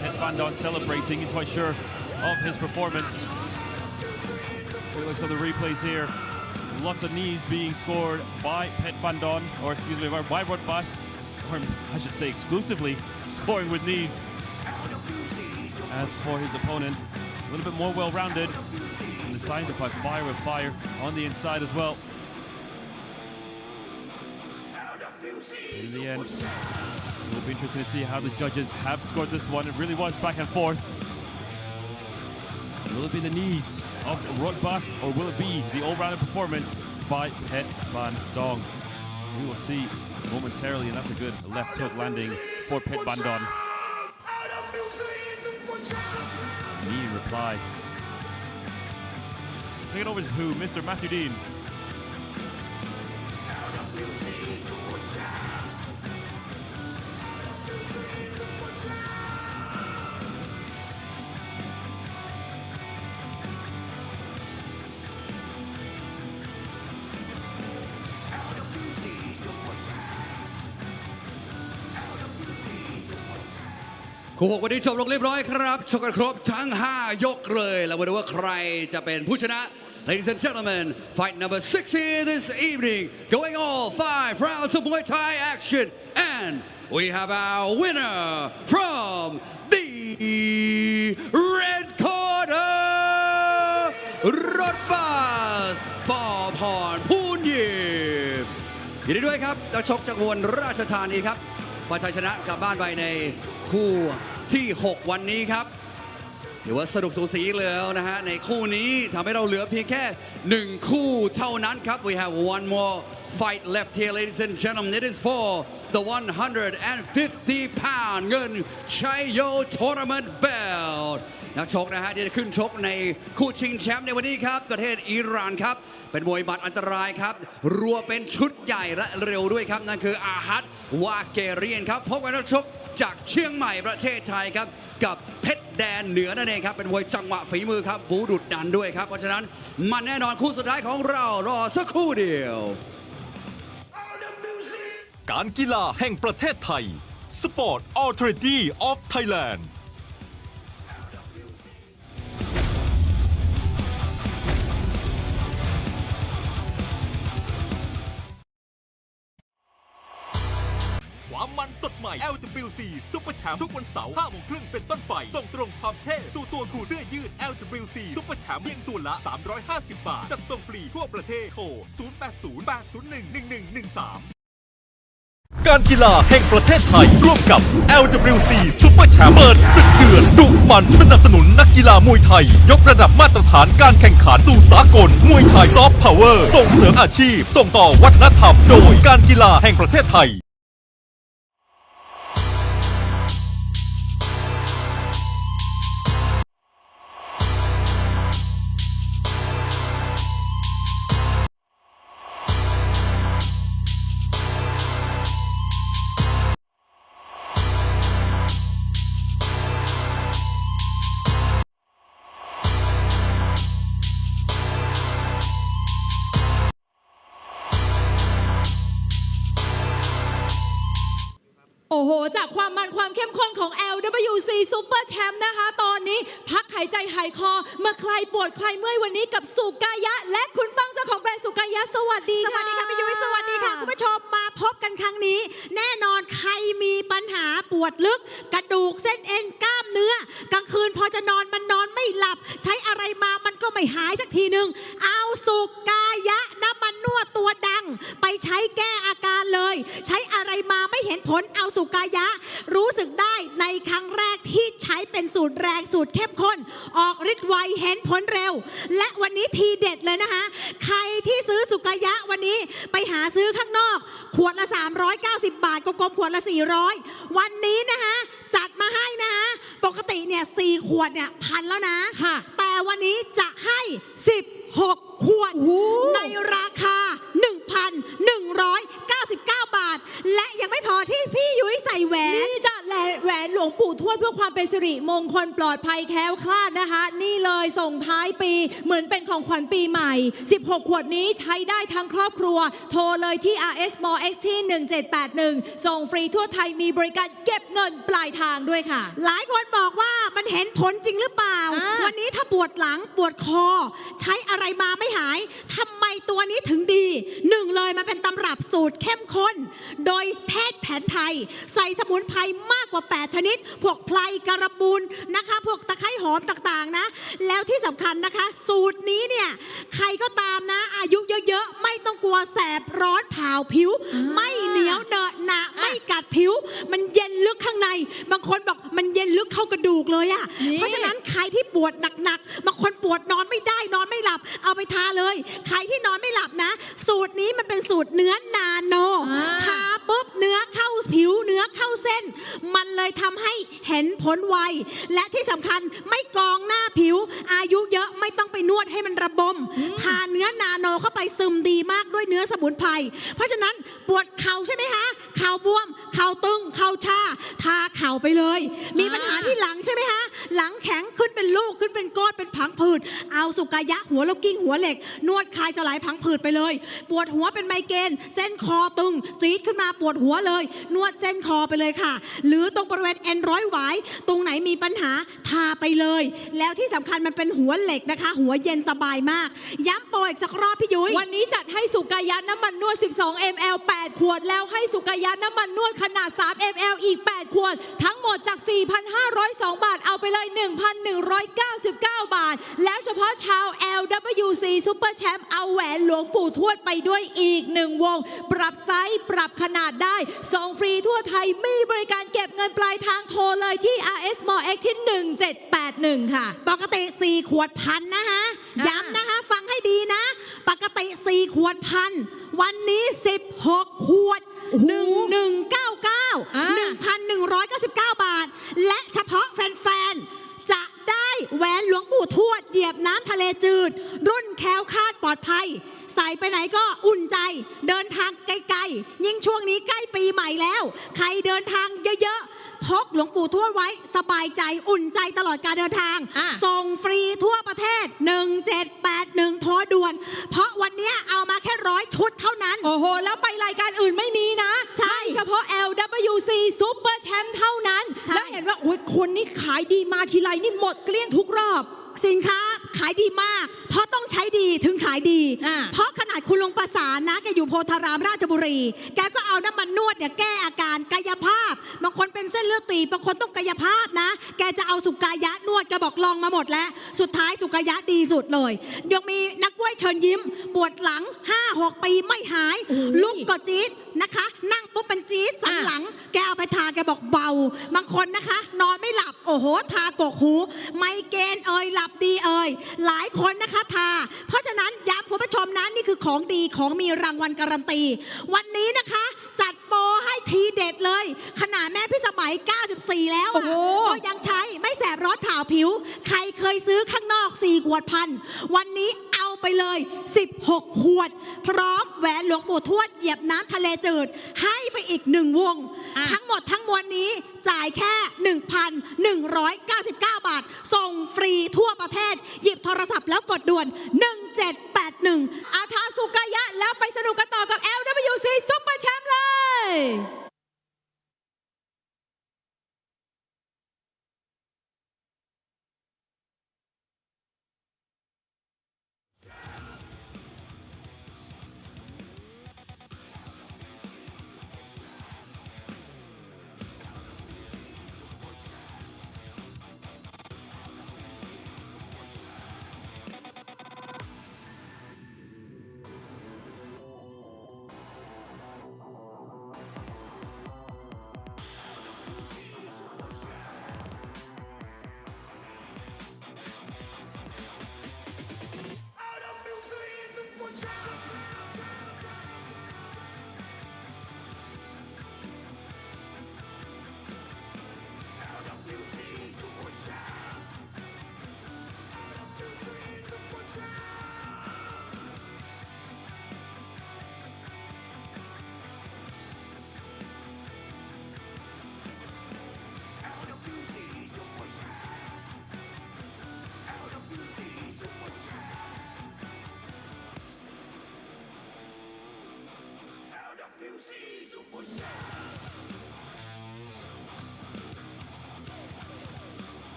Pet Bandon celebrating. He's quite sure of his performance. Take a look at the replays here. Lots of knees being scored by Pet Bandon, or excuse me, by Rodbas, or I should say exclusively scoring with knees. As for his opponent, a little bit more well-rounded, and deciding to fight fire with fire on the inside as well. In the end, it will be interesting to see how the judges have scored this one. It really was back and forth. Will it be the knees of Rodbas, or will it be the all-rounded performance by Pet Bandon? We will see momentarily, and that's a good left hook landing for Pet Bandon. Knee in reply. Take it over to Mr. Matthew Dean.คู่6วันนี้จบลงเรียบร้อยครับชกกันครบทั้ง5ยกเลยแล้วมาดูว่าใครจะเป็นผู้ชนะ Ladies and gentlemen, fight number 6 here this evening, going all 5 rounds of Muay Thai action, and we have our winner from the red corner, Rodbas ปอพรพูนยิมยินดีด้วยครับนักชกจากอุบลราชธานีครับคว้าชัยชนะกลับบ้านไปในคู่ที่ 6 วันนี้ครับหรือว่าสนุกสูสีแล้วนะฮะในคู่นี้ทำให้เราเหลือเพียงแค่1คู่เท่านั้นครับ We have one more fight left here ladies and gentlemen. It is for the 150-pound เงินชัยโย Tournament Belt นักชกนะฮะที่จะขึ้นชกในคู่ชิงแชมป์ในวันนี้ครับประเทศอิหร่านครับเป็นมวยหมัดอันตรายครับรัวเป็นชุดใหญ่และเร็วด้วยครับนั่นคืออาฮัดวาเกเรียนครับพบกับนักชกจากเชียงใหม่ประเทศไทยครับกับเพชรแดนเหนือนั่นเองครับเป็นมวยจังหวะฝีมือครับบูดุดันด้วยครับเพราะฉะนั้นมันแน่นอนคู่สุดท้ายของเรารอสักครู่เดียวการกีฬาแห่งประเทศไทย Sport Authority of Thailandความมันสดใหม่ LWC Super Champ ทุกวันเสาร์ 5 โมงครึ่งเป็นต้นไป ส่งตรงความเท่สู่ตัวคู่เสื้อยืด LWC Super Champ เพียงตัวละ 350 บาท จัดส่งฟรีทั่วประเทศ โทร 0808011113 การกีฬาแห่งประเทศไทยร่วมกับ LWC Super Champ เปิดศึกเดือดดุมันสนับสนุนนักกีฬามวยไทยยกระดับมาตรฐานการแข่งขันสู่สากลมวยไทยซอฟต์พาวเวอร์ส่งเสริมอาชีพส่งต่อวัฒนธรรมโดยการกีฬาแห่งประเทศไทยโอ้โหจากความมันความเข้มข้นของ LWC Super Champ นะคะตอนนี้พักหายใจหายคอมาคลายปวดคลายเมื่อยวันนี้กับสุกายะและคุณปังเจ้าของแบรนด์สุกายะสวัสดีค่ะสวัสดีค่ะพี่ยุ้ยสวัสดีค่ะคุณผู้ชมมาพบกันครั้งนี้แน่นอนใครมีปัญหาปวดลึกกระดูกเส้นเอ็นกล้ามเนื้อกลางคืนพอจะนอนมันนอนไม่หลับใช้อะไรมามันก็ไม่หายสักทีนึงเอาสุกายะน้ำมันนวดตัวดังไปใช้แก้อาการเลยใช้อะไรมาไม่เห็นผลเอาสุกายะรู้สึกได้ในครั้งแรกที่ใช้เป็นสูตรแรงสูตรเข้มข้นออกฤทธิ์ไวเห็นผลเร็วและวันนี้ทีเด็ดเลยนะคะใครที่ซื้อสุกายะวันนี้ไปหาซื้อข้างนอกขวดละ390 บาทกลมๆขวดละ400วันนี้นะคะจัดมาให้นะคะปกติเนี่ย4 ขวดเนี่ยพันแล้วนะแต่วันนี้จะให้16 ขวดในราคา 1,199 บาท และยังไม่พอที่พี่ยุ้ยใส่แหวน นี่จ้ะแหวนหลวงปู่ทวดเพื่อความเป็นสิริมงคลปลอดภัยแคล้วคลาดนะคะนี่เลยส่งท้ายปีเหมือนเป็นของขวัญปีใหม่16ขวดนี้ใช้ได้ทั้งครอบครัวโทรเลยที่ RS Mall X ที่1781ส่งฟรีทั่วไทยมีบริการเก็บเงินปลายทางด้วยค่ะหลายคนบอกว่ามันเห็นผลจริงหรือเปล่าวันนี้ถ้าปวดหลังปวดคอใช้อะไรมาไม่หายทำไมตัวนี้ถึงดีหนึ่งเลยมันเป็นตำรับสูตรเข้มข้นโดยแพทย์แผนไทยใส่สมุนไพรมากกว่า8ชนิดพวกไพรการบูนนะคะพวกตะไคร้หอมต่างๆนะแล้วที่สำคัญนะคะสูตรนี้เนี่ยใครก็ตามนะอายุเยอะๆไม่ต้องกลัวแสบร้อนเผาผิวไม่เหนียวเนอะหนะไม่กัดผิวมันเย็นลึกข้างในบางคนบอกมันเย็นลึกเข้ากระดูกเลยอะเพราะฉะนั้นใครที่ปวดหนักๆบางคนปวดนอนไม่ได้นอนไม่หลับเอาไปทาเลยใครที่นอนไม่หลับนะสูตรนี้มันเป็นสูตรเนื้อนาโนทาปุ๊บเนื้อเข้าผิวเนื้อเข้าเส้นมันเลยทำให้เห็นผลไวและที่สำคัญไม่กองหน้าผิวอายุเยอะไม่ต้องไปนวดให้มันระบมทาเนื้อนาโนเข้าไปซึมดีมากด้วยเนื้อสมุนไพรเพราะฉะนั้นปวดเข่าใช่ไหมคะเข่าบวมเข่าตึงเข่าชาทาเข่าไปเลยมีปัญหาที่หลังใช่ไหมคะหลังแข็งขึ้นเป็นลูกขึ้นเป็นก้อนเป็นผังผืดเอาสุกายะหัวแล้วกิ้งหัวเหล็กนวดคลายสลายผังผืดไปเลยปวดหัวเป็นไมเกรนเส้นคอตึงจี๊ดขึ้นมาปวดหัวเลยนวดเส้นคอไปเลยค่ะหรือตรงบริเวณเอ็นร้อยหวายตรงไหนมีปัญหาทาไปเลยแล้วที่สำคัญมันเป็นหัวเหล็กนะคะหัวเย็นสบายมากย้ำโปรอีกสักรอบพี่ยุ้ยวันนี้จัดให้สุกายะน้ำมันนวด12 ml 8 ขวดแล้วให้สุกายะน้ำมันนวดขนาด3 ml อีก8ขวดทั้งหมดจาก 4,502 บาทเอาไปเลย 1,199 บาทแล้วเฉพาะชาว LWC Super Champ เอาแหวนหลวงปู่ทวดไปด้วยอีก1วงปรับไซส์ปรับขนาดได้ส่งฟรีทั่วไทยมีบริการเก็บเงินปลายทางโทรเลยที่ RS Mall X ที่1781ค่ะปกติ4ขวดพันนะคะย้ำนะคะฟังให้ดีนะปกติ4ขวดพันวันนี้16ขวด1199 1,199 บาทและเฉพาะแฟนๆจะได้แหวนหลวงปู่ทวดเหยียบน้ำทะเลจืดรุ่นแคล้วคลาดปลอดภัยใส่ไปไหนก็อุ่นใจเดินทางไกลๆยิ่งช่วงนี้ใกล้ปีใหม่แล้วใครเดินทางเยอะๆพกหลวงปู่ทวดไว้สบายใจอุ่นใจตลอดการเดินทางส่งฟรีทั่วประเทศ1781โทรด่วนเพราะวันนี้เอามาแค่100 ชุดเท่านั้นโอ้โหแล้วไปรายการอื่นไม่มีนะใช่เฉพาะ LWC Super Champ เท่านั้นแล้วเห็นว่าโอ้ยคนนี้ขายดีมาทีไรนี่หมดเกลี้ยงทุกรอบสินค้าขายดีมากเพราะต้องใช้ดีถึงขายดีเพราะขนาดคุณลุงประสานนะแกอยู่โพธารามราชบุรีแกก็เอาน้ำมันนวดเนี่ยแก้อาการกายภาพบางคนเป็นเส้นเลือดตีบบางคนต้องกายภาพนะแกจะเอาสุกายะนวดแกบอกลองมาหมดแล้วสุดท้ายสุกายะดีสุดเลยยังมีนักกล้วยเชิญยิ้มปวดหลัง 5-6 ปีไม่หายลุกก็จี๊ดนะคะนั่งปุ๊บเป็นจี๊ดสันหลังแกเอาไปทาแกบอกเบาบางคนนะคะนอนไม่หลับโอ้โหทากกหูไมเกรนหลับดีหลายคนนะคะทาเพราะฉะนั้นย้ำคุณผู้ชมนะนี่คือของดีของมีรางวัลการันตีวันนี้นะคะจัดโปรให้ทีเด็ดเลยขนาดแม่พี่สมัย94แล้วก็ยังใช้ไม่แสบร้อนเผาผิวใครเคยซื้อข้างนอก4ขวดพันวันนี้เอาไปเลย16ขวดพร้อมแหวนหลวงปู่ทวดเหยียบน้ำทะเลจืดให้ไปอีก1วงทั้งหมดทั้งมวลนี้จ่ายแค่ 1,199 บาทส่งฟรีทั่วประเทศหยิบโทรศัพท์แล้วกดด่วน1781อาทาสุกายะแล้วไปสนุกกันต่อกับ LWC Super Champ เลย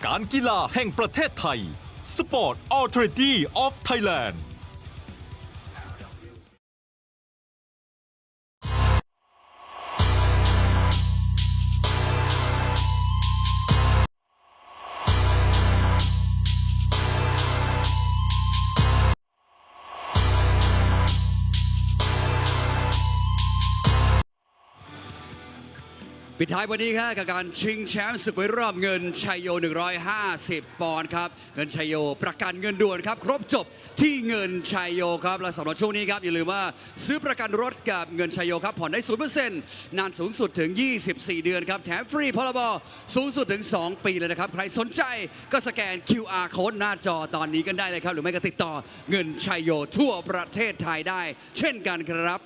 การกีฬาแห่งประเทศไทย Sport Authority of Thailand ปิดท้ายวันนี้ครับกับการชิงแชมป์ศึกมวยรอบเงินชัยโย150 ปอนด์ครับเงินชัยโยประกันเงินด่วนครับครบจบที่เงินชัยโยครับและสำหรับช่วงนี้ครับอย่าลืมว่าซื้อประกันรถกับเงินชัยโยครับผ่อนได้ 0% นานสูงสุดถึง 24 เดือนครับแถมฟรีพรบสูงสุดถึง 2 ปีเลยนะครับใครสนใจก็สแกน QR Code หน้าจอตอนนี้กันได้เลยครับหรือไม่ก็ติดต่อเงินชัยโยทั่วประเทศไทยได้เช่นกันครับ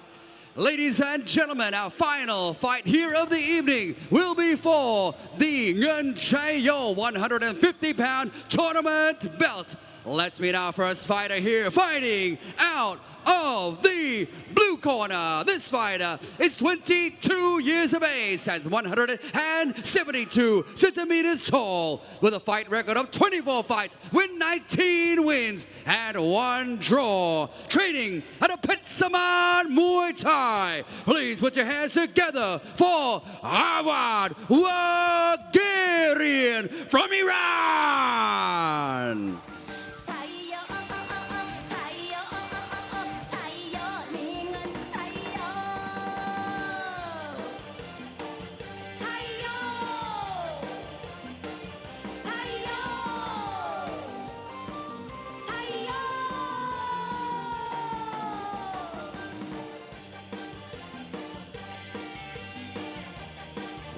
Ladies and gentlemen, our final fight here of the evening will be for the Ngun Chayo 150-pound tournament belt. Let's meet our first fighter here, fighting out of the blue corner. This fighter is 22 years of age, stands 172 centimeters tall, with a fight record of 24 fights, with 19 wins and 1 draw. Training at a Petsaman Muay Thai. Please put your hands together for Awad Wagerian from Iran.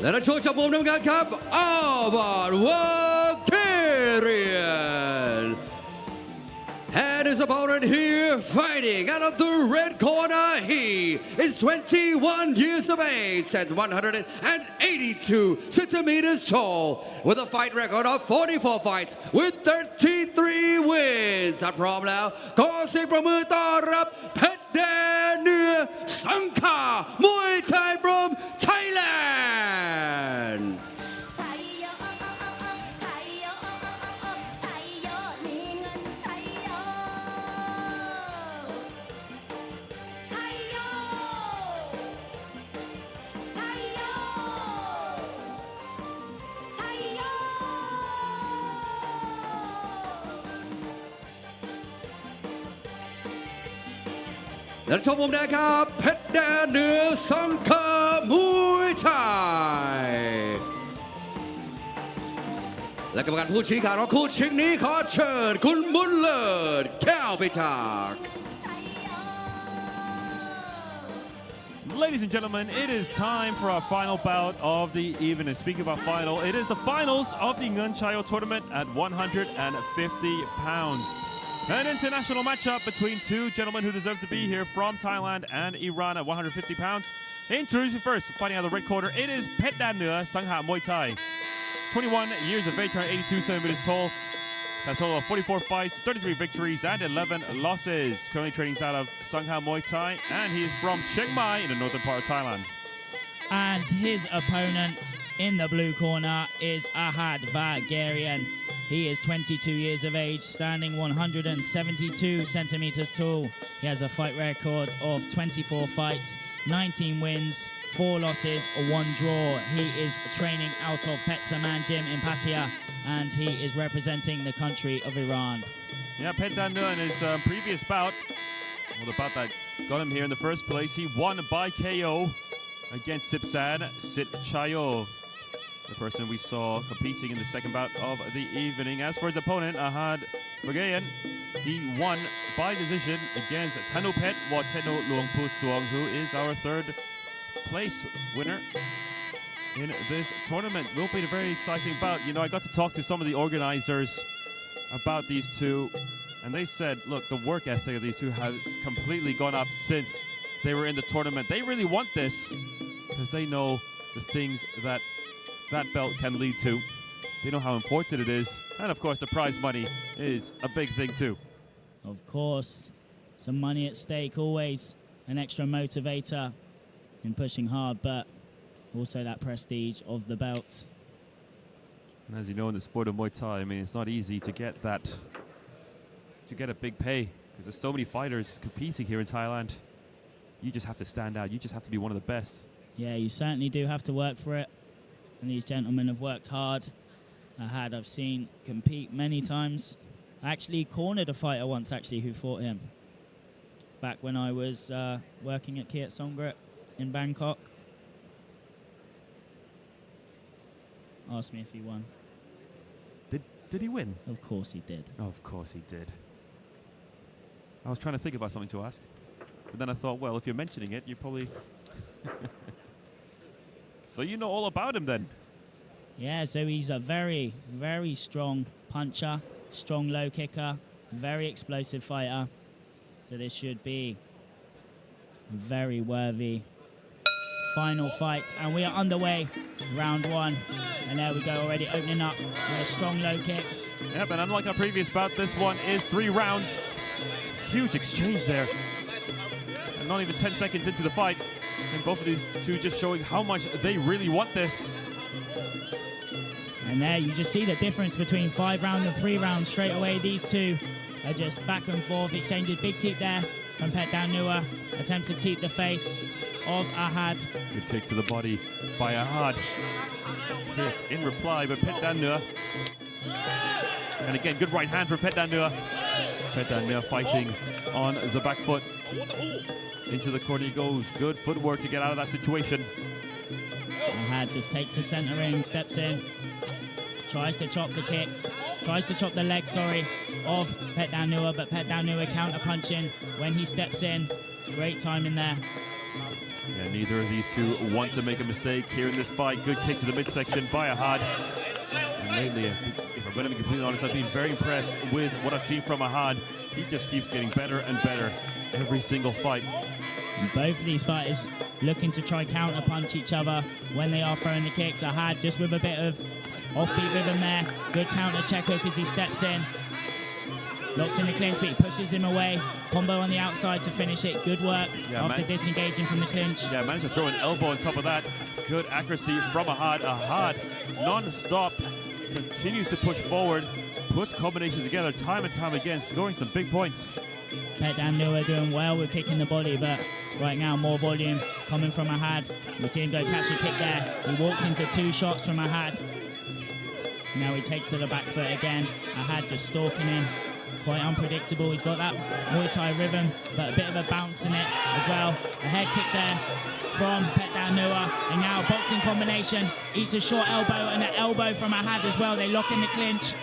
Let us show up on the cup Awad Wagerian. And his opponent here fighting out of the red corner. He is 21 years of age, stands 182 centimeters tall, with a fight record of 44 fights, with 33 wins. ถ้าพร้อมแล้วขอเสียงประมือต้อนรับเพชรแดนเหนือสังขามวยไทย from Thailand.และชมมุมแดงครับเพชรแดนเหนือสังขามวยไทยและกรรมการผู้ชี้ขาดของคู่ชิงนี้ขอเชิญคุณบุญเลิศแก้วพิทักษ์ Ladies and gentlemen, it is time for our final bout of the evening. Speaking about final, it is the finals of the Ngun Chayo tournament at 150 pounds. An international matchup between two gentlemen who deserve to be here from Thailand and Iran at 150 pounds. Introducing first, fighting out of the red corner, it is Phet Dan Nua Sangha Muay Thai. 21 years of age, 82 centimeters tall. Has a total of 44 fights, 33 victories, and 11 losses. Currently training out of Sangha Muay Thai, and he is from Chiang Mai in the northern part of Thailand. And his opponent in the blue corner is Ahad Vagarian. He is 22 years of age, standing 172 centimeters tall. He has a fight record of 24 fights, 19 wins, 4 losses, 1 draw. He is training out of Petsaman Gym in Pattaya, and he is representing the country of Iran. Yeah, Phet Dan Nua in his previous bout, well, the bout that got him here in the first place, he won by KO against Sipsan Sitchayo, the person we saw competing in the second bout of the evening. As for his opponent, Ahad Vagarian, he won by decision against Tanupet Wateno Luangpu Suong, who is our third place winner in this tournament. Will be a very exciting bout. You know, I got to talk to some of the organizers about these two, and they said, look, the work ethic of these two has completely gone up since they were in the tournament. They really want this because they know the things that that belt can lead to. They know how important it is, and of course the prize money is a big thing too. Of course, some money at stake, always an extra motivator in pushing hard, but also that prestige of the belt. And as you know, in the sport of Muay Thai, I mean, it's not easy to get that, to get a big pay, because there's so many fighters competing here in Thailand. You just have to stand out. You just have to be one of the best. Yeah, you certainly do have to work for it. And these gentlemen have worked hard. I've seen compete many times. I actually cornered a fighter once, who fought him. Back when I was working at Kiat Songkret in Bangkok. Asked me if he won. Did he win? Of course he did. Of course he did. I was trying to think about something to ask. But then I thought, well, if you're mentioning it, you probably... So you know all about him then? Yeah, so he's a very, very strong puncher, strong low kicker, very explosive fighter. So this should be a very worthy final fight. And we are underway, round one. And there we go, already opening up with a strong low kick. Yeah, but unlike our previous bout, this one is 3 rounds. Huge exchange there. And not even 10 seconds into the fight. And both of these two just showing how much they really want this. And there you just see the difference between 5 rounds and 3 rounds straight away. These two are just back and forth, exchanging big teep there from Petdan Nua. Attempts to teep the face of Ahad. Good kick to the body by Ahad. Kick in reply by Petdan Nua. And again, good right hand from Petdan Nua. Petdan Nua fighting on the back foot. Into the corner he goes. Good footwork to get out of that situation. Ahad just takes the center ring, steps in, tries to chop the kicks, tries to chop the legs, of Petdan Nua, but Petdan Nua counter punching when he steps in. Great timing there. Yeah, neither of these two want to make a mistake here in this fight. Good kick to the midsection by Ahad. And lately, if I'm going to be completely honest, I've been very impressed with what I've seen from Ahad. He just keeps getting better and better every single fight. And both of these fighters looking to try counter punch each other when they are throwing the kicks. Ahad just with a bit of offbeat rhythm there. Good counter check hook as he steps in. Locks in the clinch, but he pushes him away. Combo on the outside to finish it. Good work after disengaging from the clinch. Yeah, managed to throw an elbow on top of that. Good accuracy from Ahad. Ahad, non-stop, continues to push forward, puts combinations together time and time again, scoring some big points. Petdan Nua doing well with kicking the body, but right now more volume coming from Ahad. We see him go catch a kick there. He walks into 2 shots from Ahad. Now he takes to the back foot again. Ahad just stalking him. Quite unpredictable. He's got that Muay Thai rhythm, but a bit of a bounce in it as well. A head kick there from Petdan Nua. And now boxing combination. Eats a short elbow and an elbow from Ahad as well. They lock in the clinch.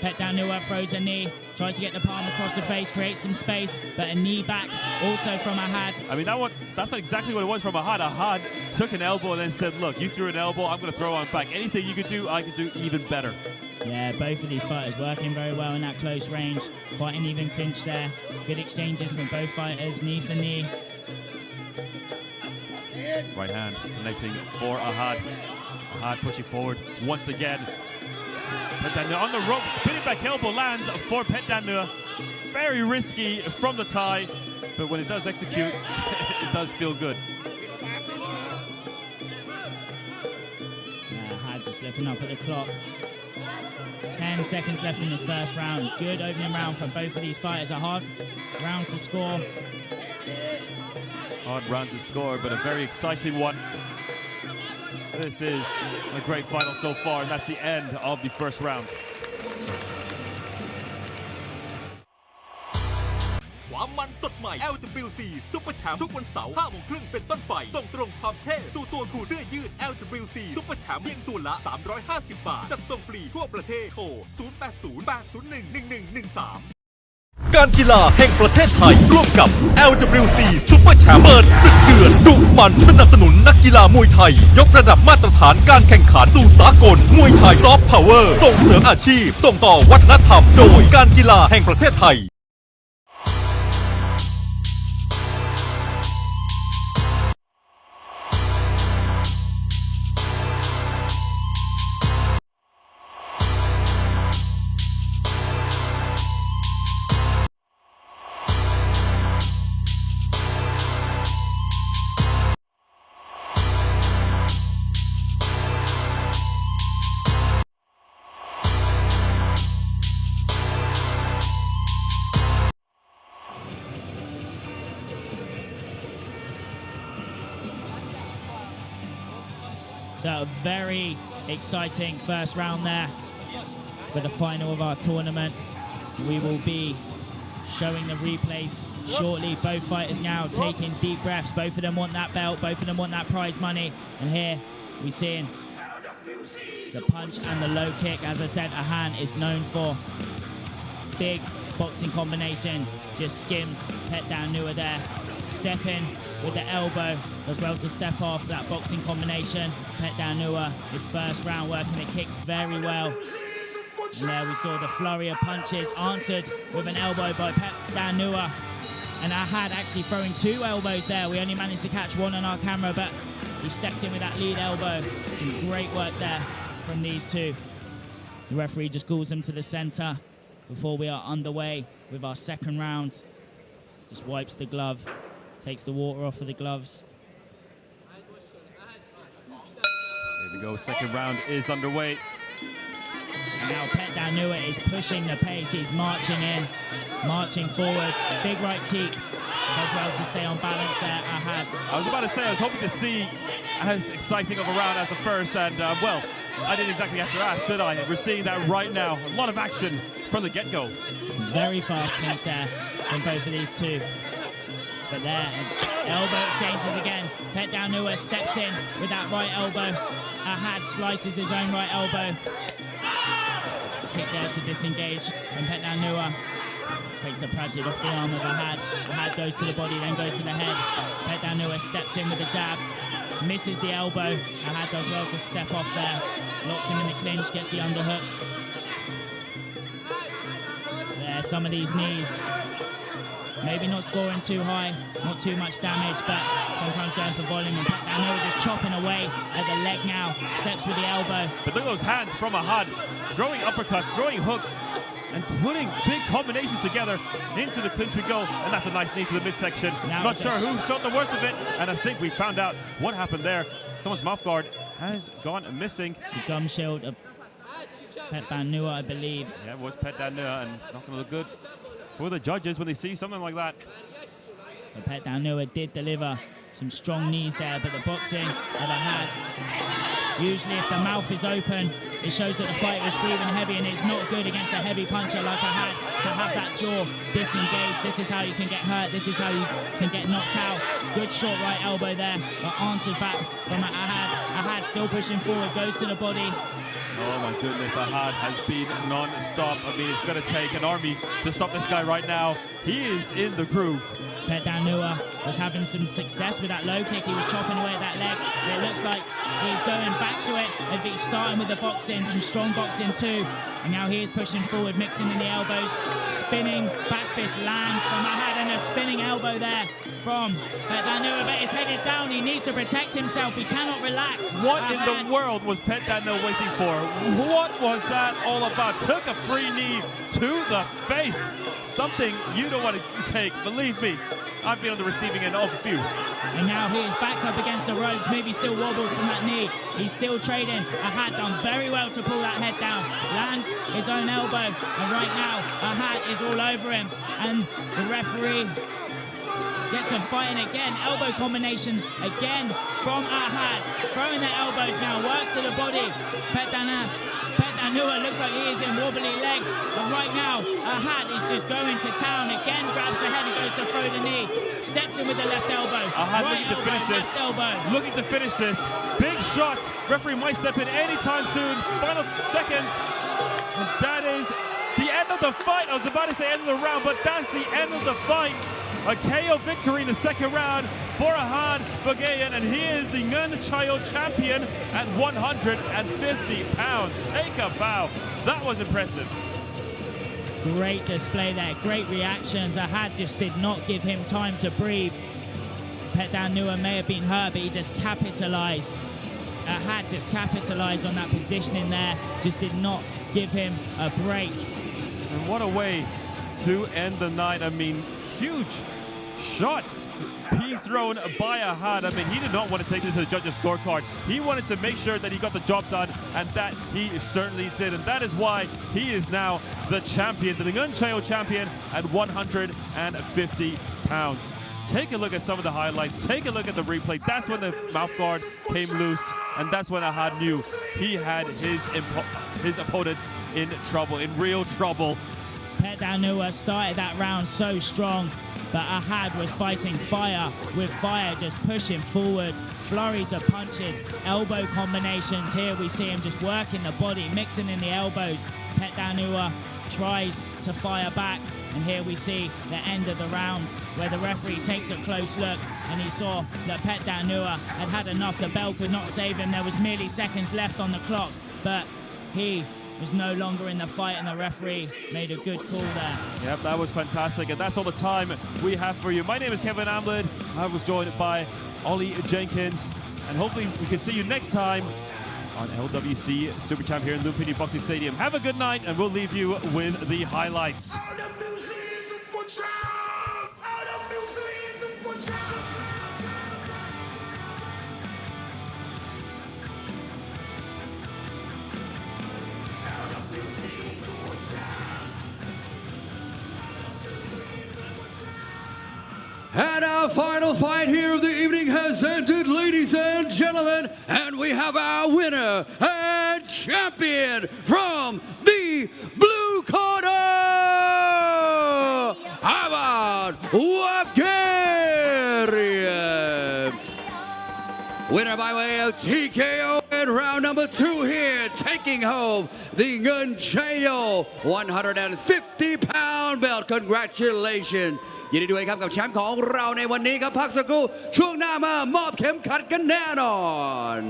Petdan Nua throws a knee, tries to get the palm across the face, creates some space, but a knee back also from Ahad. I mean, that's exactly what it was from Ahad. Ahad took an elbow and then said, look, you threw an elbow, I'm going to throw one back. Anything you could do, I could do even better. Yeah, both of these fighters working very well in that close range. Quite an even clinch there. Good exchanges from both fighters, knee for knee. Right hand connecting for Ahad. Ahad pushing forward once again. Petdan Nua on the rope, spinning back elbow lands for Petdan Nua. Very risky from the tie, but when it does execute, it does feel good. Ahad just looking up at the clock. 10 seconds left in this first round. Good opening round for both of these fighters. A hard round to score. Hard round to score, but a very exciting one. This is a great final so far, and that's the end of the first round. ความมันสดใหม่ LWC Super Champ ทุกวันเสาร์ 5 โมงครึ่งเป็นต้นไป ส่งตรงความเท่สู่ตัวคุณเสื้อยืด LWC Super Champ เพียงตัวละ 350 บาท จัดส่งฟรีทั่วประเทศ โทร 0808011113 การกีฬาแห่งประเทศไทยร่วมกับ LWC Super Champ เปิดศึกเดือดดุมันสนับสนุนนักกีฬามวยไทยยกระดับมาตรฐานการแข่งขันสู่สากลมวยไทยซอฟต์พาวเวอร์ส่งเสริมอาชีพส่งต่อวัฒนธรรมโดยการกีฬาแห่งประเทศไทย So a very exciting first round there for the final of our tournament. We will be showing the replays shortly. Both fighters now taking deep breaths. Both of them want that belt. Both of them want that prize money. And here we're seeing the punch and the low kick. As I said, Ahan is known for big boxing combination. Just skims Pet down Nua there. Step in with the elbow as well to step off that boxing combination. Pet down Nua, his first round, working the kicks very well. And there we saw the flurry of punches answered with an elbow by Pet down Nua. And Ahad actually throwing two elbows there. We only managed to catch one on our camera, but he stepped in with that lead elbow. Some great work there from these two. The referee just calls them to the center before we are underway with our second round. Just wipes the glove, takes the water off of the gloves. Here we go, second round is underway. And now Pet Danua is pushing the pace. He's marching in, marching forward. Big right teep. Does well to stay on balance there, Ahad. I was about to say, I was hoping to see as exciting of a round as the first, and well, I didn't exactly have to ask, did I? We're seeing that right now. A lot of action from the get-go. Very fast clinch there from both of these two. But there, elbow exchanges again. Pet Danua steps in with that right elbow. Ahad slices his own right elbow. Kick there to disengage from Pet Danua. Takes the Prajit off the arm of Ahad. Ahad goes to the body, then goes to the head. Pet Danua steps in with the jab. Misses the elbow. Ahad does well to step off there. Locks him in the clinch, gets the underhooks. There, some of these knees. Maybe not scoring too high, not too much damage, but sometimes going for volume. And Pet Danua just chopping away at the leg now. Steps with the elbow. But look at those hands from Ahad. Throwing uppercuts, throwing hooks, and putting big combinations together. Into the clinch we go, and that's a nice knee to the midsection. Not sure who felt the worst of it, and I think we found out what happened there. Someone's mouth guard has gone missing. The gum shield of Pet Danua, I believe. Yeah, it was Pet Danua, and not going to look good for the judges when they see something like that. But Pet Danua did deliver some strong knees there, but the boxing of Ahad, usually if the mouth is open, it shows that the fighter is breathing heavy, and it's not good against a heavy puncher like Ahad to have that jaw disengaged. This is how you can get hurt. This is how you can get knocked out. Good short right elbow there, but answered back from Ahad. Ahad still pushing forward, goes to the body. Oh my goodness, Ahad has been non-stop. I mean, it's going to take an army to stop this guy right now. He is in the groove. Pet Danua was having some success with that low kick. He was chopping away at that leg. It looks like he's going back to it. He's starting with the boxing, some strong boxing too. And now he is pushing forward, mixing in the elbows. Spinning back fist lands from Ahad, and a spinning elbow there from Pet Danua. But his head is down. He needs to protect himself. He cannot relax. What in the world was Pet Danua waiting for? What was that all about? Took a free knee to the face. Something you don't want to take, believe me. I've been on the receiving end of a few. And now he is backed up against the ropes, maybe still wobbled from that knee. He's still trading. Ahad done very well to pull that head down. Lands his own elbow, and right now Ahad is all over him. And the referee gets him fighting again. Elbow combination again from Ahad. Throwing the elbows now, works to the body. Pet Danua looks like he is in wobbly legs. And right now, Ahad is just going to town. Again, grabs the head and goes to throw the knee. Steps in with the left elbow. Ahad looking to finish this. Looking to finish this. Big shots. Referee might step in anytime soon. Final seconds. And that is the end of the fight. I was about to say end of the round, but that's the end of the fight. A KO victory in the second round for Ahad Vagayan, and he is the ngan chayo champion at 150 pounds. Take a bow. That was impressive. Great display there, great reactions. Ahad just did not give him time to breathe. Pet Danua may have been hurt, but he just capitalized. Ahad just capitalized on that positioning there, just did not give him a break. And what a way to end the night. I mean, huge shots being thrown by Ahad. I mean, he did not want to take this to the judges' scorecard. He wanted to make sure that he got the job done, and that he certainly did. And that is why he is now the champion, the ngan chayo champion at 150 pounds. take a look at some of the highlights, take a look at the replay. That's when the mouthguard came loose, and that's when Ahad knew he had his opponent in trouble, in real trouble. Pet Danua started that round so strong, but Ahad was fighting fire with fire, just pushing forward. Flurries of punches, elbow combinations. Here we see him just working the body, mixing in the elbows. Pet Danua tries to fire back, and here we see the end of the round where the referee takes a close look and he saw that Pet Danua had had enough. The bell could not save him. There was merely seconds left on the clock, but he was no longer in the fight, and the referee made a good call there. Yep, that was fantastic, and that's all the time we have for you. My name is Kevin Amlin. I was joined by Ollie Jenkins, and hopefully we can see you next time on LWC Super Champ here in Lumpini Boxing Stadium. Have a good night, and we'll leave you with the highlights. And our final fight here of the evening has ended, ladies and gentlemen, and we have our winner and champion from the blue corner, Ahmad Wabgarian. Winner by way of TKO in round number 2 here, taking home the nai Chio 150-pound belt. Congratulations. ยินดีด้วยครับกับแชมป์ของเราในวันนี้ครับพักสักครู่ช่วงหน้ามามอบเข็มขัดกันแน่นอน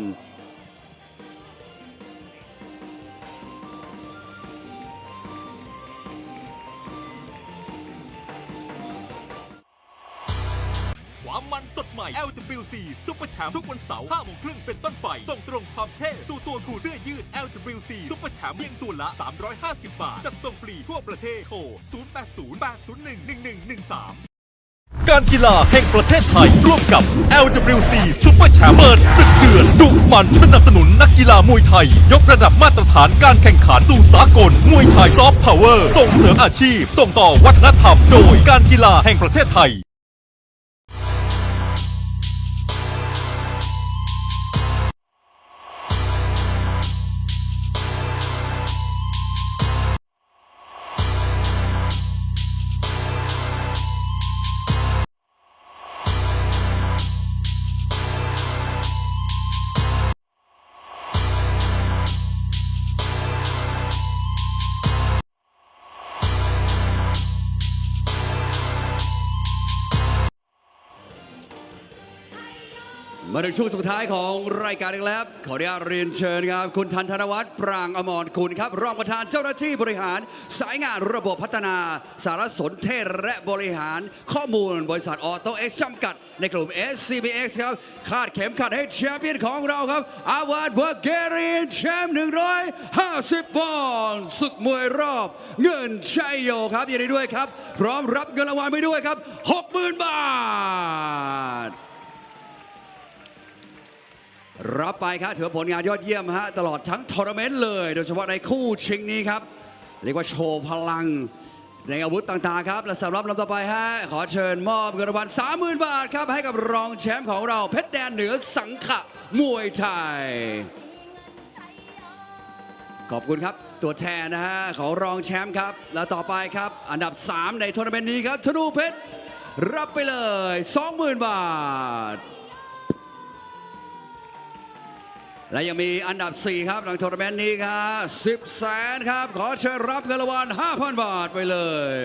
ความมันสดใหม่ LWC Super Champ ทุกวันเสาร์ 5 โมงครึ่งเป็นต้นไป ส่งตรงความเท่สู่ตัวคุณเสื้อยืด LWC Super Champ เพียงตัวละ 350 บาท จัดส่งฟรีทั่วประเทศ โทร 0808011113 การกีฬาแห่งประเทศไทยร่วมกับ LWC Super Champ เปิดศึกเดือดดุมันสนับสนุนนักกีฬามวยไทยยกระดับมาตรฐานการแข่งขันสู่สากลมวยไทยซอฟต์พาวเวอร์ส่งเสริมอาชีพส่งต่อวัฒนธรรมโดยการกีฬาแห่งประเทศไทยมาถึงช่วงสุดท้ายของรายการอีกแล้วขออนุญาตเรียนเชิญครับคุณทันธนวัฒน์ปรางอมรคุณครับรองประธานเจ้าหน้าที่บริหารสายงานระบบพัฒนาสารสนเทศและบริหารข้อมูลบริษัทออโต้เอ็กซ์จำกัดในกลุ่ม SCBX ครับคาดเข็มขัดให้แชมเปี้ยนของเราครับอาวาดวาเกเรียนแชมป์150 ปอนด์ศึกมวยรอบเงินชัยโยครับยินดีด้วยครับพร้อมรับเงินรางวัลไปด้วยครับ 60,000 บาทรับไปครับถือผลงานยอดเยี่ยมฮะตลอดทั้งทัวร์นาเมนต์เลยโดยเฉพาะในคู่ชิงนี้ครับเรียกว่าโชว์พลังในอาวุธต่างๆครับและสำหรับลำต่อไปฮะขอเชิญมอบเงินรางวัล 30,000 บาทครับให้กับรองแชมป์ของเราเพชรแดนเหนือสังขะมวยไทยขอบคุณครับตัวแทนนะฮะของรองแชมป์ครับและต่อไปครับอันดับ 3 ในทัวร์นาเมนต์นี้ครับธนูเพชรรับไปเลย 20,000 บาทและยังมีอันดับ 4 ครับหลังทัวร์นาเมนต์นี้ครับ10 แสนครับขอเชิญรับเงินรางวัล 5,000 บาทไปเลย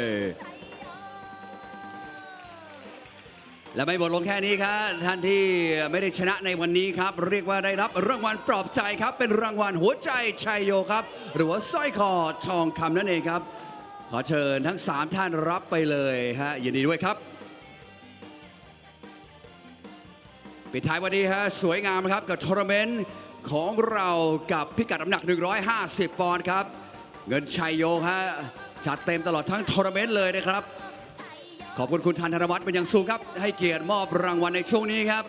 และไม่หมดลงแค่นี้ครับท่านที่ไม่ได้ชนะในวันนี้ครับเรียกว่าได้รับรางวัลปลอบใจครับเป็นรางวัลหัวใจชัยโยครับหรือว่าสร้อยคอทองคำนั่นเองครับขอเชิญทั้ง3ท่านรับไปเลยฮะยินดีด้วยครับปิดท้ายวันนี้ฮะสวยงามครับกับทัวร์นาเมนต์ของเรากับพิกัดน้ำหนัก150 ปอนด์ครับเงินชัยโยฮะจัดเต็มตลอดทั้งทัวร์นาเมนต์เลยนะครับขอบคุณคุณทันธนวัฒน์เป็นอย่างสูงครับให้เกียรติมอบรางวัลในช่วงนี้ครับ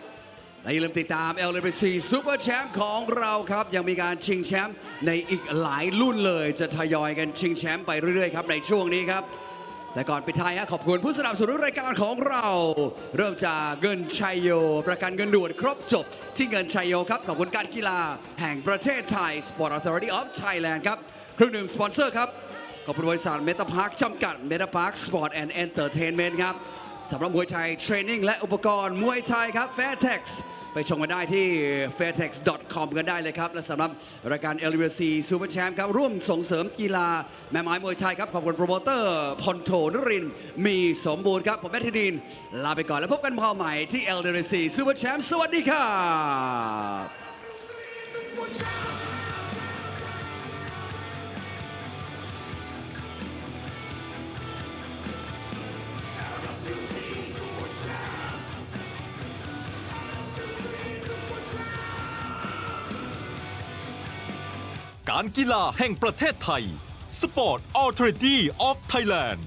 และอย่าลืมติดตาม LWC Super Champ ของเราครับยังมีการชิงแชมป์ในอีกหลายรุ่นเลยจะทยอยกันชิงแชมป์ไปเรื่อยๆครับในช่วงนี้ครับ แต่ก่อนปิดท้ายขอบคุณผู้สนับสนุนรายการของเรา เริ่มจากเงินชัยโยประกันเงินด่วนครบจบที่เงินชัยโยครับขอบคุณการกีฬาแห่งประเทศไทย Sport Authority of Thailand ครับเครื่องดื่มสปอนเซอร์ครับขอบคุณบริษัทเมตาพาร์คจำกัดเมตาพาร์คสปอร์ตแอนด์เอนเตอร์เทนเมนต์ครับสำหรับมวยไทยเทรนนิ่งและอุปกรณ์มวยไทยครับ Fairtex ไปชมกันได้ที่ fairtex.com กันได้เลยครับและสำหรับรายการ LWC Super Champ ครับร่วมส่งเสริมกีฬาแม่ไม้มวยไทยครับขอบคุณโปรโมเตอร์พลโทนรินทร์มีสมบูรณ์ครับผมแมทธิดินลาไปก่อนแล้วพบกันพอใหม่ที่ LWC Super Champ สวัสดีครับ การกีฬาแห่งประเทศไทย Sport Authority of Thailand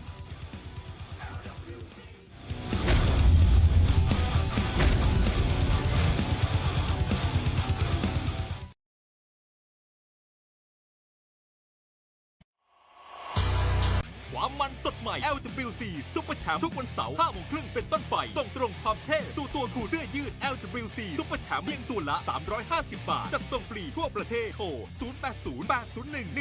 ความมันสดใหม่ LWC Super Champ ทุกวันเสาร์ 5 โมงครึ่งเป็นต้นไป ส่งตรงความเท่สู่ตัวคุณเสื้อยืด LWC Super Champ เพียงตัวละ 350 บาท จัดส่งฟรีทั่วประเทศ โทร 080801